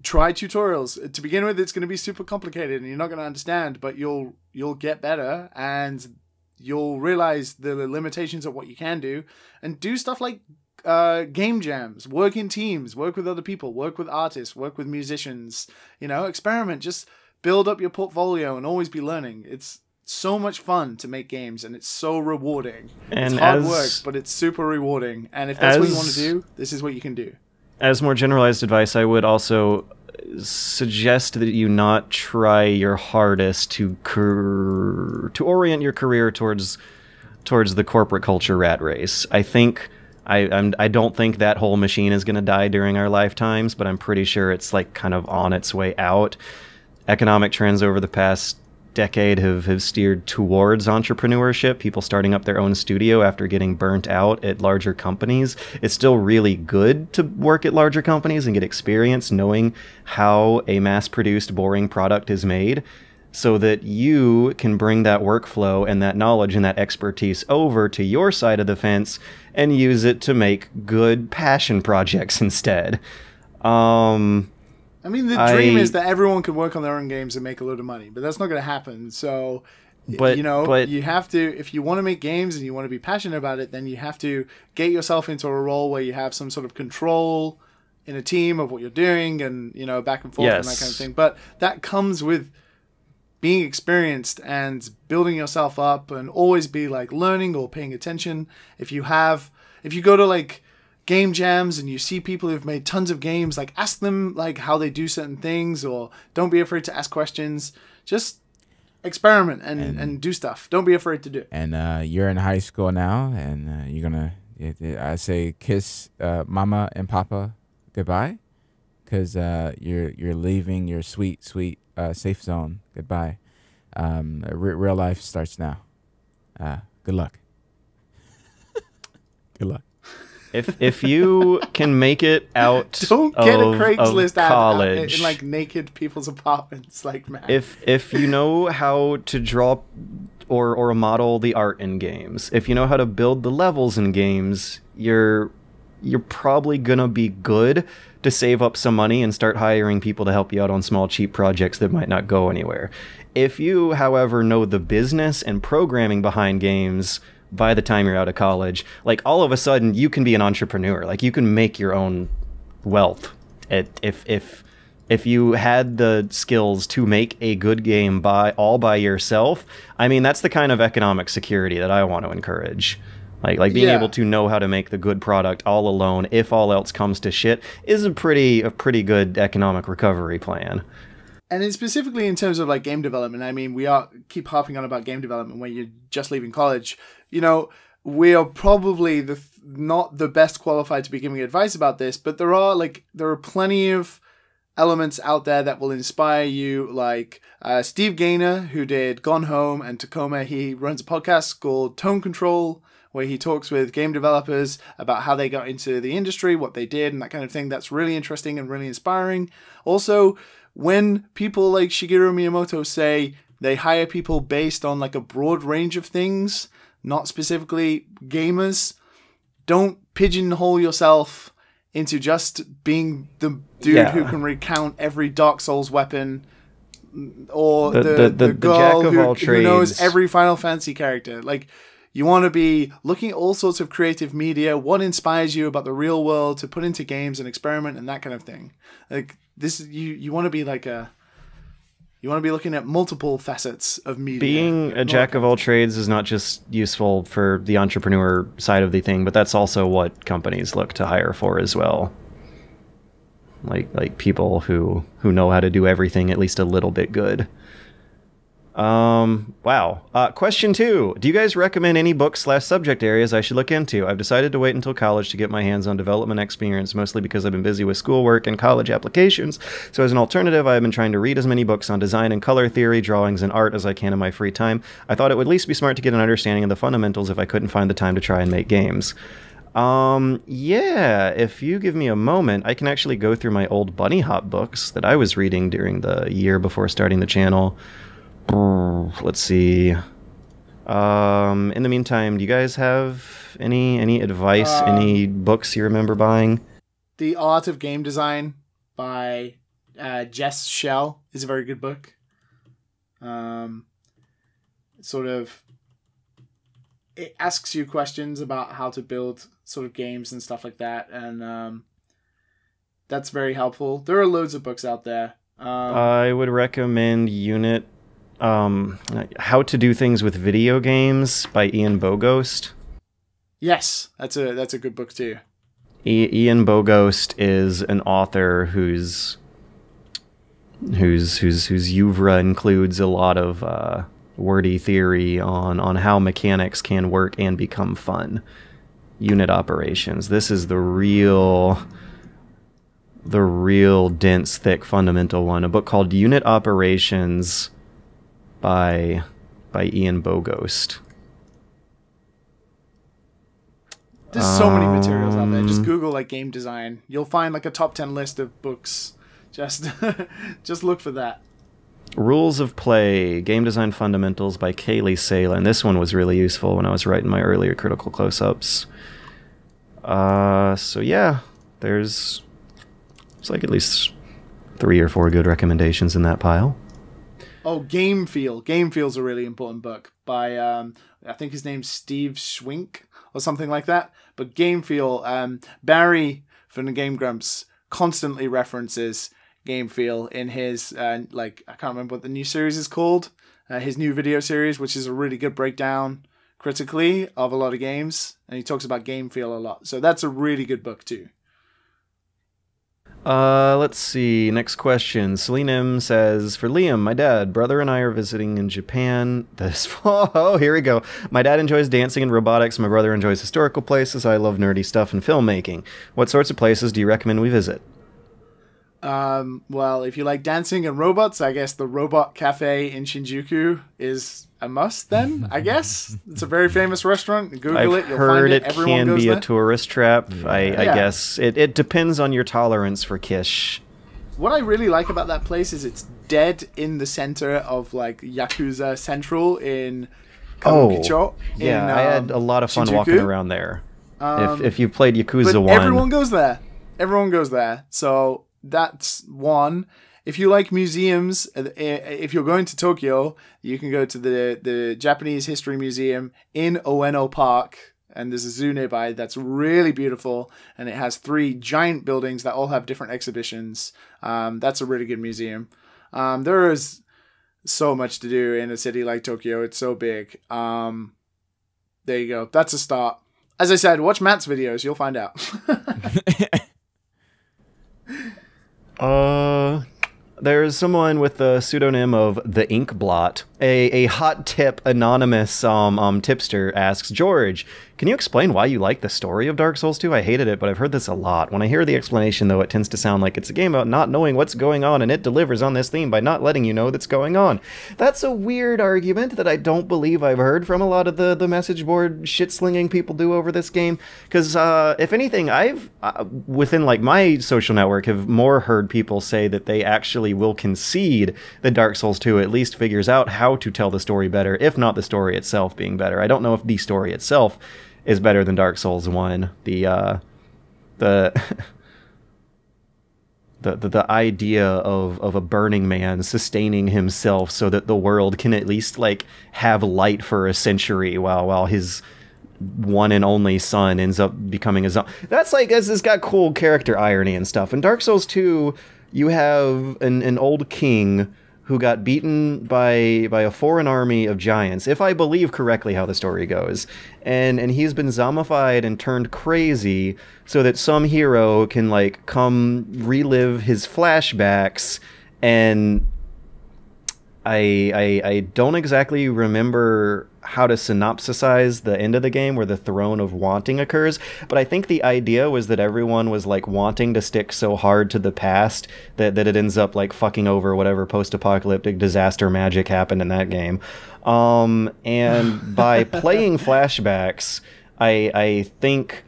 Try tutorials. To begin with, it's going to be super complicated and you're not going to understand, but you'll get better and you'll realize the limitations of what you can do, and do stuff like game jams, work in teams, work with other people, work with artists, work with musicians, experiment, just build up your portfolio and always be learning. It's so much fun to make games, and it's so rewarding. And it's hard work, but it's super rewarding. And if that's what you want to do, this is what you can do. As more generalized advice, I would also suggest that you not try your hardest to orient your career towards the corporate culture rat race. I don't think that whole machine is going to die during our lifetimes, but I'm pretty sure it's like kind of on its way out. Economic trends over the past decade have steered towards entrepreneurship, people starting up their own studio after getting burnt out at larger companies. It's still really good to work at larger companies and get experience knowing how a mass-produced, boring product is made, so that you can bring that workflow and that knowledge and that expertise over to your side of the fence and use it to make good passion projects instead. I mean, the dream is that everyone can work on their own games and make a load of money, but that's not going to happen. So, you have to, if you want to make games and you want to be passionate about it, then you have to get yourself into a role where you have some sort of control in a team of what you're doing and, back and forth and that kind of thing. But that comes with being experienced and building yourself up and always be like learning or paying attention. If you go to like game jams and you see people who've made tons of games, like ask them like how they do certain things, or don't be afraid to ask questions. Just experiment and do stuff. Don't be afraid to do it. And you're in high school now, and you're gonna, I say, kiss mama and papa goodbye, because you're leaving your sweet safe zone. Goodbye. Real life starts now. Good luck. Good luck. If you can make it out, don't get a Craigslist college out in like naked people's apartments, like man. If you know how to draw or model the art in games, if you know how to build the levels in games, you're probably gonna be good to save up some money and start hiring people to help you out on small, cheap projects that might not go anywhere. If you, however, know the business and programming behind games by the time you're out of college, like all of a sudden you can be an entrepreneur. Like you can make your own wealth. If you had the skills to make a good game all by yourself, I mean, that's the kind of economic security that I want to encourage. Like being able to know how to make the good product all alone, if all else comes to shit, is a pretty good economic recovery plan. And then specifically in terms of like game development, I mean, keep harping on about game development when you're just leaving college. We are probably not the best qualified to be giving advice about this, but there are plenty of elements out there that will inspire you. Like Steve Gaynor, who did Gone Home and Tacoma, he runs a podcast called Tone Control, where he talks with game developers about how they got into the industry, what they did, and that kind of thing. That's really interesting and really inspiring. Also, when people like Shigeru Miyamoto say they hire people based on like a broad range of things, not specifically gamers, don't pigeonhole yourself into just being the dude who can recount every Dark Souls weapon, or the girl who knows every Final Fantasy character. Like, you want to be looking at all sorts of creative media, what inspires you about the real world to put into games and experiment and that kind of thing. Like this, you want to be like you want to be looking at multiple facets of media. Being a jack of all trades is not just useful for the entrepreneur side of the thing, but that's also what companies look to hire for as well. Like people who know how to do everything at least a little bit good. Wow. Question 2. Do you guys recommend any books/subject areas I should look into? I've decided to wait until college to get my hands on development experience, mostly because I've been busy with schoolwork and college applications. So as an alternative, I've been trying to read as many books on design and color theory, drawings, and art as I can in my free time. I thought it would at least be smart to get an understanding of the fundamentals if I couldn't find the time to try and make games. Yeah, if you give me a moment, I can actually go through my old Bunny Hop books that I was reading during the year before starting the channel. Let's see. In the meantime, do you guys have any advice, any books you remember buying? The Art of Game Design by Jess Schell is a very good book. It asks you questions about how to build sort of games and stuff like that, and that's very helpful. There are loads of books out there. I would recommend Unit, How to Do Things with Video Games by Ian Bogost. Yes, that's a good book too. Ian Bogost is an author whose oeuvre includes a lot of wordy theory on how mechanics can work and become fun. Unit operations. This is the real dense, thick, fundamental one. A book called Unit Operations by Ian Bogost. There's so many materials out there. Just Google like game design. You'll find like a top 10 list of books. Just look for that. Rules of Play, Game Design Fundamentals by Kaylee Salen. This one was really useful when I was writing my earlier critical close-ups. So yeah, there's like at least 3 or 4 good recommendations in that pile. Oh, Game Feel. Game Feel's a really important book by, I think his name's Steve Schwink or something like that. But Game Feel, Barry from the Game Grumps constantly references Game Feel in his, I can't remember what the new series is called, his new video series, which is a really good breakdown critically of a lot of games. And he talks about Game Feel a lot. So that's a really good book too. Let's see. Next question. Celine M says, for Liam, my dad, brother, and I are visiting in Japan this fall. Oh, here we go. My dad enjoys dancing and robotics. My brother enjoys historical places. I love nerdy stuff and filmmaking. What sorts of places do you recommend we visit? Well, if you like dancing and robots, I guess the Robot Cafe in Shinjuku is a must then, I guess. It's a very famous restaurant. Google I've it, you'll find it. Everyone can be there. a tourist trap. Yeah. I guess it depends on your tolerance for kish. What I really like about that place is it's dead in the center of like Yakuza Central in Kabukicho. Yeah, I had a lot of fun Shinjuku. walking around there. If you played Yakuza but 1. Everyone goes there. Everyone goes there. So that's one. If you like museums, if you're going to Tokyo, you can go to the Japanese History Museum in Ueno Park, and there's a zoo nearby that's really beautiful, and it has 3 giant buildings that all have different exhibitions. That's a really good museum. There is so much to do in a city like Tokyo. It's so big. There you go. That's a start. As I said, watch Matt's videos. You'll find out. There's someone with the pseudonym of The Inkblot. A hot tip anonymous tipster asks, George, can you explain why you like the story of Dark Souls 2? I hated it, but I've heard this a lot. When I hear the explanation, though, it tends to sound like it's a game about not knowing what's going on, and it delivers on this theme by not letting you know that's going on. That's a weird argument that I don't believe I've heard from a lot of the message board shit-slinging people do over this game. Because, if anything, I've, within, like, my social network, have more heard people say that they actually will concede that Dark Souls 2 at least figures out how to tell the story better, if not the story itself being better. I don't know if the story itself is better than Dark Souls 1. The idea of a burning man sustaining himself so that the world can at least like have light for a century while his one and only son ends up becoming a zombie. That's like, it's got cool character irony and stuff. In Dark Souls 2, you have an old king who got beaten by a foreign army of giants, if I believe correctly how the story goes. And he's been zombified and turned crazy so that some hero can, like, come relive his flashbacks. And I don't exactly remember how to synopsisize the end of the game where the Throne of Wanting occurs, but I think the idea was that everyone was like wanting to stick so hard to the past that it ends up like fucking over whatever post-apocalyptic disaster magic happened in that game. And by playing flashbacks, I think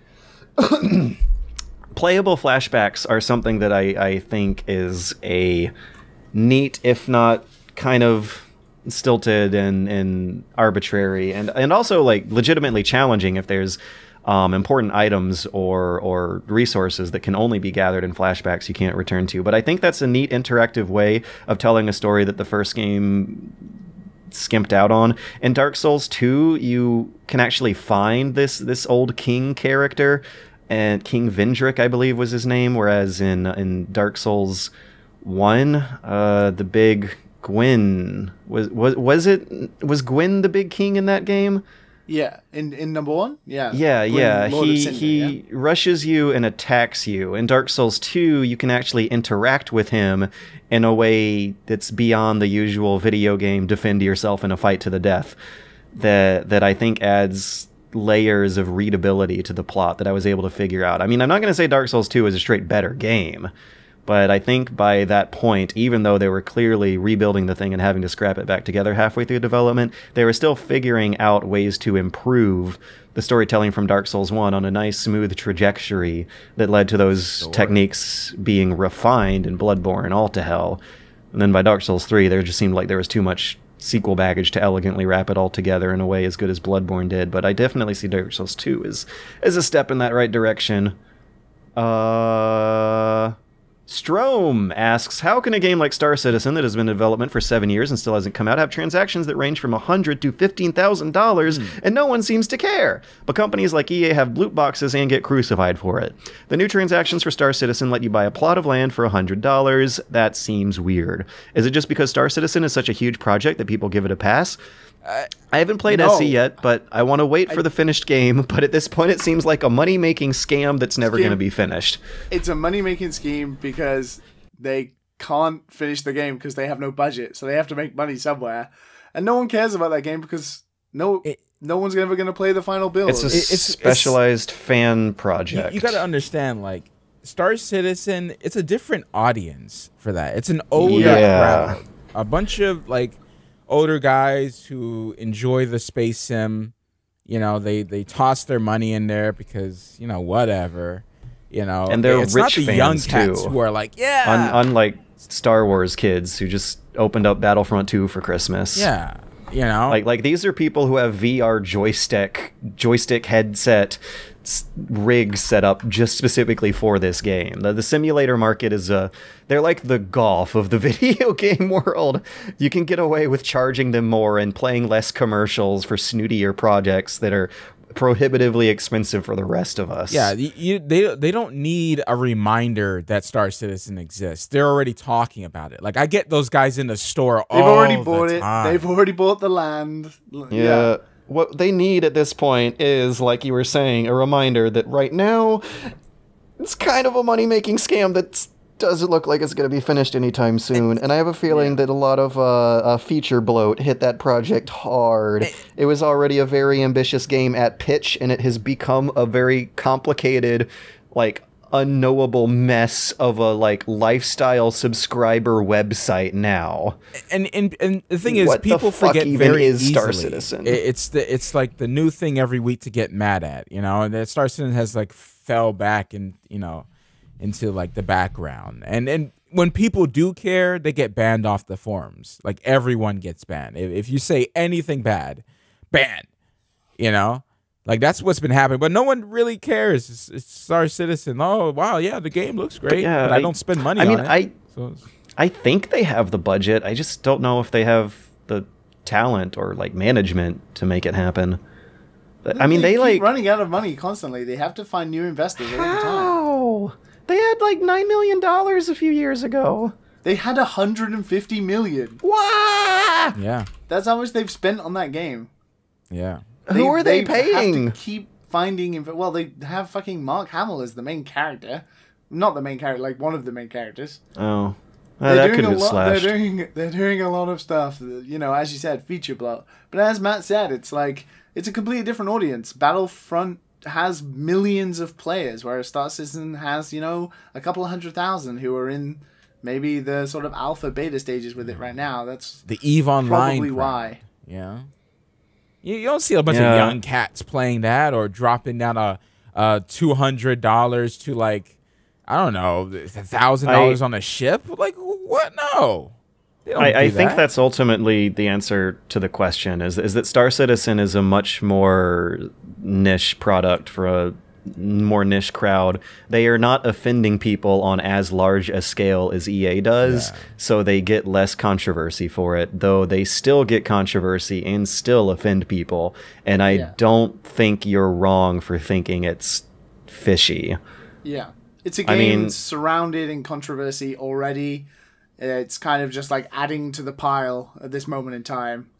playable flashbacks are something that I think is a neat, if not kind of stilted and arbitrary and also like legitimately challenging if there's important items or resources that can only be gathered in flashbacks you can't return to. But I think that's a neat interactive way of telling a story that the first game skimped out on. In Dark Souls 2, you can actually find this old king character, and King Vendrick, I believe, was his name, whereas in Dark Souls 1, the big Gwyn was Gwyn the big king in that game? Yeah, in number 1? Yeah. Yeah. Gwyn, He rushes you and attacks you. In Dark Souls 2, you can actually interact with him in a way that's beyond the usual video game defend yourself in a fight to the death. That I think adds layers of readability to the plot that I was able to figure out. I mean, I'm not going to say Dark Souls 2 is a straight better game, but I think by that point, even though they were clearly rebuilding the thing and having to scrap it back together halfway through development, they were still figuring out ways to improve the storytelling from Dark Souls 1 on a nice, smooth trajectory that led to those techniques being refined in Bloodborne all to hell. And then by Dark Souls 3, there just seemed like there was too much sequel baggage to elegantly wrap it all together in a way as good as Bloodborne did. But I definitely see Dark Souls 2 as a step in that right direction. Strom asks, how can a game like Star Citizen that has been in development for 7 years and still hasn't come out have transactions that range from $100 to $15,000 and no one seems to care? But companies like EA have loot boxes and get crucified for it. The new transactions for Star Citizen let you buy a plot of land for $100. That seems weird. Is it just because Star Citizen is such a huge project that people give it a pass? I haven't played SC yet, but I want to wait for the finished game. But at this point, it seems like a money-making scam that's never going to be finished. It's a money-making scheme because they can't finish the game because they have no budget, so they have to make money somewhere. And no one cares about that game because no one's ever going to play the final build. It's a specialized fan project. You got to understand, like, Star Citizen, it's a different audience for that. It's an older crowd. A bunch of, like, older guys who enjoy the space sim, you know, they toss their money in there because, you know, whatever, you know. And they're it's rich not the fans young cats too, who are like, yeah. Unlike Star Wars kids who just opened up Battlefront 2 for Christmas. Yeah, you know. Like these are people who have VR joystick headset rigs set up just specifically for this game. The simulator market is they're like the golf of the video game world. You can get away with charging them more and playing less commercials for snootier projects that are prohibitively expensive for the rest of us. Yeah, they don't need a reminder that Star Citizen exists. They're already talking about it. Like, I get those guys in the store all the time. They've already bought it. They've already bought the land. Yeah. What they need at this point is, like you were saying, a reminder that right now it's kind of a money-making scam that doesn't look like it's going to be finished anytime soon. And I have a feeling that a lot of feature bloat hit that project hard. It was already a very ambitious game at pitch, and it has become a very complicated, like, unknowable mess of a like lifestyle subscriber website now. And the thing is, what people the fuck forget even very is easily. Star Citizen? It's like the new thing every week to get mad at, you know. And that Star Citizen has like fell back and into like the background. And when people do care, they get banned off the forums. Like everyone gets banned. If you say anything bad, ban. You know. Like, that's what's been happening, but no one really cares. It's Star Citizen. Oh, wow, yeah, the game looks great, but I don't spend money on it. I think they have the budget. I just don't know if they have the talent or, like, management to make it happen. But, I mean, they keep running out of money constantly. They have to find new investors every time. How? They had, like, $9 million a few years ago. They had $150 million. What? Yeah. That's how much they've spent on that game. Yeah. Who are they paying? Have to keep finding. Well, they have fucking Mark Hamill as the main character, not the main character, like one of the main characters. Oh, that could have slashed. They're doing a lot of stuff. You know, as you said, feature bloat. But as Matt said, it's like it's a completely different audience. Battlefront has millions of players, whereas Star Citizen has a couple of 100,000 who are in maybe the sort of alpha beta stages with it right now. That's the EVE Online. Probably why. Yeah. You don't see a bunch of young cats playing that or dropping down a $200 to like, I don't know, $1,000 on a ship. Like, what? No. I think that's ultimately the answer to the question is that Star Citizen is a much more niche product for a more niche crowd, they are not offending people on as large a scale as EA does, so they get less controversy for it, though they still get controversy and still offend people, and I don't think you're wrong for thinking it's fishy. Yeah. It's a game surrounded in controversy already. It's kind of just like adding to the pile at this moment in time.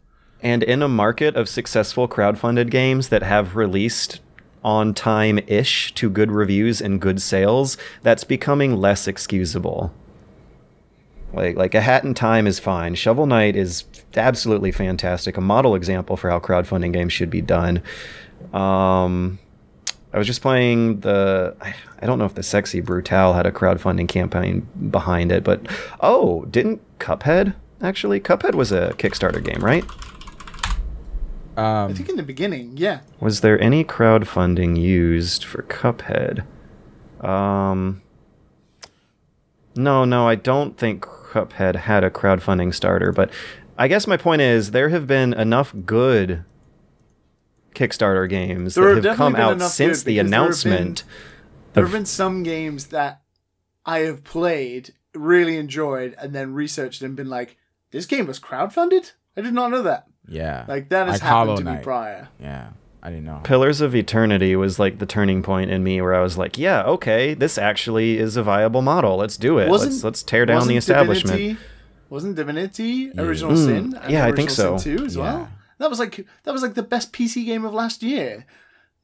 And in a market of successful crowdfunded games that have released on time-ish to good reviews and good sales, that's becoming less excusable. Like A Hat in Time is fine. Shovel Knight is absolutely fantastic. A model example for how crowdfunding games should be done. I was just playing I don't know if the Sexy Brutale had a crowdfunding campaign behind it, but didn't Cuphead actually? Cuphead was a Kickstarter game, right? I think in the beginning, yeah. Was there any crowdfunding used for Cuphead? No, I don't think Cuphead had a crowdfunding starter, but I guess my point is there have been enough good Kickstarter games that have come out since the announcement. There have been some games that I have played, really enjoyed, and then researched and been like, this game was crowdfunded? I did not know that. Yeah. Like, that has happened to me prior. Yeah, I didn't know. Pillars of Eternity was like the turning point in me where I was like, yeah, okay, this actually is a viable model. Let's do it. Let's tear down the establishment. Wasn't Divinity Original Sin? And yeah, I think so. Sin 2 as well? That was like the best PC game of last year.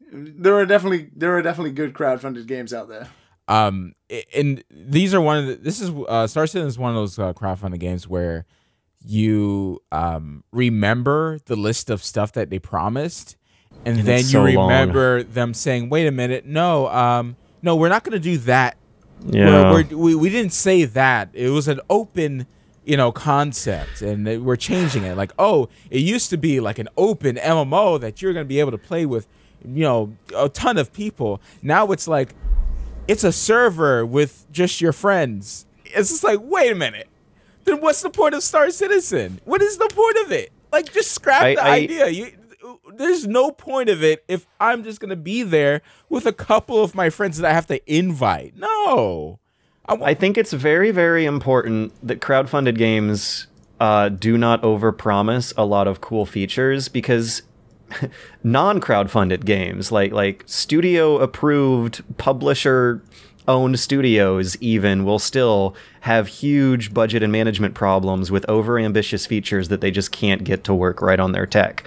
There are definitely good crowdfunded games out there. And these are Star Citizen is one of those crowdfunded games where you remember the list of stuff that they promised, and then you remember them saying, "Wait a minute, no, we're not going to do that. Yeah, we didn't say that. It was an open." Concept, and we're changing it. Like, it used to be like an open MMO that you're going to be able to play with, a ton of people. Now it's like, it's a server with just your friends. It's just like, wait a minute. Then what's the point of Star Citizen? What is the point of it? Like, just scrap the idea. There's no point of it if I'm just going to be there with a couple of my friends that I have to invite. No. I think it's very, very important that crowdfunded games do not overpromise a lot of cool features, because non-crowdfunded games, like studio-approved, publisher-owned studios even, will still have huge budget and management problems with over-ambitious features that they just can't get to work right on their tech.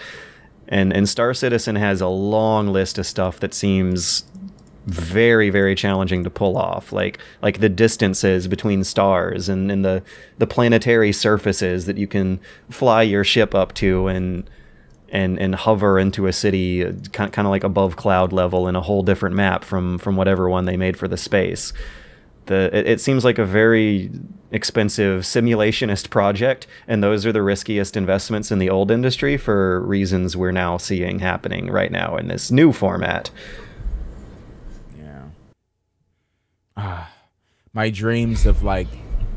And Star Citizen has a long list of stuff that seems very, very challenging to pull off, like the distances between stars and the planetary surfaces that you can fly your ship up to and hover into a city kind of like above cloud level in a whole different map from whatever one they made for the space. It seems like a very expensive simulationist project, and those are the riskiest investments in the old industry for reasons we're now seeing happening right now in this new format. My dreams of like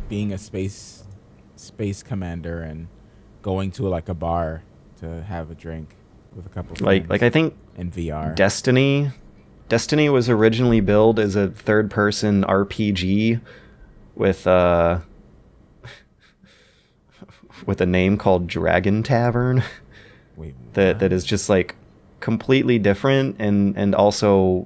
being a space commander and going to like a bar to have a drink with a couple friends. Like I think in VR. Destiny was originally billed as a third-person RPG with a name called Dragon Tavern. Wait, that is just like completely different and also,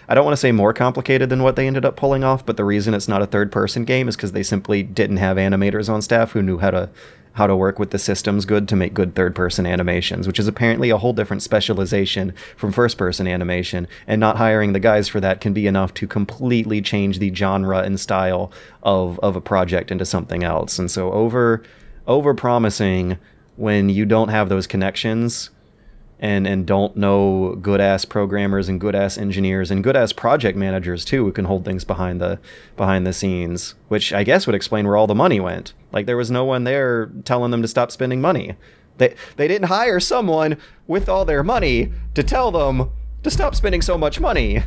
I don't want to say more complicated than what they ended up pulling off, but the reason it's not a third-person game is because they simply didn't have animators on staff who knew how to work with the systems good to make good third-person animations, which is apparently a whole different specialization from first-person animation, and not hiring the guys for that can be enough to completely change the genre and style of a project into something else. And so over-promising when you don't have those connections and don't know good-ass programmers and good-ass engineers and good-ass project managers, too, who can hold things behind the scenes, which I guess would explain where all the money went. Like, there was no one there telling them to stop spending money. They didn't hire someone with all their money to tell them to stop spending so much money.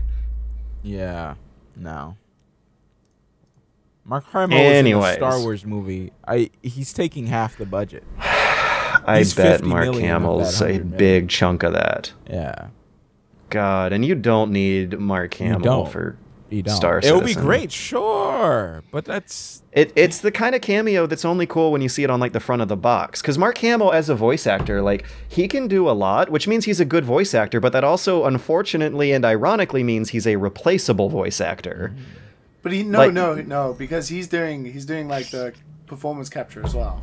Yeah, no. Mark Hamill was in a Star Wars movie. He's taking half the budget. I bet Mark Hamill's a big chunk of that. Yeah. God, and you don't need Mark Hamill for Star Citizen. It would be great, sure, but that's... It's the kind of cameo that's only cool when you see it on, like, the front of the box. Because Mark Hamill, as a voice actor, like, he can do a lot, which means he's a good voice actor, but that also, unfortunately and ironically, means he's a replaceable voice actor. But no, because he's doing like the performance capture as well.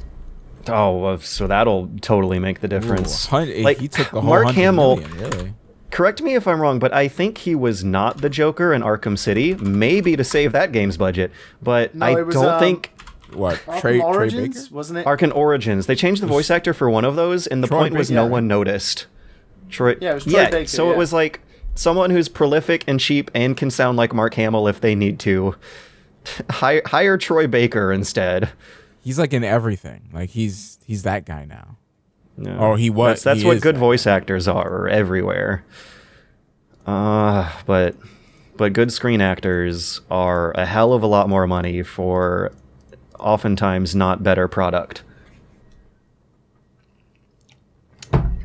Oh, well, so that'll totally make the difference. Ooh, like, he took the whole Mark Hamill, million, really. Correct me if I'm wrong, but I think he was not the Joker in Arkham City, maybe to save that game's budget, but No, I it was, don't think... What? Arkham Origins, Trey Baker? wasn't it? Arkham Origins. They changed the voice actor for one of those, and the Troy point was Baker. no one noticed. Troy... Yeah, it was Troy Baker, so it was like someone who's prolific and cheap and can sound like Mark Hamill if they need to. Hire Troy Baker instead. He's like in everything. Like he's that guy now. No. Or he was. That's he what is good that voice guy. actors are everywhere. But good screen actors are a hell of a lot more money for oftentimes not better product.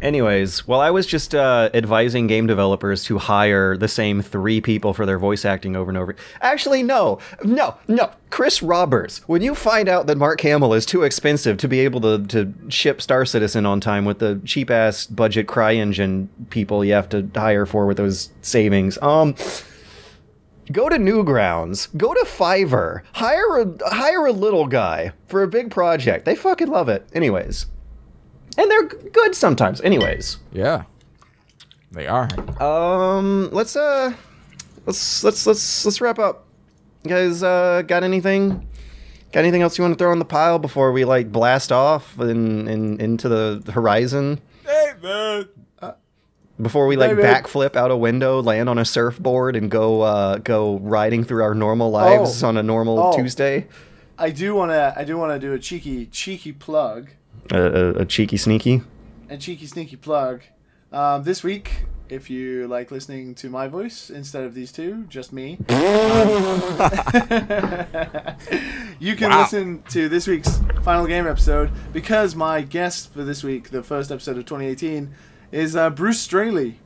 Anyways, while I was just advising game developers to hire the same 3 people for their voice acting over and over. Actually, no. Chris Roberts, when you find out that Mark Hamill is too expensive to be able to ship Star Citizen on time with the cheap-ass budget CryEngine people you have to hire for with those savings, go to Newgrounds, go to Fiverr, hire a little guy for a big project. They fucking love it. Anyways. And they're good sometimes. Anyways. Yeah. They are. Let's wrap up. You guys got anything? Got anything else you want to throw in the pile before we like blast off into the horizon? Hey man. Before we like David. backflip out a window, land on a surfboard, and go riding through our normal lives on a normal Tuesday. I do wanna do a cheeky plug. A cheeky sneaky. A cheeky sneaky plug. This week, if you like listening to my voice instead of these two, just me, you can listen to this week's final game episode because my guest for this week, the first episode of 2018, is Bruce Straley,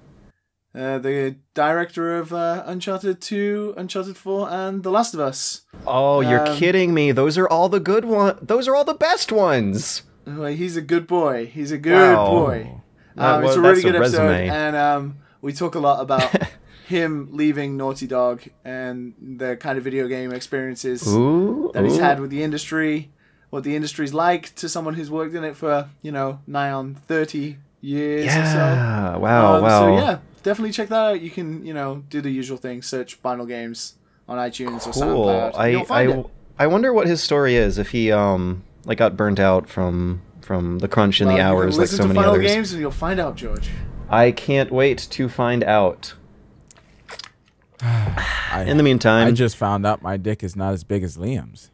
the director of Uncharted 2, Uncharted 4, and The Last of Us. Oh, you're kidding me! Those are all the good ones. Those are all the best ones. Well, he's a good boy. He's a good boy. It's a really good episode, and we talk a lot about him leaving Naughty Dog and the kind of video game experiences that he's had with the industry, what the industry's like to someone who's worked in it for, nigh on 30 years or so. Wow. So yeah, definitely check that out. You can, do the usual thing, search Final Games on iTunes or SoundCloud. You'll find it. I wonder what his story is, if he got burnt out from the crunch in the hours like so many Listen to Final others. Games and you'll find out, George. I can't wait to find out. In the meantime, I just found out my dick is not as big as Liam's.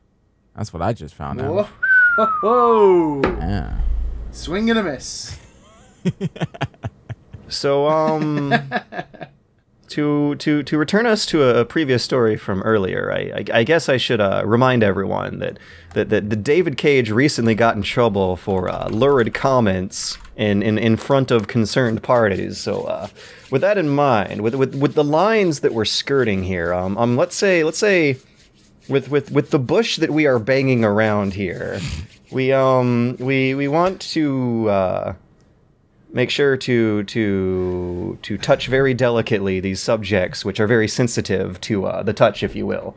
That's what I just found out. Whoa. Yeah. Swing and a miss. So to return us to a previous story from earlier, I guess I should remind everyone that David Cage recently got in trouble for lurid comments in front of concerned parties. So with that in mind, with the lines that we're skirting here, let's say with the bush that we are banging around here, we want to make sure to touch very delicately these subjects, which are very sensitive to the touch, if you will.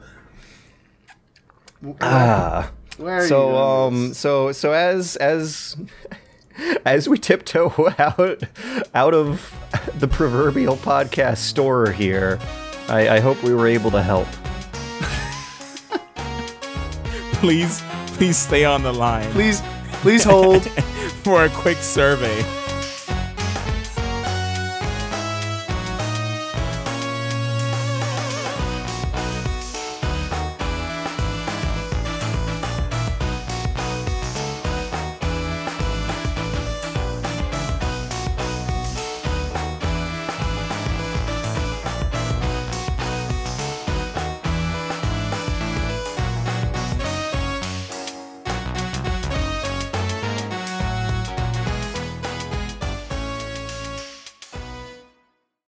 Where are you? So as we tiptoe out of the proverbial podcast store here, I hope we were able to help. Please stay on the line. Please hold. For a quick survey.